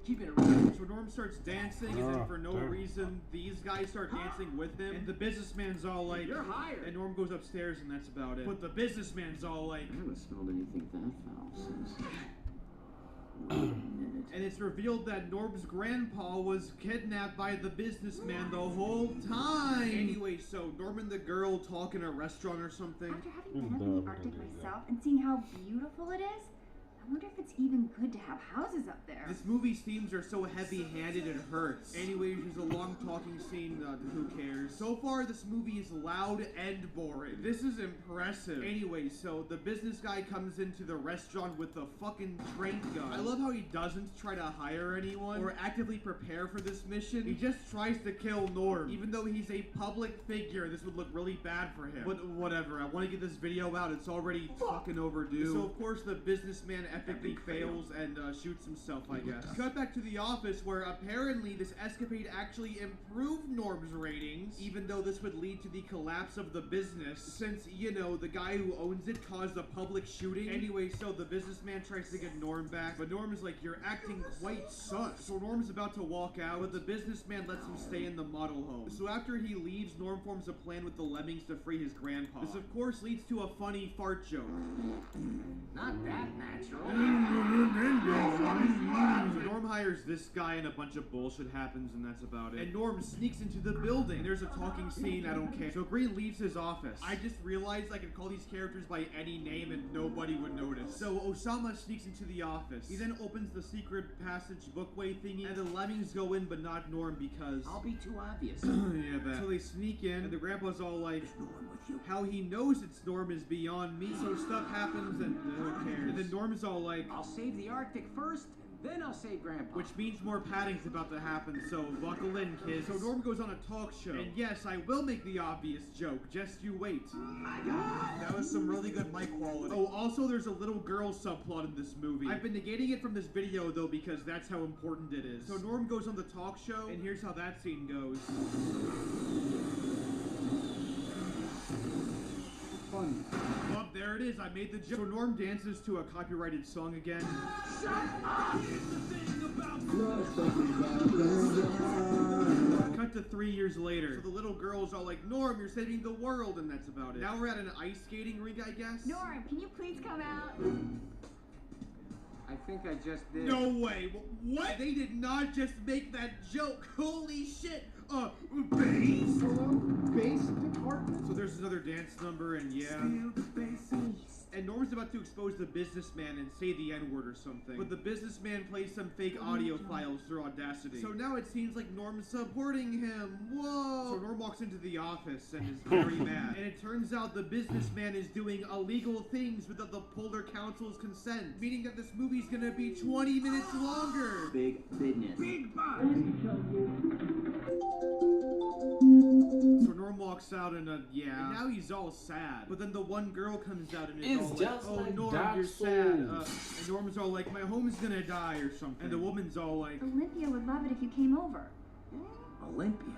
[SPEAKER 22] keeping it real.
[SPEAKER 5] So Norm starts dancing, and then for no reason, these guys start dancing with him, and the businessman's all like,
[SPEAKER 22] you're hired.
[SPEAKER 5] And Norm goes upstairs, and that's about it. But the businessman's all like,
[SPEAKER 3] I haven't smelled anything that foul since...
[SPEAKER 5] And it's revealed that Norm's grandpa was kidnapped by the businessman the whole time. Anyway, so Norm and the girl talk in a restaurant or something.
[SPEAKER 12] After having been up in the Arctic myself and seeing how beautiful it is, I wonder if it's even good to have houses up there.
[SPEAKER 5] This movie's themes are so heavy-handed it hurts. Anyways, there's a long talking scene, who cares? So far, this movie is loud and boring. This is impressive. Anyway, so the business guy comes into the restaurant with a fucking train gun. I love how he doesn't try to hire anyone or actively prepare for this mission. He just tries to kill Norm. Even though he's a public figure, this would look really bad for him. But whatever, I want to get this video out. It's already fucking overdue. So of course, the businessman epically fails and shoots himself, I guess. Cut back to the office where apparently this escapade actually improved Norm's ratings, even though this would lead to the collapse of the business, since, you know, the guy who owns it caused a public shooting. Anyway, so the businessman tries to get Norm back, but Norm is like, you're acting quite sus. So Norm's about to walk out, but the businessman lets him stay in the model home. So after he leaves, Norm forms a plan with the lemmings to free his grandpa. This of course leads to a funny fart joke.
[SPEAKER 22] Not that natural.
[SPEAKER 5] So Norm hires this guy and a bunch of bullshit happens and that's about it. And Norm sneaks into the building. There's a talking scene, I don't care. So Green leaves his office. I just realized I could call these characters by any name and nobody would notice. So Osama sneaks into the office. He then opens the secret passage bookway thingy and the lemmings go in but not Norm because...
[SPEAKER 22] I'll be too obvious.
[SPEAKER 5] Yeah, that. So they sneak in and the grandpa's all like, how he knows it's Norm is beyond me. So stuff happens and who cares? And then Norm's all like,
[SPEAKER 22] I'll save the Arctic first, and then I'll save Grandpa.
[SPEAKER 5] Which means more padding's about to happen, so buckle in, kids. So Norm goes on a talk show. And yes, I will make the obvious joke, just you wait.
[SPEAKER 22] My God!
[SPEAKER 5] That was some really good mic quality. Oh, also there's a little girl subplot in this movie. I've been negating it from this video, though, because that's how important it is. So Norm goes on the talk show, and here's how that scene goes.
[SPEAKER 22] Fun.
[SPEAKER 5] Oh, there it is. I made the joke. So Norm dances to a copyrighted song again.
[SPEAKER 22] Shut up!
[SPEAKER 5] Cut to 3 years later. So the little girls are like, Norm, you're saving the world, and that's about it. Now we're at an ice skating rink, I guess.
[SPEAKER 12] Norm, can you please come out?
[SPEAKER 22] I think I just did.
[SPEAKER 5] No way. What? They did not just make that joke. Holy shit. Bass?
[SPEAKER 13] Bass department?
[SPEAKER 5] So there's another dance number, and yeah. And Norm's about to expose the businessman and say the N-word or something. But the businessman plays some fake audio files through Audacity. So now it seems like Norm's supporting him. Whoa! So Norm walks into the office and is very mad. And it turns out the businessman is doing illegal things without the Polar Council's consent. Meaning that this movie's gonna be 20 minutes longer.
[SPEAKER 3] Big business.
[SPEAKER 22] Big boss!
[SPEAKER 5] So Norm walks out and yeah. And now he's all sad. But then the one girl comes out and
[SPEAKER 2] It's
[SPEAKER 5] all
[SPEAKER 2] just
[SPEAKER 5] like, oh
[SPEAKER 2] like
[SPEAKER 5] Norm,
[SPEAKER 2] Dark
[SPEAKER 5] you're
[SPEAKER 2] Souls.
[SPEAKER 5] sad. And Norm's all like, my home's gonna die or something. And the woman's all like,
[SPEAKER 12] Olympia would love it if you came over.
[SPEAKER 3] Olympia.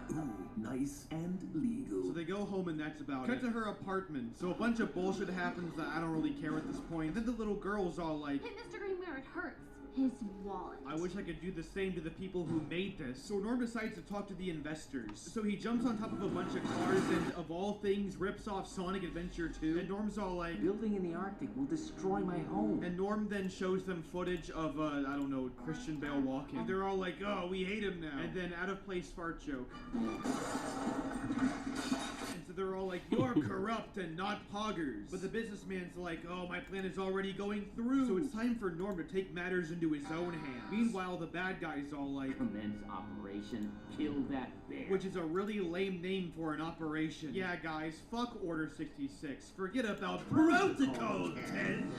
[SPEAKER 3] Nice and legal.
[SPEAKER 5] So they go home and that's about it. Cut to her apartment. So a bunch of bullshit happens that I don't really care at this point. Then the little girl's all like,
[SPEAKER 4] Hey, Mr. Greenware, it hurts. His wallet.
[SPEAKER 5] I wish I could do the same to the people who made this. So Norm decides to talk to the investors. So he jumps on top of a bunch of cars and, of all things, rips off Sonic Adventure 2. And Norm's all like,
[SPEAKER 3] building in the Arctic will destroy my home.
[SPEAKER 5] and Norm then shows them footage of, I don't know, Christian Bale walking. And they're all like, oh, we hate him now. And then out-of-place fart joke. And so they're all like, you're corrupt and not poggers. But the businessman's like, oh, my plan is already going through. So it's time for Norm to take matters into his own hands. Meanwhile, the bad guy's all like,
[SPEAKER 18] Commence Operation Kill That Bear.
[SPEAKER 5] which is a really lame name for an operation. Yeah, guys, fuck Order 66. Forget about Protocol 10.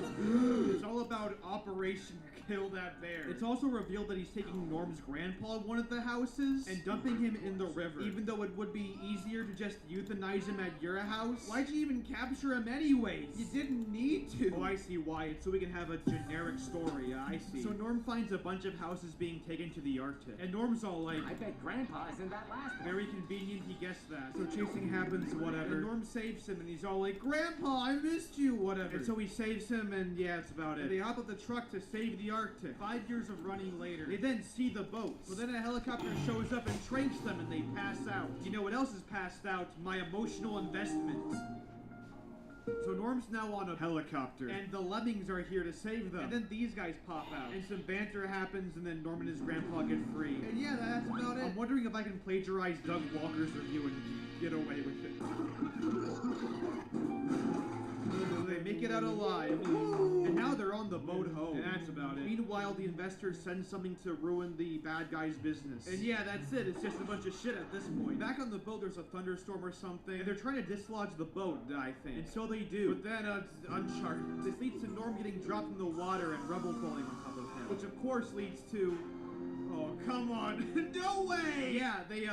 [SPEAKER 5] It's all about Operation Kill That Bear. It's also revealed that he's taking Norm's grandpa in one of the houses and dumping him in the river. Even though it would be easier to just euthanize him at your house. Why'd you even capture him anyways? You didn't need to. Oh, I see why. It's so we can have a generic story. I see. So Norm finds a bunch of houses being taken to the Arctic. And Norm's all like,
[SPEAKER 18] I bet Grandpa is in that last one.
[SPEAKER 5] very convenient he guessed that. So chasing happens, whatever. And Norm saves him and he's all like, Grandpa, I missed you, whatever. And so he saves him and yeah, that's about it. And they hop up the truck to save the Arctic. 5 years of running later, they then see the boats. But then a helicopter shows up and tranks them and they pass out. You know what else is passed out? My emotional investment. So Norm's now on a helicopter, and the lemmings are here to save them. And then these guys pop out, and some banter happens, and then Norm and his grandpa get free. And yeah, that's about it. I'm wondering if I can plagiarize Doug Walker's review and get away with it. They make it out alive. And now they're on the boat home. And that's about it. Meanwhile, the investors send something to ruin the bad guy's business. And yeah, that's it. It's just a bunch of shit at this point. Back on the boat, there's a thunderstorm or something. And they're trying to dislodge the boat, I think. And so they do. But then, it's uncharted. This leads to Norm getting dropped in the water and rubble falling on top of him. Which of course leads to... Oh, come on. No way! Yeah, they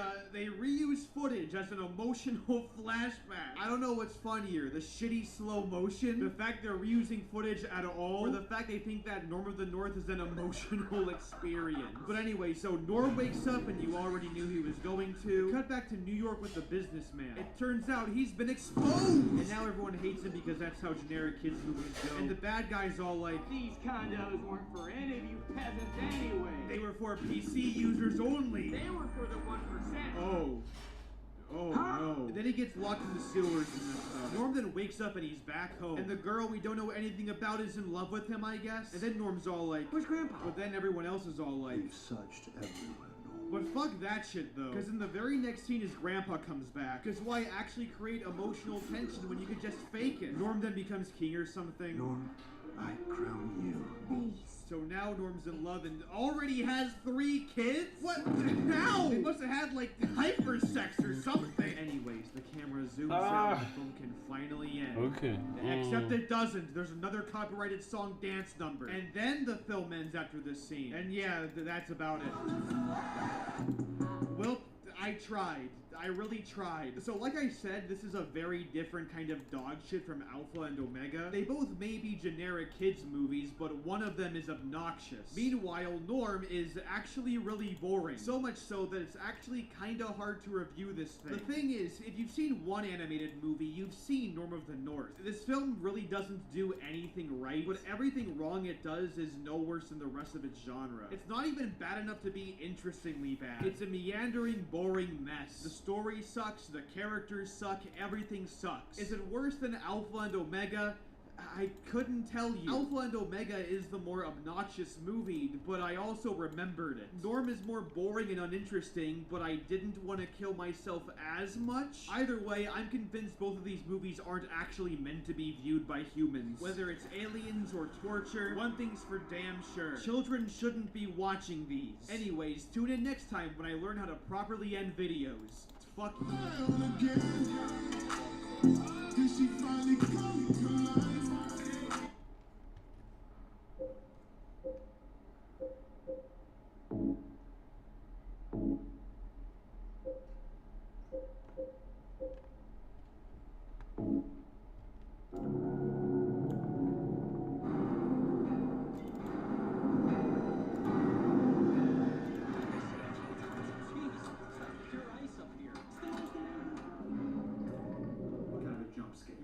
[SPEAKER 5] reuse footage as an emotional flashback. I don't know what's funnier, the shitty slow motion, the fact they're reusing footage at all, or the fact they think that Norm of the North is an emotional experience. But anyway, so Norm wakes up and you already knew he was going to. Cut back to New York with the businessman. It turns out he's been exposed! And now everyone hates him because that's how generic kids movies go. And the bad guy's all like,
[SPEAKER 18] These condos weren't for any of you peasants anyway.
[SPEAKER 5] They were for PC users only.
[SPEAKER 18] They were for the 1%.
[SPEAKER 5] Oh. Oh no. And then he gets locked in the sewers and stuff. Norm then wakes up and he's back home. And the girl we don't know anything about is in love with him, I guess. And then Norm's all like, where's Grandpa? But then everyone else is all like,
[SPEAKER 3] You've searched everywhere, Norm.
[SPEAKER 5] but fuck that shit though. Because in the very next scene his grandpa comes back. Because why actually create emotional tension when you could just fake it? Norm then becomes king or something.
[SPEAKER 3] Norm, I crown you.
[SPEAKER 5] So now Norm's in love and already has 3 kids? What? How? They must have had like hypersex or something. Anyways, the camera zooms out and the film can finally end.
[SPEAKER 2] Okay.
[SPEAKER 5] Except it doesn't. There's another copyrighted song dance number. And then the film ends after this scene. And yeah, that's about it. Well, I tried. I really tried. So like I said, this is a very different kind of dog shit from Alpha and Omega. They both may be generic kids movies, but one of them is obnoxious. Meanwhile, Norm is actually really boring. So much so that it's actually kinda hard to review this thing. The thing is, if you've seen one animated movie, you've seen Norm of the North. This film really doesn't do anything right, but everything wrong it does is no worse than the rest of its genre. It's not even bad enough to be interestingly bad. It's a meandering, boring mess. The story sucks, the characters suck, everything sucks. Is it worse than Alpha and Omega? I couldn't tell you. Alpha and Omega is the more obnoxious movie, but I also remembered it. Norm is more boring and uninteresting, but I didn't want to kill myself as much. Either way, I'm convinced both of these movies aren't actually meant to be viewed by humans. Whether it's aliens or torture, one thing's for damn sure. Children shouldn't be watching these. Anyways, tune in next time when I learn how to properly end videos. Fuck you.
[SPEAKER 1] Did she finally come to life?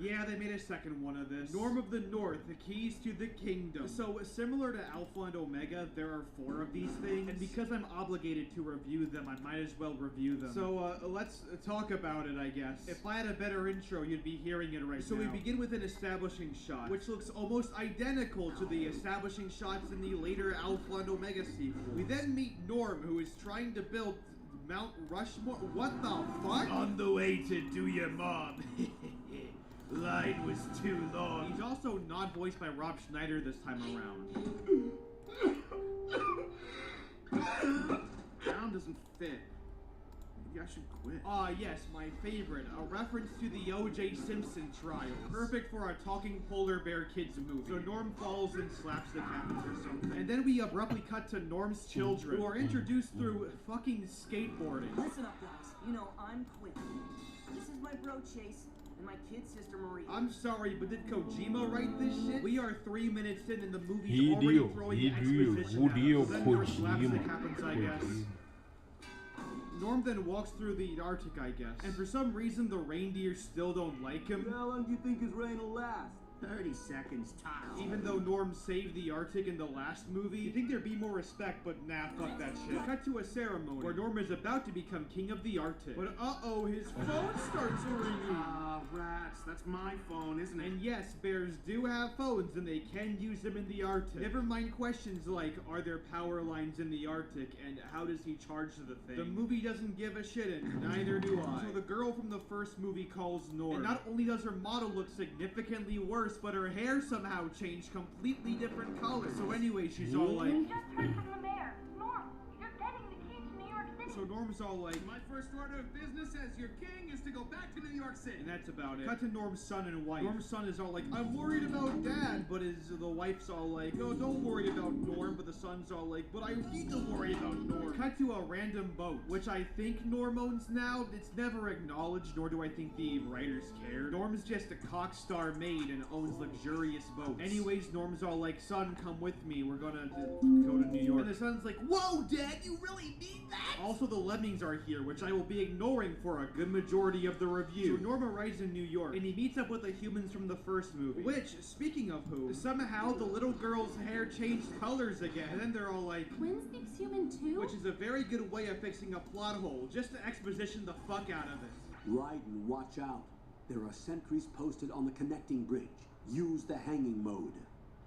[SPEAKER 5] Yeah, they made a second one of this. Norm of the North, the keys to the kingdom. So, similar to Alpha and Omega, there are 4 of these things, and because I'm obligated to review them, I might as well review them. So, let's talk about it, I guess. If I had a better intro, you'd be hearing it right now. So we begin with an establishing shot, which looks almost identical to the establishing shots in the later Alpha and Omega sequel. We then meet Norm, who is trying to build Mount Rushmore. What the fuck? On the way to do your mom. Line was too long. He's also not voiced by Rob Schneider this time around. Sound doesn't fit. Maybe I should quit. Yes, my favorite. A reference to the O.J. Simpson trial. Perfect for a talking polar bear kids movie. So Norm falls and slaps the captain or something. And then we abruptly cut to Norm's children, who are introduced through fucking skateboarding.
[SPEAKER 15] Listen up, guys. You know, I'm Quinn. This is my bro, Chase. And my kid sister Marie.
[SPEAKER 5] I'm sorry, but did Kojima write this shit? We are 3 minutes in and the movie's already throwing exposition at us. Then more slapstick happens, I guess. Norm then walks through the Arctic, I guess. And for some reason, the reindeer still don't like him.
[SPEAKER 15] How long do you think his reign will last?
[SPEAKER 5] 30 seconds tops. Even though Norm saved the Arctic in the last movie, you'd think there'd be more respect, but nah, fuck that shit. Cut to a ceremony where Norm is about to become king of the Arctic. But uh-oh, his phone starts ringing. Rats, that's my phone, isn't it? And yes, bears do have phones, and they can use them in the Arctic. Never mind questions like, are there power lines in the Arctic, and how does he charge the thing? The movie doesn't give a shit, and neither do I. So the girl from the first movie calls Norm. And not only does her model look significantly worse, but her hair somehow changed completely different colors. So anyway, she's all like...
[SPEAKER 4] We just heard from the mayor. Norm, you're getting the key to New York City.
[SPEAKER 5] So Norm's all like...
[SPEAKER 18] My first order of business as your king is to go back to New York City.
[SPEAKER 5] And that's about it. Cut to Norm's son and wife. Norm's son is all like, I'm worried about Dad. But the wife's all like, oh, don't worry about Norm. But the son's all like, but I need to worry about Norm. Cut to a random boat, which I think Norm owns now. It's never acknowledged, nor do I think the writers care. Norm's just a cock star maid and owns luxurious boats. Anyways, Norm's all like, son, come with me. We're gonna go to New York. And the son's like, whoa, Dad, you really need that? Also, the Lemmings are here, which I will be ignoring for a good majority of the review. So Norm arrives in New York, and he meets up with the humans from the first movie. Which, speaking of who, somehow the little girl's hair changed colors again. And then they're all like,
[SPEAKER 4] Quinn speaks human too?
[SPEAKER 5] which is a very good way of fixing a plot hole, just to exposition the fuck out of it.
[SPEAKER 19] Raiden, watch out. There are sentries posted on the connecting bridge. Use the hanging mode.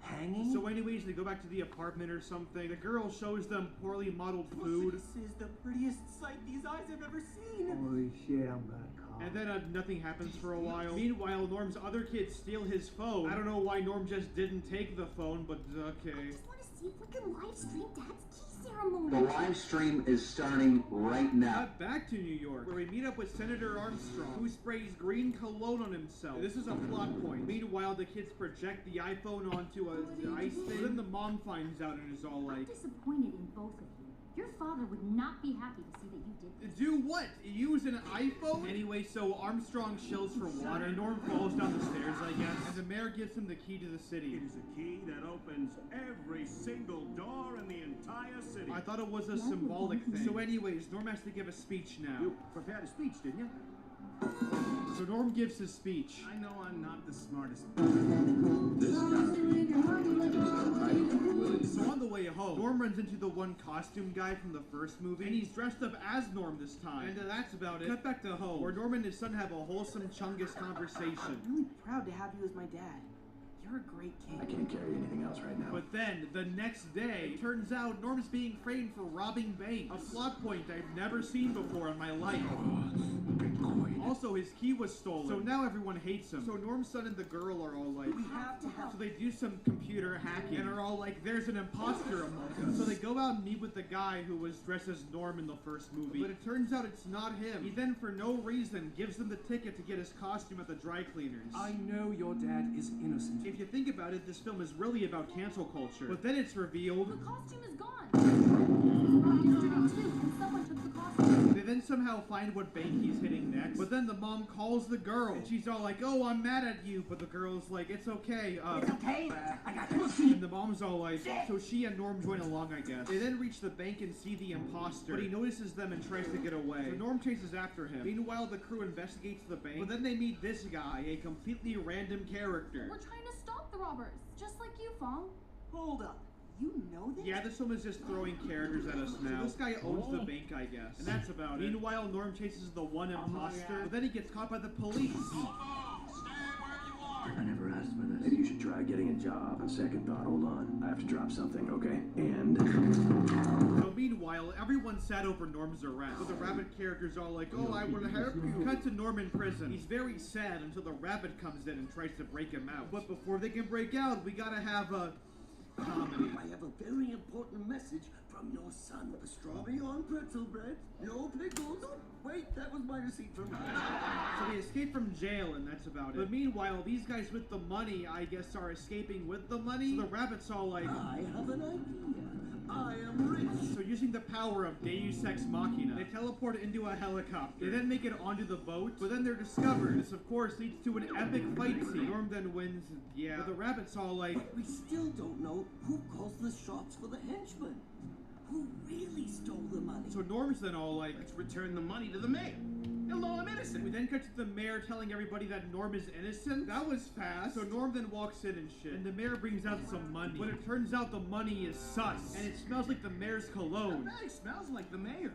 [SPEAKER 5] Hanging? So anyways, they go back to the apartment or something. The girl shows them poorly modeled food.
[SPEAKER 15] This is the prettiest sight these eyes have ever seen.
[SPEAKER 6] Holy shit, I'm back.
[SPEAKER 5] And then nothing happens for a while. Meanwhile, Norm's other kids steal his phone. I don't know why Norm just didn't take the phone, but okay.
[SPEAKER 4] I just want to see if we can live stream Dad's key ceremony.
[SPEAKER 20] The live stream is starting right now.
[SPEAKER 5] Cut back to New York, where we meet up with Senator Armstrong, who sprays green cologne on himself. This is a plot point. Meanwhile, the kids project the iPhone onto a ice thing. Then the mom finds out and is all like,
[SPEAKER 4] I'm disappointed in both of you. Your father would not be happy to see that you did this.
[SPEAKER 5] Do what? Use an iPhone? Anyway, so Armstrong shills for water, and Norm falls down the stairs, I guess, and the mayor gives him the key to the city.
[SPEAKER 8] It is a key that opens every single door in the entire city.
[SPEAKER 5] I thought it was a symbolic thing. So anyways, Norm has to give a speech now.
[SPEAKER 8] You prepared a speech, didn't you?
[SPEAKER 5] So Norm gives his speech.
[SPEAKER 18] I know I'm not the smartest.
[SPEAKER 5] So on the way home, Norm runs into the one costume guy from the first movie, and he's dressed up as Norm this time. And that's about it. Cut back to home, where Norm and his son have a wholesome Chungus conversation.
[SPEAKER 15] I'm really proud to have you as my dad. You're a great king.
[SPEAKER 3] I can't carry anything else right now.
[SPEAKER 5] But then, the next day, it turns out Norm's being framed for robbing banks. A plot point I've never seen before in my life. Also, his key was stolen, so now everyone hates him. So Norm's son and the girl are all like,
[SPEAKER 15] we have to help.
[SPEAKER 5] So they do some computer hacking and are all like, there's an imposter among us. So they go out and meet with the guy who was dressed as Norm in the first movie. But it turns out it's not him. He then, for no reason, gives them the ticket to get his costume at the dry cleaners.
[SPEAKER 15] I know your dad is innocent.
[SPEAKER 5] If you think about it, this film is really about cancel culture. But then it's revealed...
[SPEAKER 4] The costume is gone. This is not yesterday too, and someone took the costume.
[SPEAKER 5] They then somehow find what bank he's hitting next. But then the mom calls the girl, and she's all like, oh, I'm mad at you. But the girl's like, it's okay.
[SPEAKER 10] It's okay. I got this.
[SPEAKER 5] And the mom's all like, so she and Norm join along, I guess. They then reach the bank and see the imposter, but he notices them and tries to get away. So Norm chases after him. Meanwhile, the crew investigates the bank, but then they meet this guy, a completely random character.
[SPEAKER 4] We're trying to stop the robbers, just like you, Fong.
[SPEAKER 15] Hold up. You know this?
[SPEAKER 5] Yeah, this film is just throwing characters at us now. So this guy owns the bank, I guess. And that's about it. Meanwhile, Norm chases the one imposter, but then he gets caught by the police.
[SPEAKER 3] I never asked for this. Maybe you should try getting a job. On second thought, hold on. I have to drop something, okay? And...
[SPEAKER 5] So meanwhile, everyone's sad over Norm's arrest. But the rabbit character's all like, oh, I will help you. Cut to Norm in prison. He's very sad until the rabbit comes in and tries to break him out. But before they can break out, we gotta have a... comedy.
[SPEAKER 10] I have a very important message from your son. Pastrami on pretzel bread, no pickles. Wait, that was my receipt from...
[SPEAKER 5] So they escape from jail, and that's about it. But meanwhile, these guys with the money, I guess, are escaping with the money. So the rabbit's all like...
[SPEAKER 10] I have an idea. I am rich.
[SPEAKER 5] So using the power of Deus Ex Machina, they teleport into a helicopter. They then make it onto the boat, but then they're discovered. This, of course, leads to an epic fight scene. Norm then wins, yeah. But the rabbit's all like...
[SPEAKER 10] But we still don't know who calls the shots for the henchmen. Who really stole the money?
[SPEAKER 5] So Norm's then all like,
[SPEAKER 11] Let's return the money to the mayor. He'll know I'm innocent.
[SPEAKER 5] We then cut to the mayor telling everybody that Norm is innocent. That was fast. So Norm then walks in and shit. And the mayor brings out some money. But it turns out the money is sus. And it smells like the mayor's cologne.
[SPEAKER 11] That bag smells like the mayor.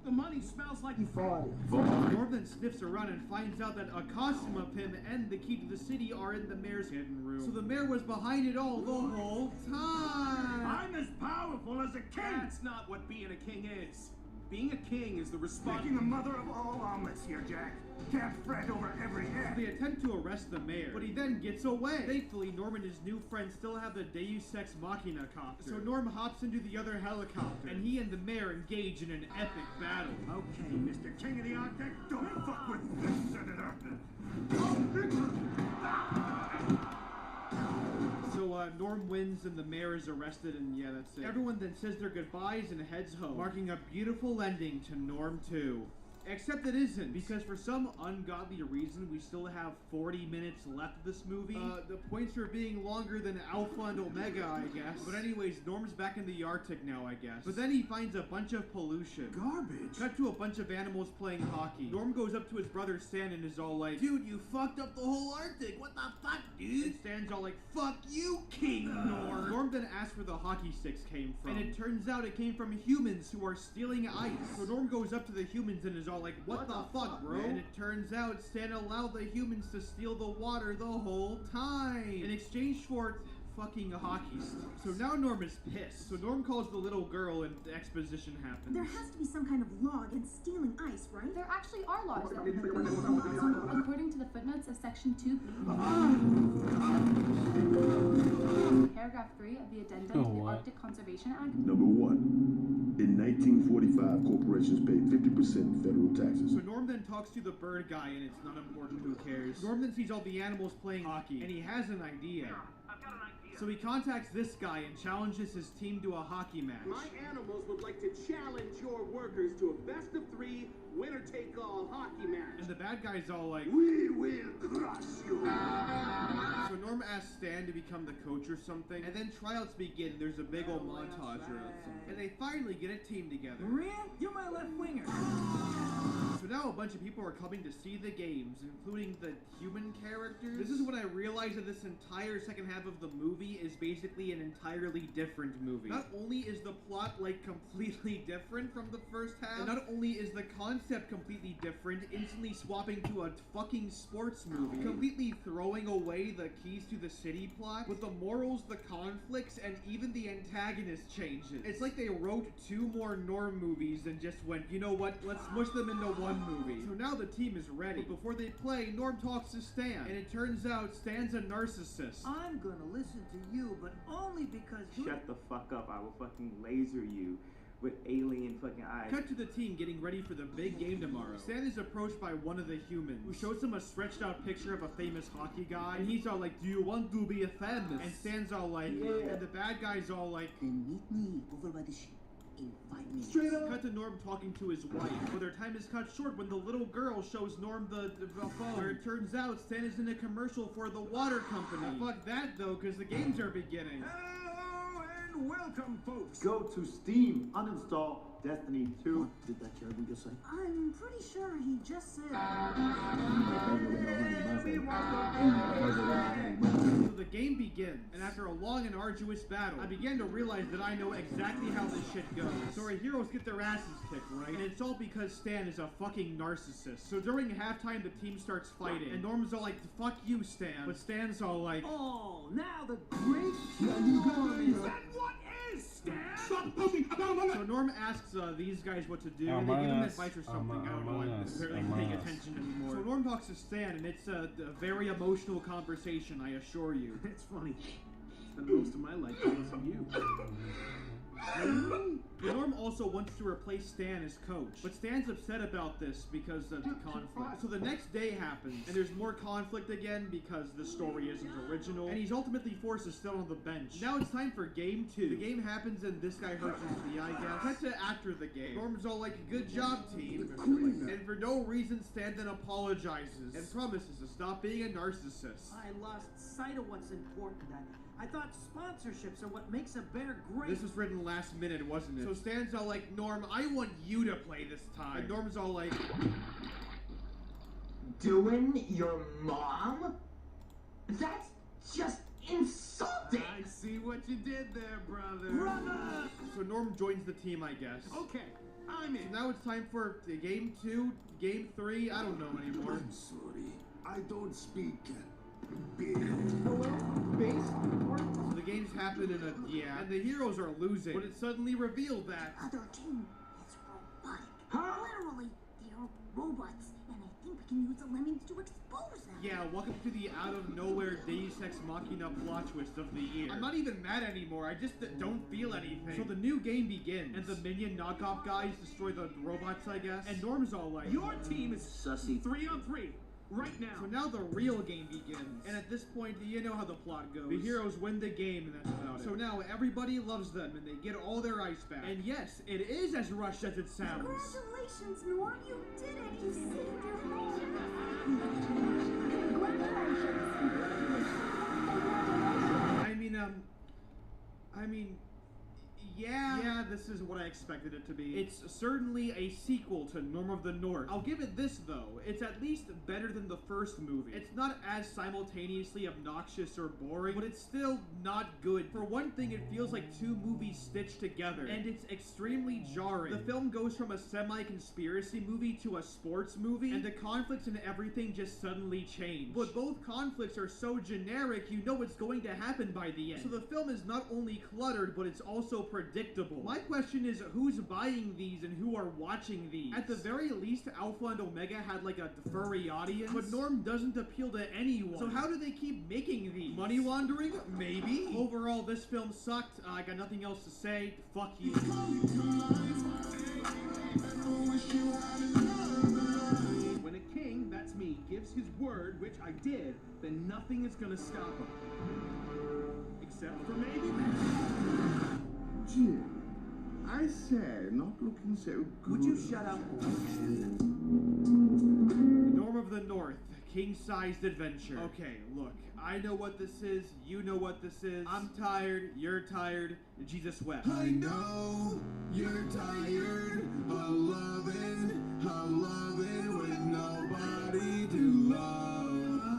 [SPEAKER 11] The money smells like...
[SPEAKER 5] Norm then sniffs around and finds out that a costume of him and the key to the city are in the mayor's hidden room. So the mayor was behind it all the whole time.
[SPEAKER 11] I'm as powerful as a king. That's not what being a king is. Being a king is the responsibility.
[SPEAKER 10] Making the mother of all omelets here, Jack. Can't fret over every egg.
[SPEAKER 5] They attempt to arrest the mayor, but he then gets away. Thankfully, Norm and his new friend still have the Deus Ex Machina copter. So Norm hops into the other helicopter, and he and the mayor engage in an epic battle.
[SPEAKER 10] Okay, Mr. King of the Arctic, don't fuck with this senator.
[SPEAKER 5] So Norm wins and the mayor is arrested, and yeah, that's it. Everyone then says their goodbyes and heads home, marking a beautiful ending to Norm 2. Except it isn't, because for some ungodly reason, we still have 40 minutes left of this movie. The points are being longer than Alpha and Omega, I guess. But anyways, Norm's back in the Arctic now, I guess. But then he finds a bunch of pollution.
[SPEAKER 10] Garbage.
[SPEAKER 5] Cut to a bunch of animals playing hockey. Norm goes up to his brother Stan and is all like, dude, you fucked up the whole Arctic. What the fuck, dude? And Stan's all like, fuck you, King Norm. Norm then asks where the hockey sticks came from. And it turns out it came from humans who are stealing ice. So Norm goes up to the humans and is all like, what the fuck, bro? And it turns out Stan allowed the humans to steal the water the whole time in exchange for fucking a hockey stick. So now Norm is pissed. So Norm calls the little girl and the exposition happens.
[SPEAKER 14] There has to be some kind of law against stealing ice, right?
[SPEAKER 4] There actually are laws that according to the footnotes of Section 2, Paragraph 3 of the Addendum to the Arctic Conservation Act.
[SPEAKER 1] Number 1. In 1945, corporations paid 50% federal taxes.
[SPEAKER 5] So Norm then talks to the bird guy, and it's not important, who cares. Norm then sees all the animals playing hockey, and he has an idea.
[SPEAKER 10] I've got an idea.
[SPEAKER 5] So he contacts this guy and challenges his team to a hockey match.
[SPEAKER 18] My animals would like to challenge your workers to a best-of-3, winner-take-all hockey match.
[SPEAKER 5] And the bad guy's all like,
[SPEAKER 10] We will crush you.
[SPEAKER 5] So Norm asks Stan to become the coach or something, and then tryouts begin. There's a big old montage or something. And they finally get a team together.
[SPEAKER 15] Maria, you're my left winger.
[SPEAKER 5] So now a bunch of people are coming to see the games, including the human characters. This is when I realized that this entire second half of the movie is basically an entirely different movie. Not only is the plot, like, completely different from the first half, and not only is the concept completely different, instantly swapping to a fucking sports movie, completely throwing away the keys to the city plot, but the morals, the conflicts, and even the antagonist changes. It's like they wrote 2 more Norm movies and just went, you know what, let's smush them into one movie. So now the team is ready. But before they play, Norm talks to Stan, and it turns out Stan's a narcissist.
[SPEAKER 15] I'm gonna listen to you, but only because you...
[SPEAKER 16] Shut the fuck up, I will fucking laser you with alien fucking eyes.
[SPEAKER 5] Cut to the team getting ready for the big game tomorrow. Stan is approached by one of the humans, who shows him a stretched out picture of a famous hockey guy, and he's all like, do you want to be a famous? And Stan's all like, yeah. And the bad guy's all like,
[SPEAKER 10] Then meet me over by the ship.
[SPEAKER 15] in 5 minutes.
[SPEAKER 5] Straight up. Cut to Norm talking to his wife, but their time is cut short when the little girl shows Norm the phone. Where it turns out Stan is in a commercial for the water company. Fuck that though, because the games are beginning.
[SPEAKER 11] Hello and welcome, folks.
[SPEAKER 7] Go to Steam, uninstall Destiny 2.
[SPEAKER 15] What did that cherubim just say?
[SPEAKER 14] I'm pretty sure he just said.
[SPEAKER 5] So the game begins, and after a long and arduous battle, I began to realize that I know exactly how this shit goes. So our heroes get their asses kicked, right? And it's all because Stan is a fucking narcissist. So during halftime, the team starts fighting, and Norm's all like, fuck you, Stan. But Stan's all like,
[SPEAKER 15] oh, now the great
[SPEAKER 11] Is that what is, Stan? Stop pushing.
[SPEAKER 5] So Norm asks these guys what to do, and they give him advice or something. I don't know, I'm barely paying attention anymore. So Norm talks to Stan, and it's a very emotional conversation, I assure you.
[SPEAKER 3] It's funny. I spent most of my life chasing you.
[SPEAKER 5] Norm also wants to replace Stan as coach, but Stan's upset about this because of the conflict. So the next day happens, and there's more conflict again because the story isn't original, and he's ultimately forced to sit on the bench. Now it's time for game 2. The game happens and this guy hurts his knee, I guess. Cut to after the game. Norm's all like, good job, team. And for no reason, Stan then apologizes and promises to stop being a narcissist.
[SPEAKER 15] I lost sight of what's important. I thought sponsorships are what makes a bear great.
[SPEAKER 5] This was written last minute, wasn't it? So Stan's all like, Norm, I want you to play this time. And Norm's all like,
[SPEAKER 17] doing your mom? That's just insulting!
[SPEAKER 11] I see what you did there, brother.
[SPEAKER 15] Brother!
[SPEAKER 5] So Norm joins the team, I guess.
[SPEAKER 11] Okay, I'm in.
[SPEAKER 5] So now it's time for the game 2, game 3, I don't know anymore.
[SPEAKER 1] I'm sorry. I don't speak big.
[SPEAKER 5] So the games happen in and the heroes are losing, but it's suddenly revealed that
[SPEAKER 14] Other team is robotic. Literally, they are robots, and I think we can use the lemmings to expose them.
[SPEAKER 5] Yeah, welcome to the out-of-nowhere Deus Ex Machina plot twist of the year. I'm not even mad anymore, I just don't feel anything. So the new game begins, and the minion knockoff guys destroy the robots, I guess. And Norm's all like,
[SPEAKER 11] your team is sussy 3-on-3. Right now.
[SPEAKER 5] So now the real game begins. And at this point, you know how the plot goes. The heroes win the game, and that's about it. So now everybody loves them, and they get all their ice back. And yes, it is as rushed as it sounds.
[SPEAKER 14] Congratulations, Norm. You did it. You saved your home.
[SPEAKER 5] I mean, yeah, this is what I expected it to be. It's certainly a sequel to Norm of the North. I'll give it this, though. It's at least better than the first movie. It's not as simultaneously obnoxious or boring, but it's still not good. For one thing, it feels like two movies stitched together, and it's extremely jarring. The film goes from a semi-conspiracy movie to a sports movie, and the conflicts and everything just suddenly change. But both conflicts are so generic, you know what's going to happen by the end. So the film is not only cluttered, but it's also predictable. My question is, who's buying these and who are watching these? At the very least, Alpha and Omega had like a furry audience, but Norm doesn't appeal to anyone. So how do they keep making these? Money laundering? Maybe. Overall, this film sucked. I got nothing else to say. Fuck you.
[SPEAKER 11] When a king, that's me, gives his word, which I did, then nothing is gonna stop him. Except for maybe
[SPEAKER 1] Jim, I said, not looking so good.
[SPEAKER 15] Would you shut up?
[SPEAKER 5] Norm of the North, king-sized adventure. Okay, look, I know what this is, you know what this is. I'm tired, you're tired, Jesus wept.
[SPEAKER 1] I know you're tired of loving with nobody to love.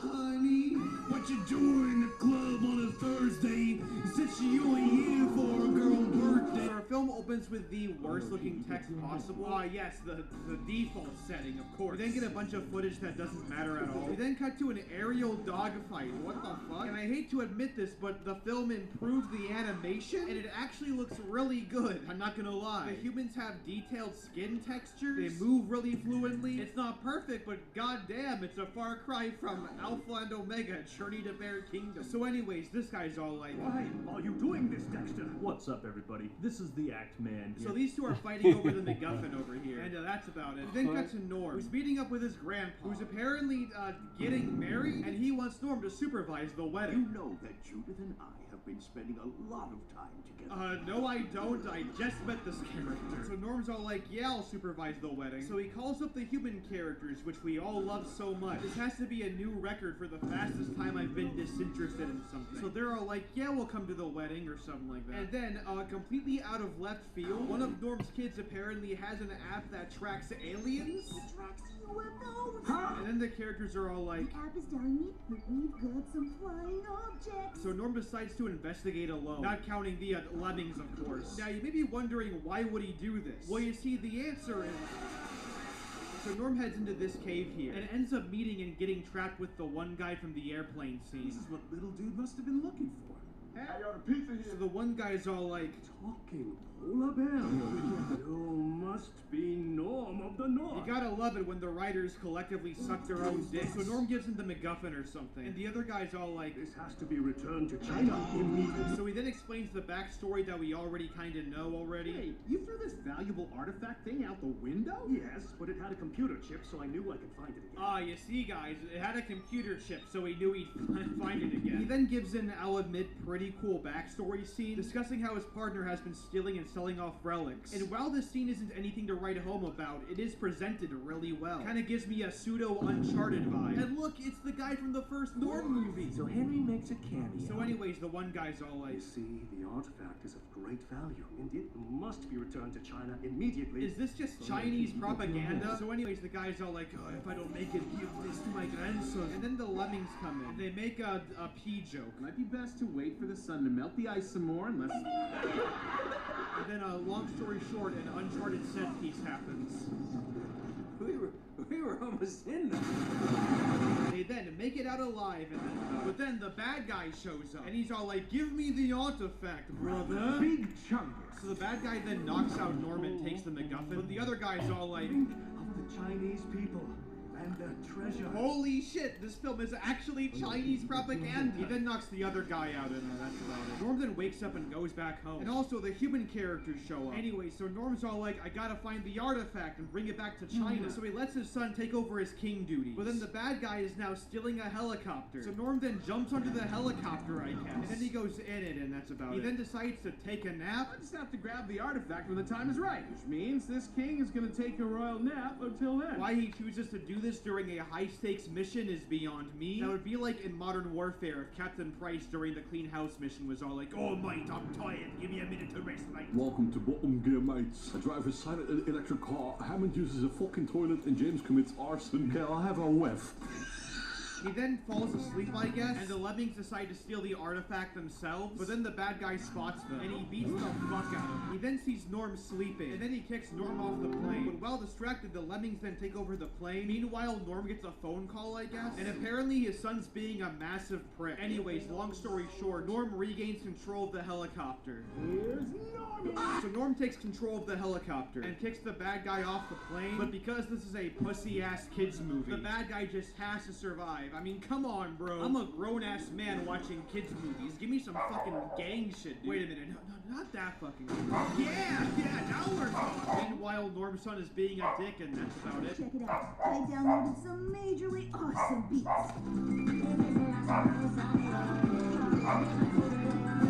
[SPEAKER 1] Honey, what you doing in the club on a Thursday? Since you ain't here for a girl's birthday.
[SPEAKER 5] Our film opens with the worst looking text possible. Yes, the default setting, of course. We then get a bunch of footage that doesn't matter at all. We then cut to an aerial dogfight. What the fuck? And I hate to admit this, but the film improved the animation, and it actually looks really good. I'm not gonna lie. The humans have detailed skin textures. They move really fluently. It's not perfect, but goddamn, it's a far cry from Alpha and Omega, Journey to Bear Kingdom. So anyways, this guy's all like,
[SPEAKER 6] Why are you doing this, Dexter? What's up, everybody? This is the Act
[SPEAKER 5] man. So these two are fighting over the MacGuffin over here, and that's about it. Then cut to Norm, who's meeting up with his grandpa, who's apparently getting married, and he wants Norm to supervise the wedding.
[SPEAKER 3] You know that Judith and I have been spending a lot of time together.
[SPEAKER 5] No I don't. I just met this character. So Norm's all like, yeah, I'll supervise the wedding. So he calls up the human characters, which we all love so much. This has to be a new record for the fastest time I've been disinterested in something. So they're all like, yeah, we'll come to the wedding or something like that. And then, completely out of left field, one of Norm's kids apparently has an app that tracks aliens.
[SPEAKER 14] It tracks UFOs.
[SPEAKER 5] And then the characters are all like,
[SPEAKER 14] The app is telling me that we've got some flying objects.
[SPEAKER 5] so Norm decides to investigate alone, not counting the lemmings, of course. Now, you may be wondering, why would he do this? Well, you see, the answer is... So Norm heads into this cave here, and ends up meeting and getting trapped with the one guy from the airplane scene.
[SPEAKER 3] This is what little dude must have been looking for.
[SPEAKER 11] Hey, I got a pizza here.
[SPEAKER 5] So the one guy's all like,
[SPEAKER 3] Talking polar bear. You must be Norm of the North.
[SPEAKER 5] you gotta love it when the writers collectively suck their own dicks. So Norm gives him the MacGuffin or something, and the other guy's all like,
[SPEAKER 3] This has to be returned to China immediately.
[SPEAKER 5] so he then explains the backstory that we already kinda know already.
[SPEAKER 11] Hey, you threw this valuable artifact thing out the window?
[SPEAKER 3] Yes, but it had a computer chip, so I knew I could find it again.
[SPEAKER 5] Ah, you see, guys, it had a computer chip, so he knew he'd find it again. He then gives an, I'll admit, pretty cool backstory scene, discussing how his partner has been stealing and selling off relics. And while this scene isn't anything to write home about, it is presented really well. Kinda gives me a pseudo-Uncharted vibe. And look, it's the guy from the first Norm movie!
[SPEAKER 3] So Henry makes a cameo.
[SPEAKER 5] So anyways, the one guy's all like,
[SPEAKER 3] You see, the artifact is of great value, and it must be returned to China immediately.
[SPEAKER 5] is this just Chinese propaganda? So anyways, the guy's all like, oh, if I don't make it, give this to my grandson. And then the lemmings come in. They make a pee joke.
[SPEAKER 11] It might be best to wait for the sun to melt the ice some more, unless...
[SPEAKER 5] And then, long story short, an Uncharted set piece happens.
[SPEAKER 16] We were almost in there.
[SPEAKER 5] They then make it out alive, and then, but then the bad guy shows up, and he's all like, give me the artifact, brother.
[SPEAKER 11] Big chungus.
[SPEAKER 5] So the bad guy then knocks out Norm and takes the MacGuffin, but the other guy's all like,
[SPEAKER 3] Think of the Chinese people and their treasure.
[SPEAKER 5] holy shit, this film is actually Chinese propaganda. He then knocks the other guy out, and that's about it. Norm then wakes up and goes back home. And also, the human characters show up. Anyway, so Norm's all like, I gotta find the artifact and bring it back to China. So he lets his son take over his king duties. But then the bad guy is now stealing a helicopter. So Norm then jumps onto the helicopter, I guess. And then he goes in it, and that's about it. He then decides to take a nap.
[SPEAKER 11] I just have to grab the artifact when the time is right, which means this king is gonna take a royal nap until then.
[SPEAKER 5] Why he chooses to do this during a high-stakes mission is beyond me. That would be like in Modern Warfare if Captain Price during the Clean House mission was all like, oh mate, I'm tired, give me a minute to rest, mate.
[SPEAKER 1] Welcome to Bottom Gear, mates. I drive a silent electric car, Hammond uses a fucking toilet, and James commits arson. Okay, I'll have a whiff.
[SPEAKER 5] He then falls asleep, I guess, and the lemmings decide to steal the artifact themselves, but then the bad guy spots them, and he beats the fuck out of him. He then sees Norm sleeping, and then he kicks Norm off the plane. But while distracted, the lemmings then take over the plane. Meanwhile, Norm gets a phone call, I guess, and apparently his son's being a massive prick. Anyways, long story short, Norm regains control of the helicopter.
[SPEAKER 11] Here's Norm.
[SPEAKER 5] So Norm takes control of the helicopter and kicks the bad guy off the plane, but because this is a pussy-ass kids movie, the bad guy just has to survive. I mean, come on, bro. I'm a grown-ass man watching kids movies. Give me some fucking gang shit, dude. Wait a minute. No, not that fucking... Yeah, now we're talking. Meanwhile, Norm's son is being a dick, and that's about it.
[SPEAKER 14] Check it out. I downloaded some majorly awesome beats.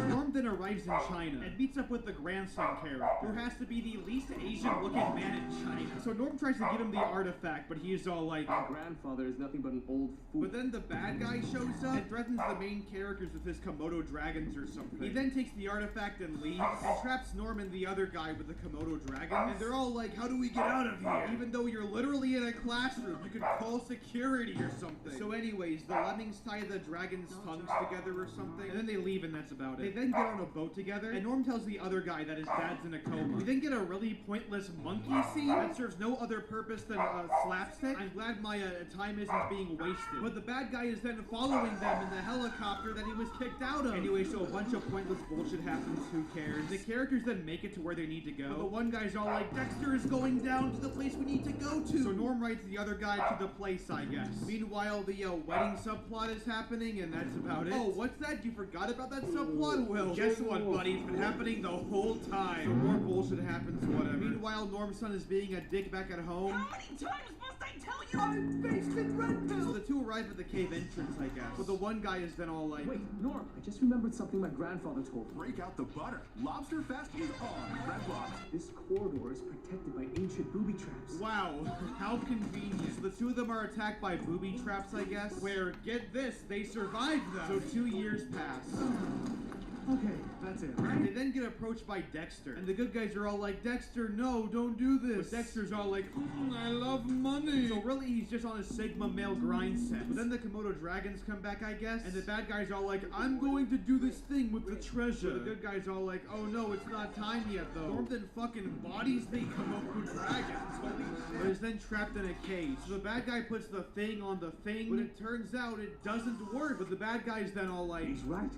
[SPEAKER 5] Norm then arrives in China and meets up with the grandson character, who has to be the least Asian-looking man in China. So Norm tries to give him the artifact, but he is all like,
[SPEAKER 16] My grandfather is nothing but an old fool.
[SPEAKER 5] But then the bad guy shows up and threatens the main characters with his Komodo dragons or something. He then takes the artifact and leaves, and traps Norm and the other guy with the Komodo dragons. And they're all like, how do we get out of here? Even though you're literally in a classroom, you could call security or something. So anyways, the lemmings tie the dragon's tongues together or something, and then they leave, and that's about it. They then get on a boat together, and Norm tells the other guy that his dad's in a coma. We then get a really pointless monkey scene that serves no other purpose than slapstick. I'm glad my time isn't being wasted. But the bad guy is then following them in the helicopter that he was kicked out of. Anyway, so a bunch of pointless bullshit happens, who cares? The characters then make it to where they need to go. But the one guy's all like, Dexter is going down to the place we need to go to. So Norm writes the other guy to the place, I guess. Meanwhile, the wedding subplot is happening, and that's about it. Oh, what's that? You forgot about that subplot? Well, Guess what, buddy? It's been happening the whole time. So more bullshit happens, whatever. Meanwhile, Norm's son is being a dick back at home.
[SPEAKER 15] How many times must I tell you?
[SPEAKER 5] I'm based in Red Pill. So the two arrive at the cave entrance, I guess. But the one guy is then all like,
[SPEAKER 9] wait, Norm, I just remembered something my grandfather told me.
[SPEAKER 11] Break out the butter. Lobster Fest is on Redbox.
[SPEAKER 9] This corridor is protected by ancient booby traps.
[SPEAKER 5] Wow, how convenient. So the two of them are attacked by booby traps, I guess, where, get this, they survived them. So 2 years pass.
[SPEAKER 11] Okay, that's it, right?
[SPEAKER 5] They then get approached by Dexter, and the good guys are all like, Dexter, no, don't do this. But Dexter's all like, I love money. So really, he's just on a Sigma male grind set. But then the Komodo dragons come back, I guess, and the bad guys are all like, I'm going to do this thing with the treasure. So the good guys all like, oh no, it's not time yet though. Norm then fucking bodies the Komodo dragons. Holy shit. But is then trapped in a cage. So the bad guy puts the thing on the thing, but it turns out it doesn't work. But the bad guys then all like,
[SPEAKER 11] He's right.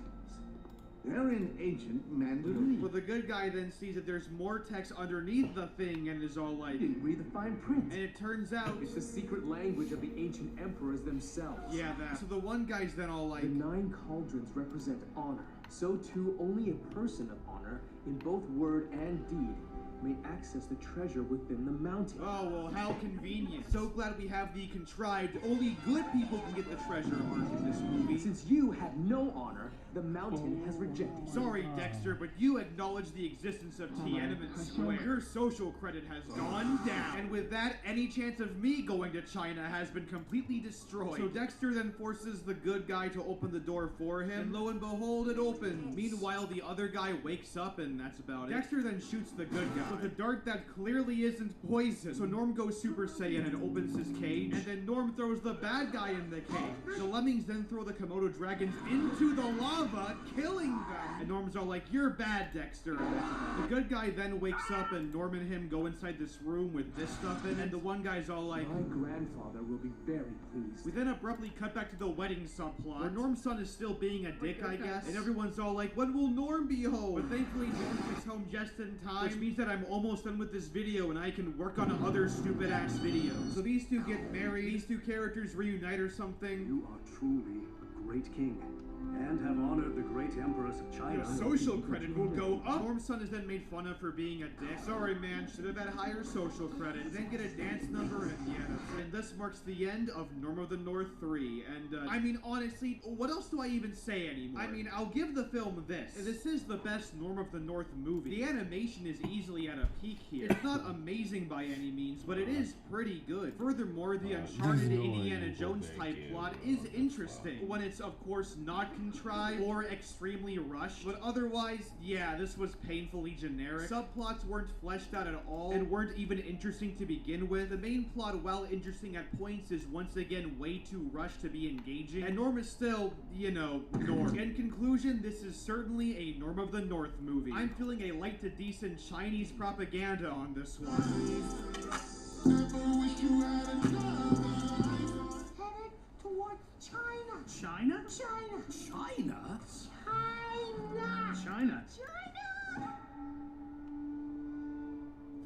[SPEAKER 11] They're in ancient Mandarin.
[SPEAKER 5] But the good guy then sees that there's more text underneath the thing and is all like,
[SPEAKER 9] You didn't read the fine print.
[SPEAKER 5] and it turns out
[SPEAKER 9] It's the secret language of the ancient emperors themselves.
[SPEAKER 5] yeah, that. So the one guy's then all like,
[SPEAKER 9] The 9 cauldrons represent honor. So too, only a person of honor, in both word and deed, may access the treasure within the mountain.
[SPEAKER 5] oh, well, how convenient. So glad we have the contrived, only good people can get the treasure arc in this movie.
[SPEAKER 9] Since you had no honor, the mountain has rejected you.
[SPEAKER 5] Sorry, Dexter, but you acknowledge the existence of Tiananmen Square. Your social credit has gone down. And with that, any chance of me going to China has been completely destroyed. So Dexter then forces the good guy to open the door for him, and lo and behold, it opens. Meanwhile, the other guy wakes up, and that's about it. Dexter then shoots the good guy with a dart that clearly isn't poison. So Norm goes Super Saiyan and opens his cage, and then Norm throws the bad guy in the cage. The lemmings then throw the Komodo dragons into the lava, killing them. And Norm's all like, you're bad, Dexter. The good guy then wakes up, and Norm and him go inside this room with this stuff in it, and the one guy's all like,
[SPEAKER 9] My grandfather will be very pleased.
[SPEAKER 5] we then abruptly cut back to the wedding subplot, where Norm's son is still being a dick, I guess, and everyone's all like, when will Norm be home? But thankfully, Norm gets home just in time, which means that I'm almost done with this video, and I can work on other stupid-ass videos. So these two get married, these two characters reunite or something.
[SPEAKER 21] You are truly a great king, and have honored the great emperors of China.
[SPEAKER 5] Your social credit will go up. Norm's son is then made fun of for being a dick. Sorry, man, should have had higher social credit. Then get a dance number, and yeah. And this marks the end of Norm of the North 3. And, I mean, honestly, what else do I even say anymore? I mean, I'll give the film this. This is the best Norm of the North movie. The animation is easily at a peak here. It's not amazing by any means, but it is pretty good. Furthermore, the Uncharted Indiana Jones type plot is interesting, when it's, of course, not contrived or extremely rushed, but otherwise, yeah, this was painfully generic. Subplots weren't fleshed out at all and weren't even interesting to begin with. The main plot, while interesting at points, is once again way too rushed to be engaging, and Norm is still, you know, Norm. In conclusion, this is certainly a Norm of the North movie. I'm feeling a light to decent Chinese propaganda on this one.
[SPEAKER 14] Headed towards China.
[SPEAKER 11] China?
[SPEAKER 14] China.
[SPEAKER 11] China?
[SPEAKER 14] China.
[SPEAKER 11] China.
[SPEAKER 14] China.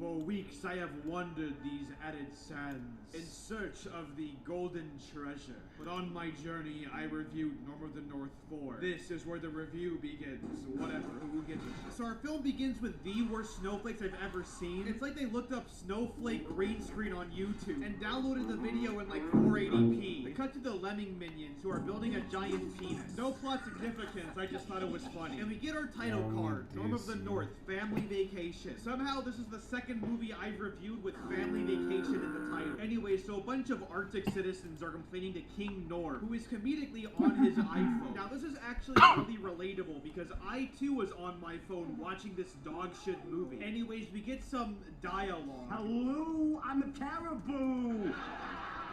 [SPEAKER 5] For weeks I have wandered these arid sands in search of the golden treasure. But on my journey, I reviewed Norm of the North 4. This is where the review begins. Whatever, we'll get to it. So our film begins with the worst snowflakes I've ever seen. It's like they looked up snowflake green screen on YouTube and downloaded the video in like 480p. They cut to the lemming minions who are building a giant penis. No plot significance, I just thought it was funny. And we get our title card, Norm of the North, Family Vacation. Somehow this is the second movie I've reviewed with Family Vacation in the title. Anyway, so a bunch of Arctic citizens are complaining to King Norm, who is comedically on his iPhone. Now this is actually really relatable because I too was on my phone watching this dog shit movie. Anyways, we get some dialogue.
[SPEAKER 11] Hello, I'm a caribou.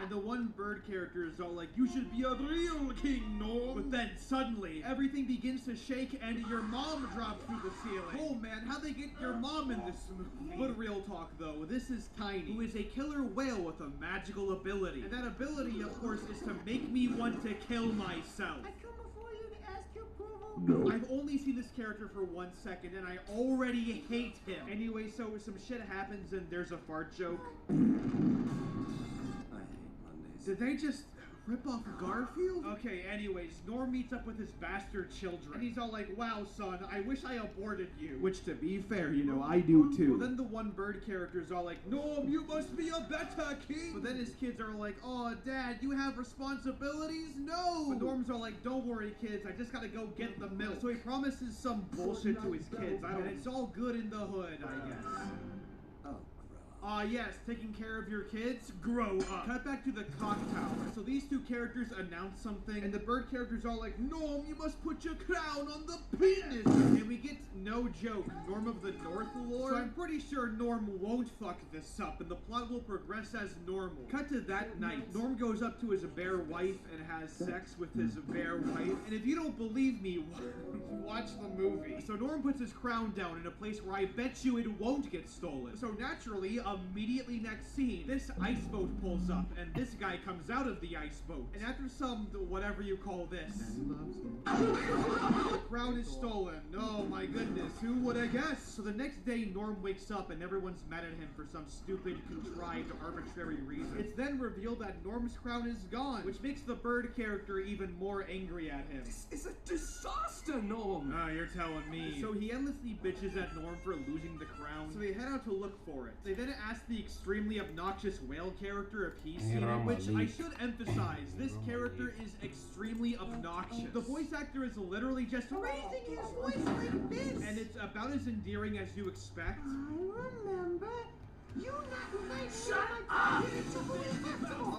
[SPEAKER 5] And the one bird character is all like, you should be a real King Norm. But then suddenly, everything begins to shake and your mom drops through the ceiling. Oh man, how'd they get your mom in this movie? But real talk though, this is Tiny, who is a killer whale with a magical ability. And that ability, of course, is to make me want to kill myself.
[SPEAKER 14] I come before you to ask your approval.
[SPEAKER 5] No. I've only seen this character for 1 second and I already hate him. Anyway, so some shit happens and there's a fart joke. Did they just Rip off Garfield? Okay, anyways, Norm meets up with his bastard children. And he's all like, wow, son, I wish I aborted you. Which, to be fair, you know, I do too. Well, then the one bird character's all like, Norm, you must be a better king. But then his kids are like, oh, Dad, you have responsibilities? No. But Norm's all like, don't worry, kids, I just gotta go get the milk. So he promises some bullshit to his kids. And it's all good in the hood, I guess. Yes, taking care of your kids? Grow up. Cut back to the clock tower. So these two characters announce something, and the bird characters are like, Norm, you must put your crown on the penis! And we get, no joke, Norm of the North lore. So I'm pretty sure Norm won't fuck this up, and the plot will progress as normal. Cut to that night. Norm goes up to his bear wife and has sex with his bear wife. And if you don't believe me, watch the movie. So Norm puts his crown down in a place where I bet you it won't get stolen. So naturally, immediately next scene, this ice boat pulls up, and this guy comes out of the ice boat. And after some, whatever you call this, the crown is stolen. Oh my goodness, who would have guessed? So the next day, Norm wakes up, and everyone's mad at him for some stupid, contrived, arbitrary reason. It's then revealed that Norm's crown is gone, which makes the bird character even more angry at him.
[SPEAKER 10] This is a disaster, Norm!
[SPEAKER 5] Ah, you're telling me. So he endlessly bitches at Norm for losing the crown, so they head out to look for it. They then ask the extremely obnoxious whale character if he's seen it, which I should emphasize, this character is extremely obnoxious. The voice actor is literally just raising his voice like this, and it's about as endearing as you expect.
[SPEAKER 10] I remember. You not nice.
[SPEAKER 5] Shut up!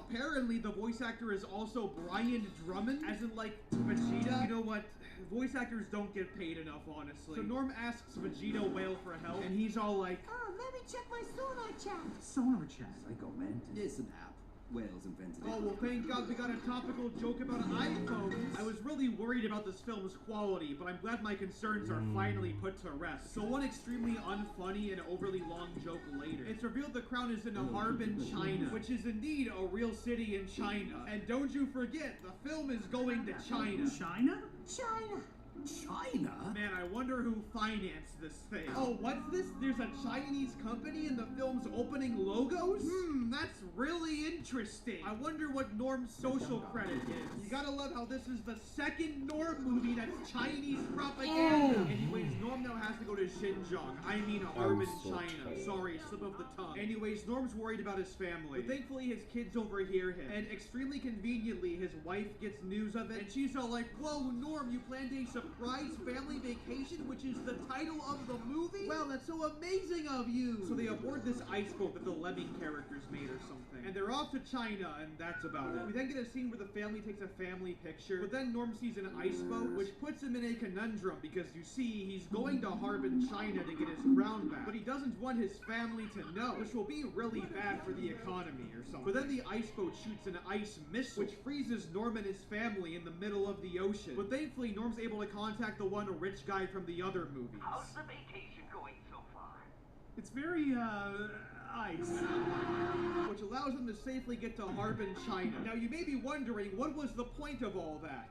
[SPEAKER 5] Apparently, the voice actor is also Brian Drummond, as in like Vegeta. You know what? Voice actors don't get paid enough, honestly. So Norm asks Vegeta Whale for help, and he's all like,
[SPEAKER 14] Oh, let me check my sonar chat.
[SPEAKER 11] Sonar chat.
[SPEAKER 10] Psychomantic. It's an app. Whales invented it.
[SPEAKER 5] oh, well, thank God we got a topical joke about iPhones. I was really worried about this film's quality, but I'm glad my concerns are finally put to rest. So one extremely unfunny and overly long joke later, it's revealed the crown is in Harbin, China, which is indeed a real city in China. And don't you forget, the film is going to China.
[SPEAKER 11] China?
[SPEAKER 14] China.
[SPEAKER 10] China?
[SPEAKER 5] Man, I wonder who financed this thing. Oh, what's this? There's a Chinese company in the film's opening logos? That's really interesting. I wonder what Norm's social credit is. You gotta love how this is the second Norm movie that's Chinese propaganda. Anyways, Norm now has to go to Xinjiang. I mean Harbin, China. Sorry, slip of the tongue. Anyways, Norm's worried about his family. But thankfully, his kids overhear him. And extremely conveniently, his wife gets news of it. And she's all like, whoa, Norm, you planned a surprise family vacation, which is the title of the movie? Wow, that's so amazing of you! So they aboard this ice boat that the Lemming characters made or something. And they're off to China, and that's about it. We then get a scene where the family takes a family picture, but then Norm sees an ice boat, which puts him in a conundrum, because you see, he's going to Harbin, China to get his crown back, but he doesn't want his family to know, which will be really bad for the economy or something. But then the ice boat shoots an ice missile, which freezes Norm and his family in the middle of the ocean. But thankfully, Norm's able to contact the one rich guy from the other movies.
[SPEAKER 10] How's the vacation going so far?
[SPEAKER 11] It's very, ice.
[SPEAKER 5] Which allows them to safely get to Harbin, China. Now you may be wondering, what was the point of all that?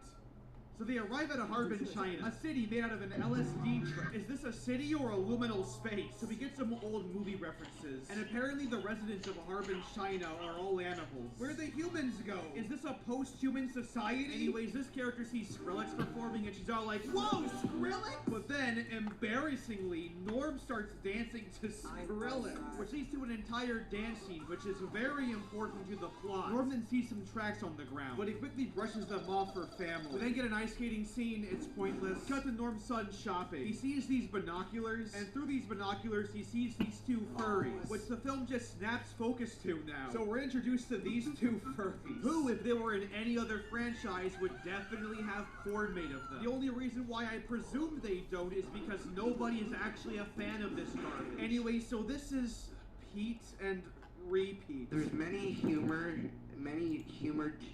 [SPEAKER 5] So they arrive at Harbin, China, a city made out of an LSD trip. Is this a city or a liminal space? So we get some old movie references. And apparently the residents of Harbin, China are all animals. Where the humans go? Is this a post-human society? Anyways, this character sees Skrillex performing and she's all like, whoa, Skrillex? But then, embarrassingly, Norm starts dancing to Skrillex, which leads to an entire dance scene, which is very important to the plot. Norm then sees some tracks on the ground, but he quickly brushes them off for family. We then get an ice skating scene, it's pointless. Cut to Norm's son shopping. He sees these binoculars, and through these binoculars, he sees these two furries, which the film just snaps focus to now. So we're introduced to these two furries, who, if they were in any other franchise, would definitely have porn made of them. The only reason why I presume they don't is because nobody is actually a fan of this garbage. Anyway, so this is Pete and Repeat.
[SPEAKER 13] There's many humor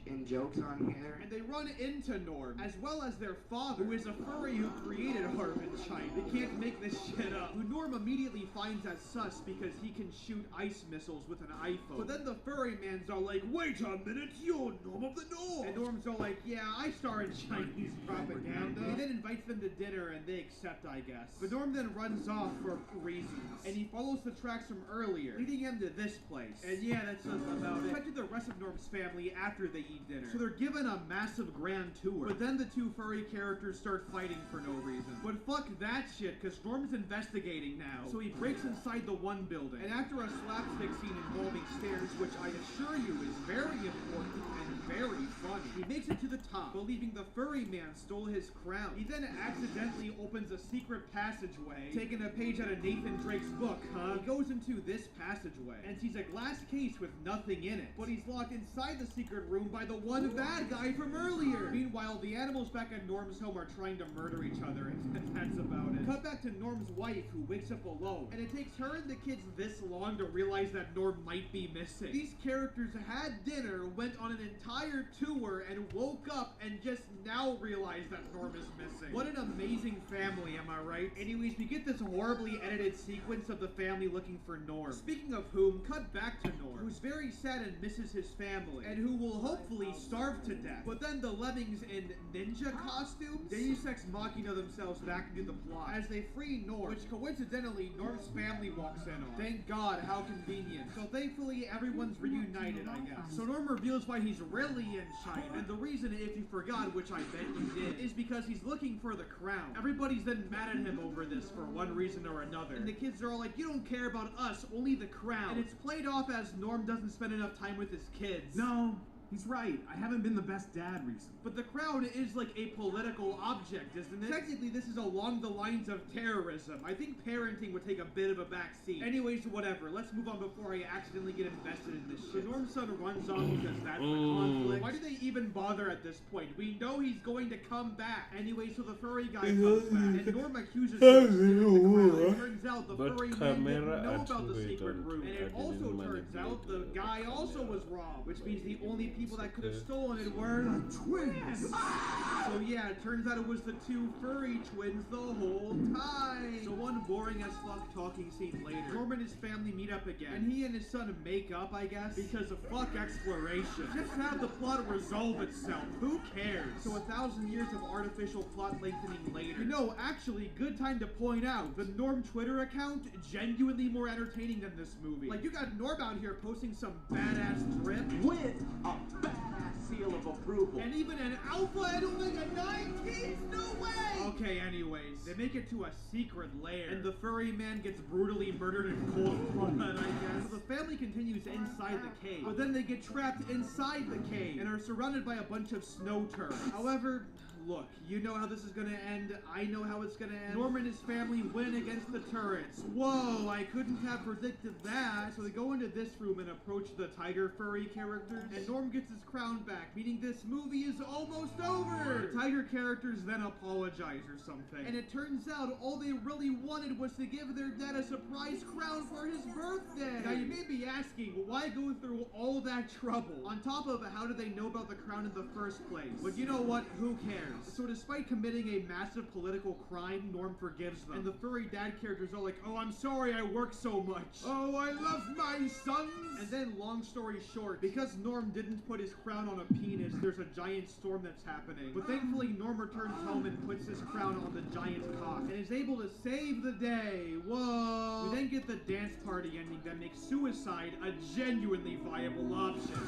[SPEAKER 13] and jokes on here.
[SPEAKER 5] And they run into Norm, as well as their father, who is a furry who created Harbin, China. They can't make this shit up. Who Norm immediately finds as sus because he can shoot ice missiles with an iPhone. But then the furry man's all like, wait a minute, you're Norm of the North. And Norm's all like, yeah, I star in Chinese propaganda. He then invites them to dinner and they accept, I guess. But Norm then runs off for reasons. And he follows the tracks from earlier, leading him to this place. And yeah, that's just about it. Cut to the rest of Norm's Norm's family after they eat dinner. So they're given a massive grand tour. But then the two furry characters start fighting for no reason. But fuck that shit, because Norm's investigating now. So he breaks inside the one building. And after a slapstick scene involving stairs, which I assure you is very important and very funny, he makes it to the top, believing the furry man stole his crown. He then accidentally opens a secret passageway, taking a page out of Nathan Drake's book, He goes into this passageway and sees a glass case with nothing in it. But he's locked inside the secret room by the one bad guy from earlier. Meanwhile, the animals back at Norm's home are trying to murder each other, and that's about it. Cut back to Norm's wife, who wakes up alone, and it takes her and the kids this long to realize that Norm might be missing. These characters had dinner, went on an entire tour, and woke up and just now realized that Norm is missing. What an amazing family, am I right? Anyways, we get this horribly edited sequence of the family looking for Norm. Speaking of whom, cut back to Norm, who's very sad and misses his family, and who will hopefully starve to death. But then the lemmings in ninja costumes, Deus Ex Machina themselves back into the plot, as they free Norm, which coincidentally Norm's family walks in on. Thank God, how convenient. So thankfully everyone's reunited, I guess. So Norm reveals why he's really in China, and the reason, if you forgot, which I bet you did, is because he's looking for the crown. Everybody's then mad at him over this for one reason or another, and the kids are all like, you don't care about us, only the crown. And it's played off as Norm doesn't spend enough time with his kids.
[SPEAKER 11] No, he's right. I haven't been the best dad recently.
[SPEAKER 5] But the crown is like a political object, isn't it? Technically, this is along the lines of terrorism. I think parenting would take a bit of a back seat. Anyways, whatever. Let's move on before I accidentally get invested in this shit. So Norm's son runs off because that's the conflict. Why do they even bother at this point? We know he's going to come back. Anyway, so the furry guy comes back, and Norm accuses him of stealing the crown. It turns out the furry man didn't know about the secret room. And it also turns out the guy also was robbed, which means the only people that could have stolen it were twins. So yeah, it turns out it was the two furry twins the whole time. So one boring as fuck talking scene later, Norm and his family meet up again, and he and his son make up, I guess, because of fuck exploration. Just have the plot resolve itself. Who cares? So 1,000 years of artificial plot lengthening later. You know, actually, good time to point out, the Norm Twitter account, genuinely more entertaining than this movie. Like, you got Norm out here posting some badass drip
[SPEAKER 7] with a badass seal of approval.
[SPEAKER 5] And even an Alpha and Omega 19s? No way! Okay, anyways, they make it to a secret lair, and the furry man gets brutally murdered in cold blood, I guess. So the family continues inside the cave, but then they get trapped inside the cave and are surrounded by a bunch of snow turtles. However, look, you know how this is gonna end. I know how it's gonna end. Norm and his family win against the turrets. Whoa, I couldn't have predicted that. So they go into this room and approach the tiger furry characters, and Norm gets his crown back, meaning this movie is almost over. The tiger characters then apologize or something, and it turns out all they really wanted was to give their dad a surprise crown for his birthday. Now you may be asking, why go through all that trouble? On top of how did they know about the crown in the first place? But you know what? Who cares? So despite committing a massive political crime, Norm forgives them. And the furry dad characters are like, oh, I'm sorry I work so much. Oh, I love my sons. And then, long story short, because Norm didn't put his crown on a penis, there's a giant storm that's happening. But thankfully, Norm returns home and puts his crown on the giant's cock, and is able to save the day. Whoa. We then get the dance party ending that makes suicide a genuinely viable option.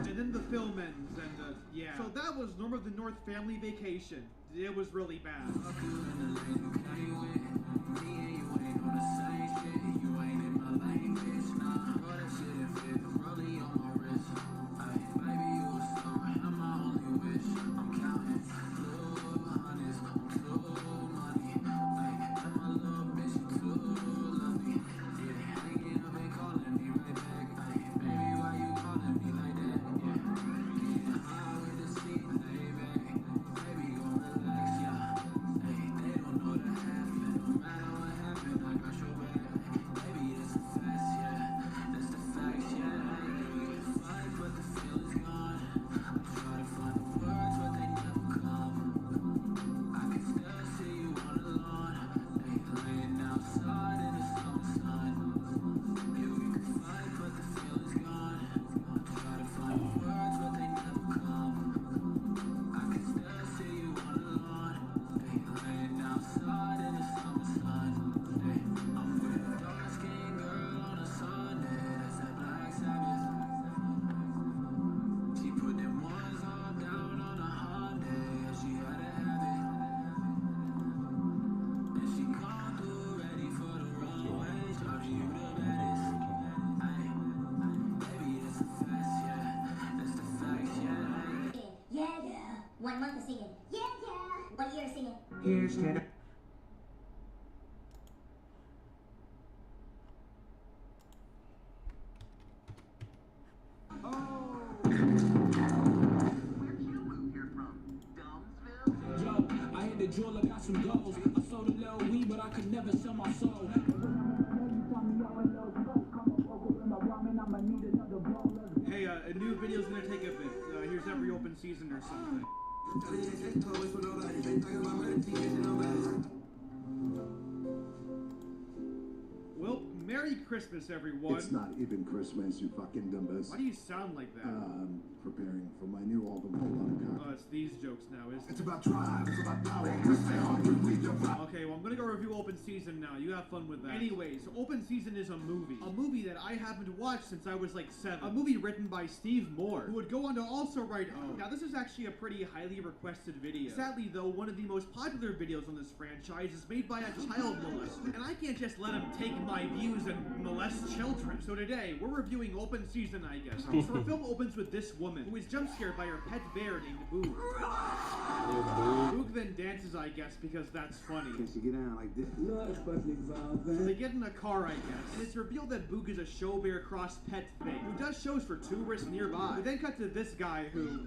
[SPEAKER 5] And then the film ends, and yeah. So that was Norm of the North Family Vacation. It was really bad.
[SPEAKER 1] Here's to
[SPEAKER 12] I hit the jeweler, got some goals. I sold a little weed, but I could never sell my soul.
[SPEAKER 5] Hey, a new video's gonna take a bit. Here's every open season or something. Well, Merry Christmas, everyone.
[SPEAKER 22] It's not even Christmas, you fucking dumbas.
[SPEAKER 5] Why do you sound like that?
[SPEAKER 22] Preparing for my new album, Hold On.
[SPEAKER 5] It's these jokes now, isn't it?
[SPEAKER 1] It's about drive, it's about power.
[SPEAKER 5] Okay, well, I'm gonna go review Open Season now. You have fun with that. Anyways, Open Season is a movie. A movie that I haven't watched since I was like 7. A movie written by Steve Moore, who would go on to also write O. Now, this is actually a pretty highly requested video. Sadly, though, one of the most popular videos on this franchise is made by a child molester, and I can't just let him take my views and molest children. So today, we're reviewing Open Season, I guess. So our film opens with this woman, who is jump scared by her pet bear named Boog. Boog then dances, I guess, because that's funny.
[SPEAKER 22] Can she get down like this?
[SPEAKER 5] So they get in a car, I guess, and it's revealed that Boog is a show bear cross pet thing, who does shows for tourists nearby. We then cut to this guy who...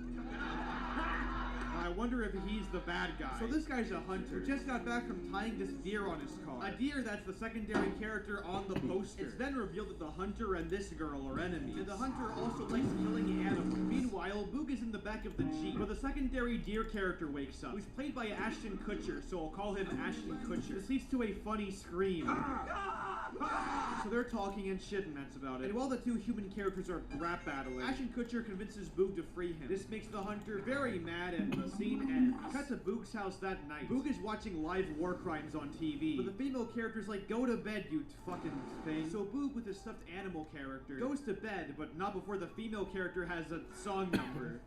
[SPEAKER 5] I wonder if he's the bad guy. So this guy's a hunter who just got back from tying this deer on his car. A deer that's the secondary character on the poster. It's then revealed that the hunter and this girl are enemies. And the hunter also likes killing animals. Meanwhile, Boog is in the back of the Jeep, where the secondary deer character wakes up, who's played by Ashton Kutcher, so I'll call him Ashton Kutcher. This leads to a funny scream. So they're talking and shit, and that's about it. And while the two human characters are rap battling, Ashton Kutcher convinces Boog to free him. This makes the hunter very mad, and the scene ends. Cut to Boog's house that night. Boog is watching live war crimes on TV, but the female character's like, go to bed, you fucking thing. So Boog, with his stuffed animal character, goes to bed, but not before the female character has a song number.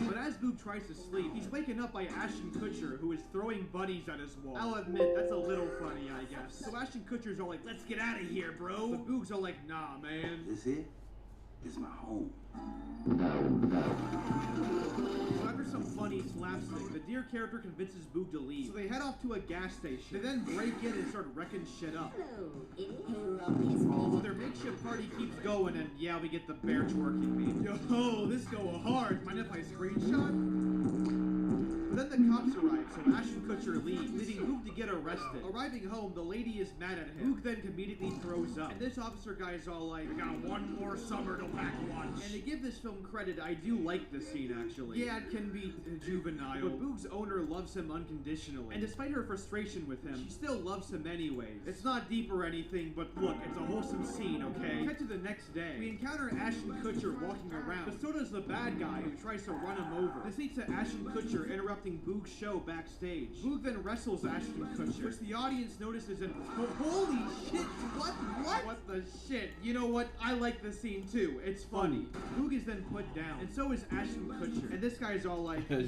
[SPEAKER 5] But as Boog tries to sleep, he's waken up by Ashton Kutcher, who is throwing bunnies at his wall. I'll admit, that's a little funny, I guess. So Ashton Kutcher's all like, let's get out of here, bro. But Boog's all like, nah, man.
[SPEAKER 22] This it? This is my home.
[SPEAKER 5] So after some funny slapstick, the deer character convinces Boog to leave. So they head off to a gas station. They then break in and start wrecking shit up. So their makeshift party keeps going, and yeah, we get the bear twerking meme. Yo, this go hard. Mind if I screenshot? But then the cops arrive, so Ashton Kutcher leaves, leaving Boog to get arrested. Arriving home, the lady is mad at him. Boog then immediately throws up. And this officer guy is all like, I got one more summer to pack lunch. And to give this film credit, I do like this scene, actually. Yeah, it can be juvenile, but Boog's owner loves him unconditionally. And despite her frustration with him, she still loves him anyways. It's not deep or anything, but look, it's a wholesome scene, okay? Cut to the next day. We encounter Ashton Kutcher walking around, but so does the bad guy who tries to run him over. This leads to Ashton Kutcher interrupting Boog's show backstage. Boog then wrestles Ashton Kutcher, which the audience notices and holy shit, what? What the shit? You know what? I like the scene too. It's funny. Boog is then put down, and so is Ashton Kutcher. And this guy's all like,
[SPEAKER 2] You'll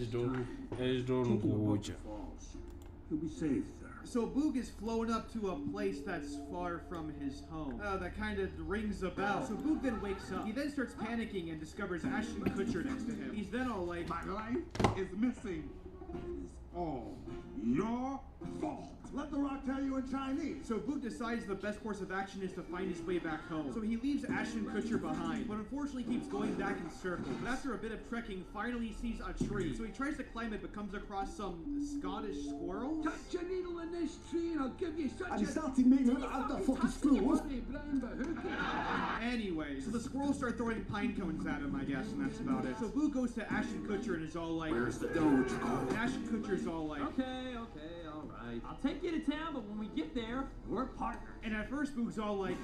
[SPEAKER 22] be safe, sir.
[SPEAKER 5] So Boog is flown up to a place that's far from his home. That kind of rings a bell. So Boog then wakes up. He then starts panicking and discovers Ashton Kutcher next to him. He's then all like,
[SPEAKER 1] my life is missing. It is all your fault. Let the Rock tell you in Chinese.
[SPEAKER 5] So Boog decides the best course of action is to find his way back home. So he leaves Ashton Kutcher behind, but unfortunately keeps going back in circles. But after a bit of trekking, finally sees a tree. So he tries to climb it, but comes across some Scottish squirrels.
[SPEAKER 10] Touch a needle in this tree and I'll give you such
[SPEAKER 22] And he started making it out the fucking school.
[SPEAKER 5] Anyway, so the squirrels start throwing pine cones at him, I guess, and that's about it. So Boog goes to Ashton Kutcher and is all like,
[SPEAKER 22] where's the doge?
[SPEAKER 5] And Ashton Kutcher's all like,
[SPEAKER 15] okay, alright. I'll take you to town, but when we get there, we're partners.
[SPEAKER 5] And at first Boog's all like,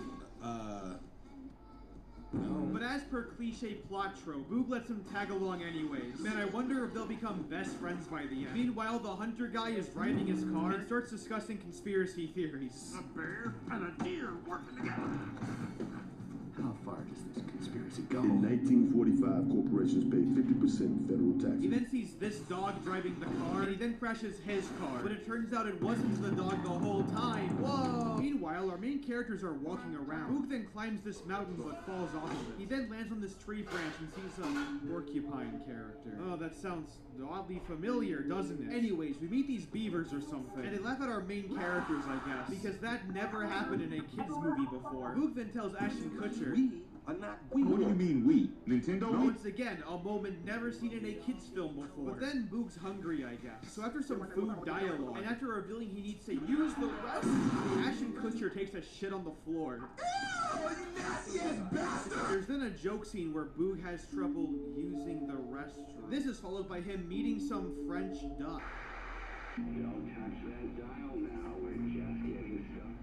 [SPEAKER 5] no. But as per cliche plot trope, Boog lets him tag along anyways. Man, I wonder if they'll become best friends by the end. Meanwhile, the hunter guy is driving his car and starts discussing conspiracy theories.
[SPEAKER 1] A bear and a deer working together. How far does this conspiracy go?
[SPEAKER 19] In 1945, corporations paid 50% federal taxes.
[SPEAKER 5] He then sees this dog driving the car, and he then crashes his car. But it turns out it wasn't the dog the whole time. Whoa! Meanwhile, our main characters are walking around. Boog then climbs this mountain but falls off of it. He then lands on this tree branch and sees a porcupine character. Oh, that sounds oddly familiar, doesn't it? Anyways, we meet these beavers or something, and they laugh at our main characters, I guess, because that never happened in a kids movie before. Boog then tells Ashton Kutcher,
[SPEAKER 1] We are not we.
[SPEAKER 19] What do you mean we? Nintendo?
[SPEAKER 5] once again, a moment never seen in a kids film before. But then Boog's hungry, I guess. So after some food dialogue, and after revealing he needs to use the restroom, Ashton Kutcher takes a shit on the floor.
[SPEAKER 1] You nasty ass bastard!
[SPEAKER 5] There's then a joke scene where Boog has trouble using the restroom. This is followed by him meeting some French duck.
[SPEAKER 10] Don't touch that dial now, we're just getting started.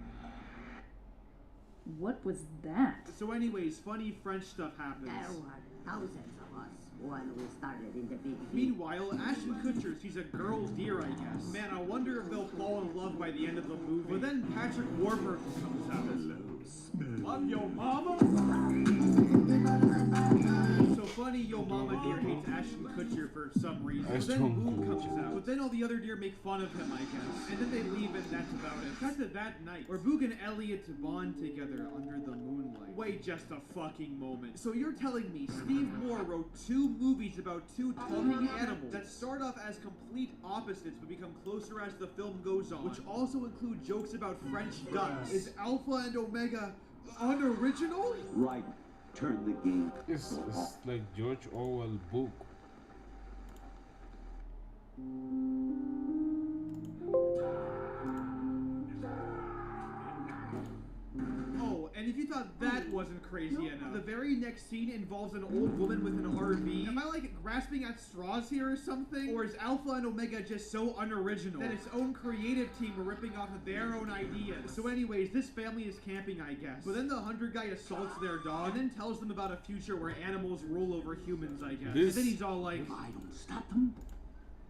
[SPEAKER 20] What was that?
[SPEAKER 5] So anyways, funny French stuff happens.
[SPEAKER 23] There were thousands of us when we started in the beginning.
[SPEAKER 5] Meanwhile, Ashton Kutcher sees a girl deer, I guess. Man, I wonder if they'll fall in love by the end of the movie. But then Patrick Warburton comes out. Love your mama? So funny, Yo Mama Deer hates Ashton Kutcher for some reason. But then Boog comes out. But then all the other deer make fun of him, I guess. And then they leave and that's about it. Cut to that night, where Boog and Elliot bond together under the moonlight. Wait just a fucking moment. So you're telling me Steve Moore wrote 2 movies about 2 talking animals that start off as complete opposites but become closer as the film goes on, which also include jokes about French ducks. Is Alpha and Omega unoriginal?
[SPEAKER 1] Right. Turn the game.
[SPEAKER 2] It's like George Orwell book.
[SPEAKER 5] Oh, and if you thought that wasn't crazy enough, the very next scene involves an old woman with an RV. Am I like grasping at straws here or something? Or is Alpha and Omega just so unoriginal that its own creative team were ripping off of their own ideas? So anyways, this family is camping, I guess. But then the hunter guy assaults their dog and then tells them about a future where animals rule over humans, I guess. And then he's all like,
[SPEAKER 1] If I don't stop them,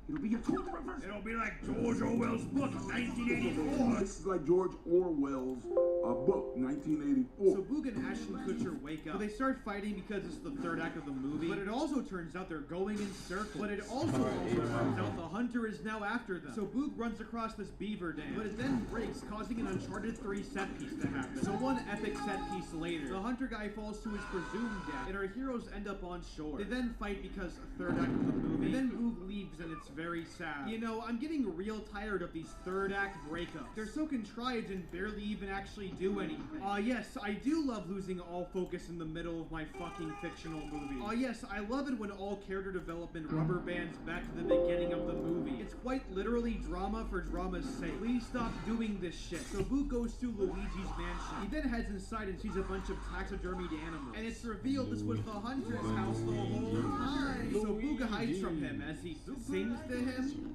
[SPEAKER 1] it'll be a total reverse.
[SPEAKER 5] it'll be like George Orwell's book, 1984.
[SPEAKER 19] This is like George Orwell's book, 1984.
[SPEAKER 5] So Boog and Ashton Kutcher wake up. But they start fighting because it's the third act of the movie. But it also turns out they're going in circles. But it also turns out the hunter is now after them. So Boog runs across this beaver dam. But it then breaks, causing an Uncharted 3 set piece to happen. So one epic set piece later, the hunter guy falls to his presumed death, and our heroes end up on shore. They then fight because third act of the movie. And then Boog leaves, and it's very sad. You know, I'm getting real tired of these third act breakups. They're so contrived and barely even actually do anything. Yes, I do love losing all focus in the middle of my fucking fictional movie. Yes, I love it when all character development rubber bands back to the beginning of the movie. It's quite literally drama for drama's sake. Please stop doing this shit. So Boog goes to Luigi's mansion. He then heads inside and sees a bunch of taxidermied animals. And it's revealed this was the hunter's house the whole time. So Boog hides from him as he sings to him.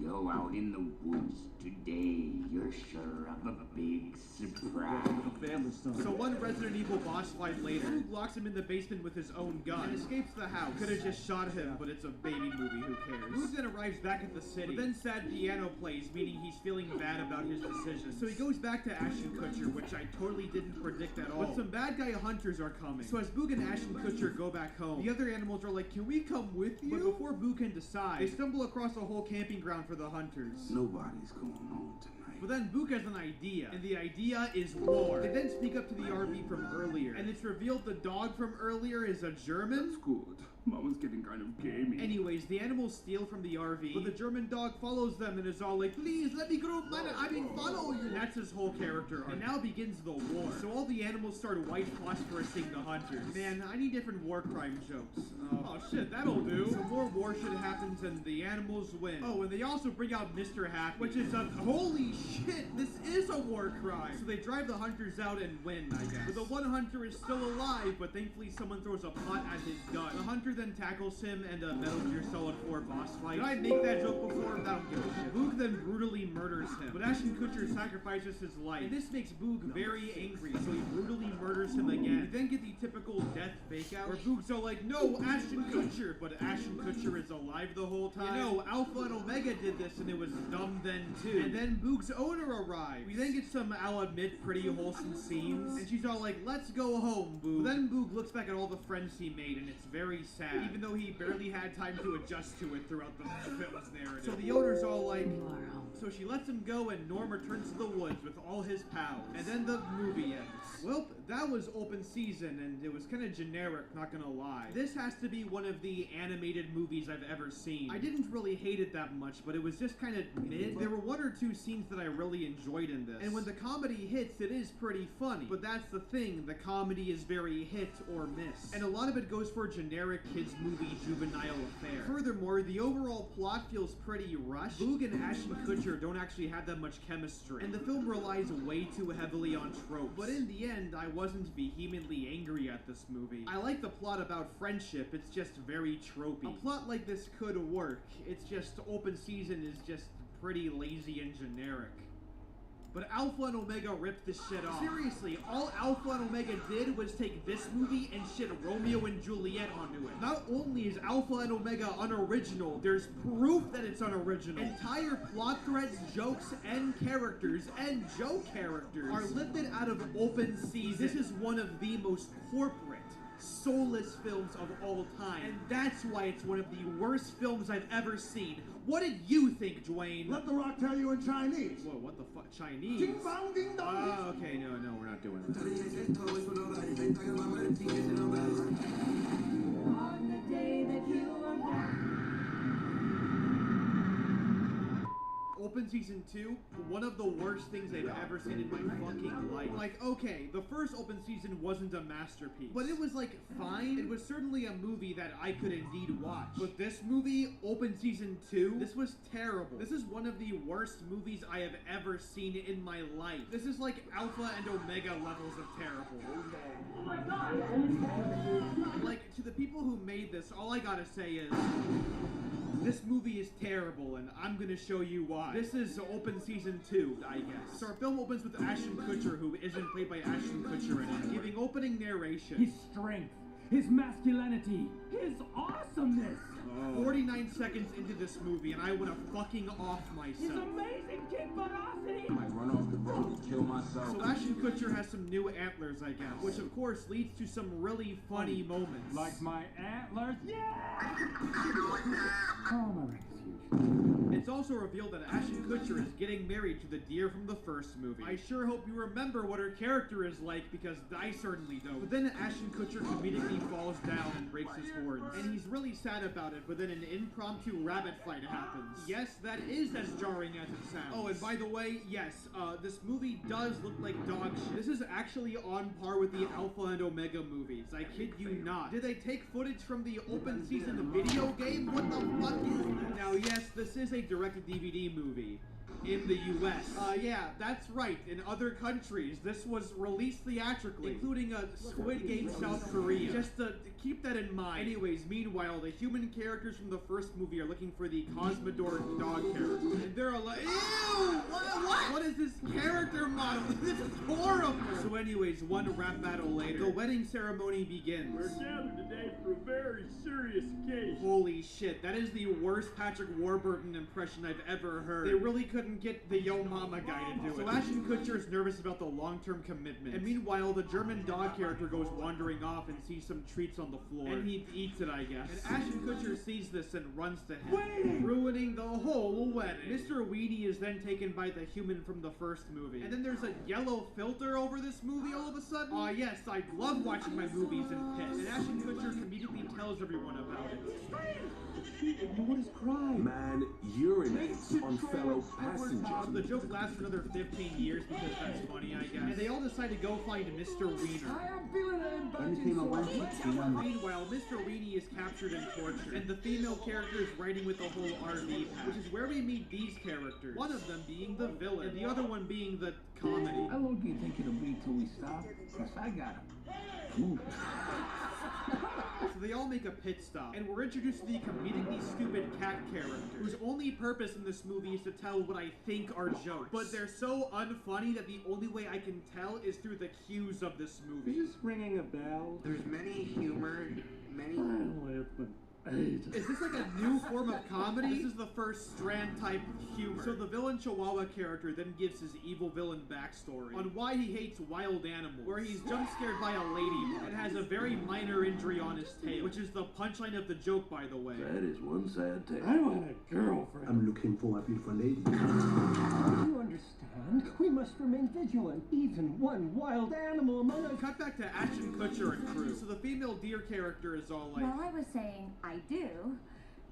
[SPEAKER 10] Go out in the woods today, you're sure of a big surprise.
[SPEAKER 5] So one Resident Evil boss fight later, Boog locks him in the basement with his own gun and escapes the house. Could have just shot him, but it's a baby movie, who cares? Boog then arrives back at the city, but then sad piano plays, meaning he's feeling bad about his decision. So he goes back to Ashton Kutcher, which I totally didn't predict at all. But some bad guy hunters are coming. So as Boog and Ashton Kutcher go back home, the other animals are like, can we come with you? But before Boog can decide, they stumble across a whole camping ground for the hunters.
[SPEAKER 19] Nobody's going home tonight.
[SPEAKER 5] But then Boog has an idea, and the idea is war. They then speak up to the RV from earlier, and it's revealed the dog from earlier is a German?
[SPEAKER 19] That's good. Mama's getting kind of gamey.
[SPEAKER 5] Anyways, the animals steal from the RV, but the German dog follows them and is all like, please, let me go, man, I mean, follow you. And that's his whole character arc. And now begins the war. So all the animals start white phosphorussing the hunters. Man, I need different war crime jokes. Oh shit, that'll do. Some more war shit happens and the animals win. Oh, and they also bring out Mr. Hack, which is a, holy shit, this is a war crime. So they drive the hunters out and win, I guess. But the one hunter is still alive, but thankfully someone throws a pot at his gun. The hunter then tackles him and a Metal Gear Solid 4 boss fight. Did I make that joke before? I don't give a shit. Boog then brutally murders him, but Ashton Kutcher sacrifices his life. And this makes Boog very angry, so he brutally murders him again. We then get the typical death fake out, where Boog's all like, no, Ashton Kutcher, but Ashton Kutcher is alive the whole time. You know, Alpha and Omega did this and it was dumb then too. And then Boog's owner arrives. We then get get some, I'll admit, pretty wholesome scenes. And she's all like, let's go home, Boog. But then Boog looks back at all the friends he made, and it's very sad. Even though he barely had time to adjust to it throughout the film's narrative. So the owner's all like, so she lets him go, and Norm returns to the woods with all his pals. And then the movie ends. Well, that was open season, and it was kind of generic, not gonna lie. This has to be one of the animated movies I've ever seen. I didn't really hate it that much, but it was just kind of mid. There were one or two scenes that I really enjoyed in this. And when the comedy hits, it is pretty funny. But that's the thing, the comedy is very hit or miss. And a lot of it goes for a generic kids movie juvenile affair. Furthermore, the overall plot feels pretty rushed. Boog and Ashton Kutcher don't actually have that much chemistry. And the film relies way too heavily on tropes. But in the end, I wasn't vehemently angry at this movie. I like the plot about friendship, it's just very tropey. A plot like this could work, it's just open season is just pretty lazy and generic. But Alpha and Omega ripped this shit off. Seriously, all Alpha and Omega did was take this movie and shit Romeo and Juliet onto it. Not only is Alpha and Omega unoriginal, there's proof that it's unoriginal. Entire plot threads, jokes, and characters, and joke characters are lifted out of open season. This is one of the most corporate, soulless films of all time. And that's why it's one of the worst films I've ever seen. What did you think, Dwayne?
[SPEAKER 1] Let the Rock tell you in Chinese.
[SPEAKER 5] Whoa, what the fuck? Chinese?
[SPEAKER 1] Ding dong, ding dong.
[SPEAKER 5] Oh, okay, no, we're not doing it.
[SPEAKER 10] On the day that you were born.
[SPEAKER 5] Open Season 2, one of the worst things I've ever seen in my fucking life. Like, okay, the first Open Season wasn't a masterpiece, but it was, like, fine. It was certainly a movie that I could indeed watch. But this movie, Open Season 2, this was terrible. This is one of the worst movies I have ever seen in my life. This is like Alpha and Omega levels of terrible.
[SPEAKER 10] Oh my god!
[SPEAKER 5] Like, to the people who made this, all I gotta say is, this movie is terrible, and I'm gonna show you why. This is Open Season 2, I guess. So our film opens with Ashton Kutcher, who isn't played by Ashton Kutcher anymore, giving opening narration.
[SPEAKER 12] His strength, his masculinity, his awesomeness.
[SPEAKER 5] 49 seconds into this movie, and I want to fucking off myself.
[SPEAKER 12] His amazing kick-butt-ocity.
[SPEAKER 4] I might run off the road and kill myself.
[SPEAKER 5] So Ashton Kutcher has some new antlers, I guess, which of course leads to some really funny moments.
[SPEAKER 12] Like my antlers? Yeah! Oh, my ring is huge.
[SPEAKER 5] It's also revealed that Ashton Kutcher is getting married to the deer from the first movie. I sure hope you remember what her character is like, because I certainly don't. But then Ashton Kutcher comedically falls down and breaks his horns. And he's really sad about it, but then an impromptu rabbit fight happens. Yes, that is as jarring as it sounds. Oh, and by the way, yes, this movie does look like dog shit. This is actually on par with the Alpha and Omega movies. I kid you not. Did they take footage from the Open Season video game? What the fuck is this? Now, yes, this is a direct-to-DVD movie in the US. Yeah, that's right. In other countries, this was released theatrically, including Squid Game South Korea. Just to keep that in mind. Anyways, meanwhile, the human characters from the first movie are looking for the Cosmodor dog character. And they're all like, ew! What is this character model? This is horrible! So anyways, one rap battle later, the wedding ceremony begins.
[SPEAKER 8] We're gathered today for a very serious occasion.
[SPEAKER 5] Holy shit, that is the worst Patrick Warburton impression I've ever heard. They really couldn't get the Yo Mama guy to do it. So Ashton Kutcher is nervous about the long-term commitment. And meanwhile, the German dog character goes wandering off and sees some treats on the floor. And he eats it, I guess. And Ashton Kutcher sees this and runs to him, ruining the whole wedding. Mr. Weenie is then taken by the human from the first movie. And then there's a yellow filter over this movie all of a sudden. Yes, I love watching my movies in piss. And Ashton Kutcher immediately tells everyone about it.
[SPEAKER 1] What is crime? Man urinates on fellow passengers.
[SPEAKER 5] The joke lasts for another 15 years because that's funny, I guess. And they all decide to go find Mr. Wiener.
[SPEAKER 10] I am feeling it.
[SPEAKER 5] Meanwhile, Mr. Weenie is captured and tortured, and the female character is riding with the whole RV pack, which is where we meet these characters. One of them being the villain, and the other one being the comedy.
[SPEAKER 10] How long do you think it'll be till we stop? Because I got him.
[SPEAKER 5] So they all make a pit stop, and we're introduced to the comedically stupid cat character, whose only purpose in this movie is to tell what I think are jokes. But they're so unfunny that the only way I can tell is through the cues of this movie.
[SPEAKER 9] Is this ringing a bell?
[SPEAKER 13] There's many humor, many...
[SPEAKER 5] Is this like a new form of comedy? This is the first Strand type of humor. So the villain Chihuahua character then gives his evil villain backstory on why he hates wild animals, where he's jump scared by a ladybug and has a very minor injury on his tail, which is the punchline of the joke, by the way.
[SPEAKER 1] That is one sad tale.
[SPEAKER 22] I want a girlfriend. I'm looking for a beautiful lady.
[SPEAKER 17] You understand? We must remain vigilant. Even one wild animal among us.
[SPEAKER 5] Cut back to Ashton Kutcher and crew. So the female deer character is all like,
[SPEAKER 18] While I was saying I do,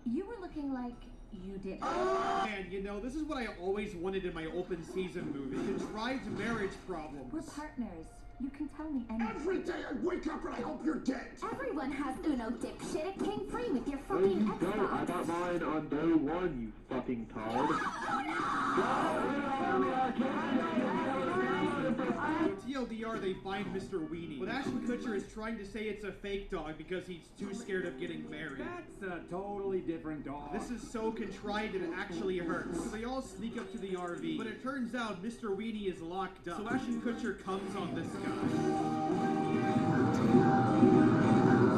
[SPEAKER 18] you were looking like you did.
[SPEAKER 5] And you know, this is what I always wanted in my open season movie. Contrived marriage problems.
[SPEAKER 18] We're partners. You can tell me anything.
[SPEAKER 1] Every day I wake up and I hope you're dead.
[SPEAKER 14] Everyone has Uno, dipshit. It came free with your
[SPEAKER 20] No,
[SPEAKER 14] fucking
[SPEAKER 20] you don't. I got mine on day one, you fucking tard.
[SPEAKER 5] TLDR, they find Mr. Weenie. But Ashton Kutcher is trying to say it's a fake dog because he's too scared of getting married.
[SPEAKER 11] That's a totally different dog.
[SPEAKER 5] This is so contrived it actually hurts. So they all sneak up to the RV, but it turns out Mr. Weenie is locked up. So Ashton Kutcher comes on this guy.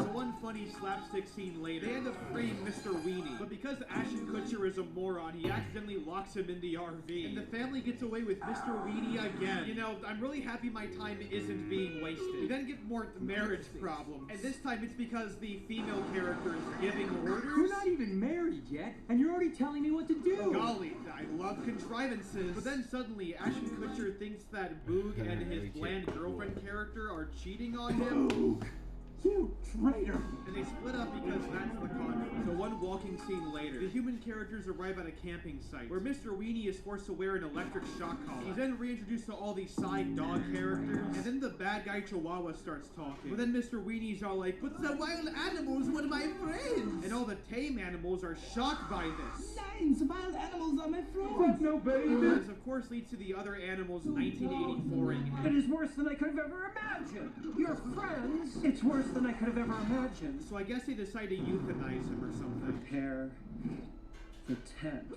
[SPEAKER 5] So one funny slapstick scene later, they end up freeing Mr. Weenie. But because Ashton Kutcher is a moron, he accidentally locks him in the RV. And the family gets away with Mr. Weenie again. You know, I'm really happy my time isn't being wasted. We then get more marriage problems. And this time it's because the female character is giving orders.
[SPEAKER 11] We're not even married yet, and you're already telling me what to do.
[SPEAKER 5] Golly, I love contrivances. But then suddenly, Ashton Kutcher thinks that Boog and his bland girlfriend character are cheating on him.
[SPEAKER 22] Boog, you traitor!
[SPEAKER 5] And they split up because that's the conflict. So one walking scene later, the human characters arrive at a camping site where Mr. Weenie is forced to wear an electric shock collar. He's then reintroduced to all these side dog characters, and then the bad guy Chihuahua starts talking. But then Mr. Weenie's all like, "But the wild animals were my friends!" And all the tame animals are shocked by this.
[SPEAKER 22] Names, wild animals are my friends!
[SPEAKER 11] What, no baby?
[SPEAKER 5] This of course leads to the other animals 1984ing.
[SPEAKER 17] It is worse than I could have ever imagined. Your friends? It's worse than I could have ever imagined.
[SPEAKER 5] So I guess they decide to euthanize him or something.
[SPEAKER 17] Prepare the tent.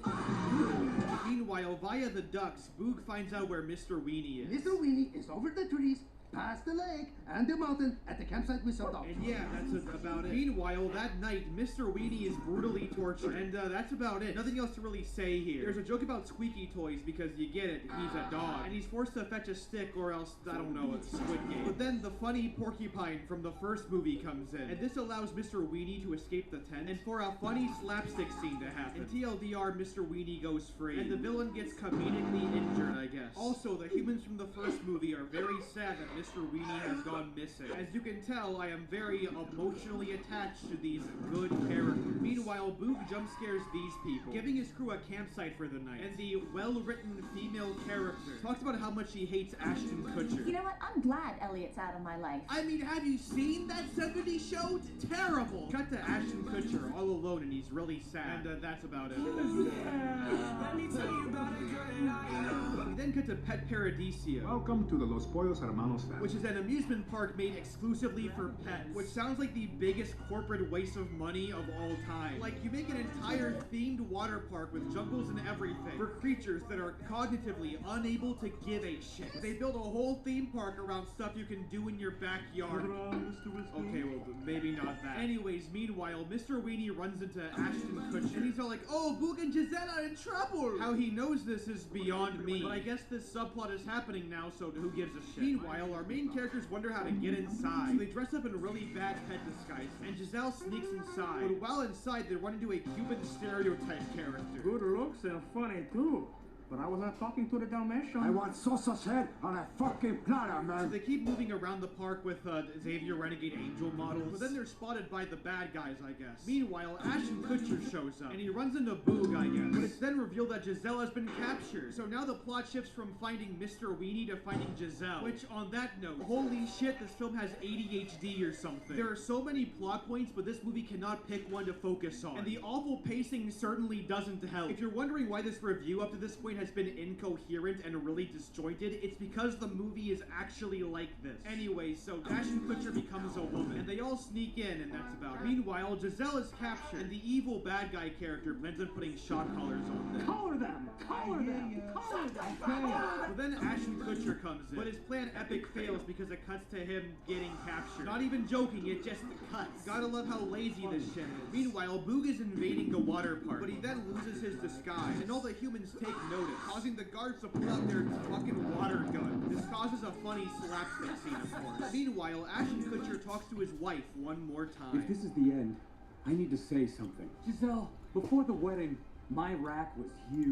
[SPEAKER 5] Meanwhile, via the ducks, Boog finds out where Mr. Weenie is.
[SPEAKER 22] Mr. Weenie is over the trees, past the lake, and the mountain, at the campsite with some dogs.
[SPEAKER 5] And yeah, that's about it. Meanwhile, that night, Mr. Weenie is brutally tortured. And that's about it. Nothing else to really say here. There's a joke about squeaky toys because you get it, he's a dog. And he's forced to fetch a stick or else, I don't know, it's Squid Game. But then the funny porcupine from the first movie comes in. And this allows Mr. Weenie to escape the tent and for a funny slapstick scene to happen. In TLDR, Mr. Weenie goes free. And the villain gets comedically injured, I guess. Also, the humans from the first movie are very sad that Mr. Weenie has gone missing. As you can tell, I am very emotionally attached to these good characters. Meanwhile, Boog jump scares these people, giving his crew a campsite for the night. And the well-written female character talks about how much she hates Ashton Kutcher.
[SPEAKER 18] You know what? I'm glad Elliot's out of my life.
[SPEAKER 5] I mean, have you seen that 70s show? It's terrible! Cut to Ashton Kutcher all alone and he's really sad. And that's about it.
[SPEAKER 12] Let me tell you about a girl I know.
[SPEAKER 5] We then cut to Pet Paradiso.
[SPEAKER 22] Welcome to the Los Pollos Hermanos family.
[SPEAKER 5] Which is an amusement park made exclusively for pets. Which sounds like the biggest corporate waste of money of all time. Like, you make an entire themed water park with jungles and everything for creatures that are cognitively unable to give a shit. They build a whole theme park around stuff you can do in your backyard. Okay, well, maybe not that. Anyways, meanwhile, Mr. Weenie runs into Ashton Kutcher, and he's all like, "Oh, Boog and Giselle are in trouble!" How he knows this is beyond me. But I guess this subplot is happening now, so who gives a shit? Meanwhile, our main characters wonder how to get inside. So they dress up in really bad pet disguise, and Giselle sneaks inside. But while inside, they run into a Cuban stereotype character.
[SPEAKER 22] Good looks and funny too. But I was not talking to the Dalmatian. I want Sosa's head on a fucking platter, man.
[SPEAKER 5] So they keep moving around the park with Xavier Renegade Angel models, but then they're spotted by the bad guys, I guess. Meanwhile, Ashton Kutcher shows up, and he runs into Boog, I guess. But it's then revealed that Giselle has been captured. So now the plot shifts from finding Mr. Weenie to finding Giselle. Which, on that note, holy shit, this film has ADHD or something. There are so many plot points, but this movie cannot pick one to focus on. And the awful pacing certainly doesn't help. If you're wondering why this review up to this point point has been incoherent and really disjointed, it's because the movie is actually like this. Anyway, so Ashton Kutcher becomes a woman, and they all sneak in, and that's about it. Meanwhile, Giselle is captured, and the evil bad guy character plans on putting shock collars on them.
[SPEAKER 11] Collar them! Collar them! Collar them!
[SPEAKER 5] But then Ashton Kutcher comes in, but his plan epic fails because it cuts to him getting captured. Not even joking, it just cuts. Gotta love how lazy this shit is. Meanwhile, Boog is invading the water park, but he then loses his disguise, and all the humans take notice, causing the guards to pull out their fucking water gun. This causes a funny slapstick scene, of course. Meanwhile, Ashton Kutcher talks to his wife one more time.
[SPEAKER 22] If this is the end, I need to say something. Giselle, before the wedding, my rack was huge.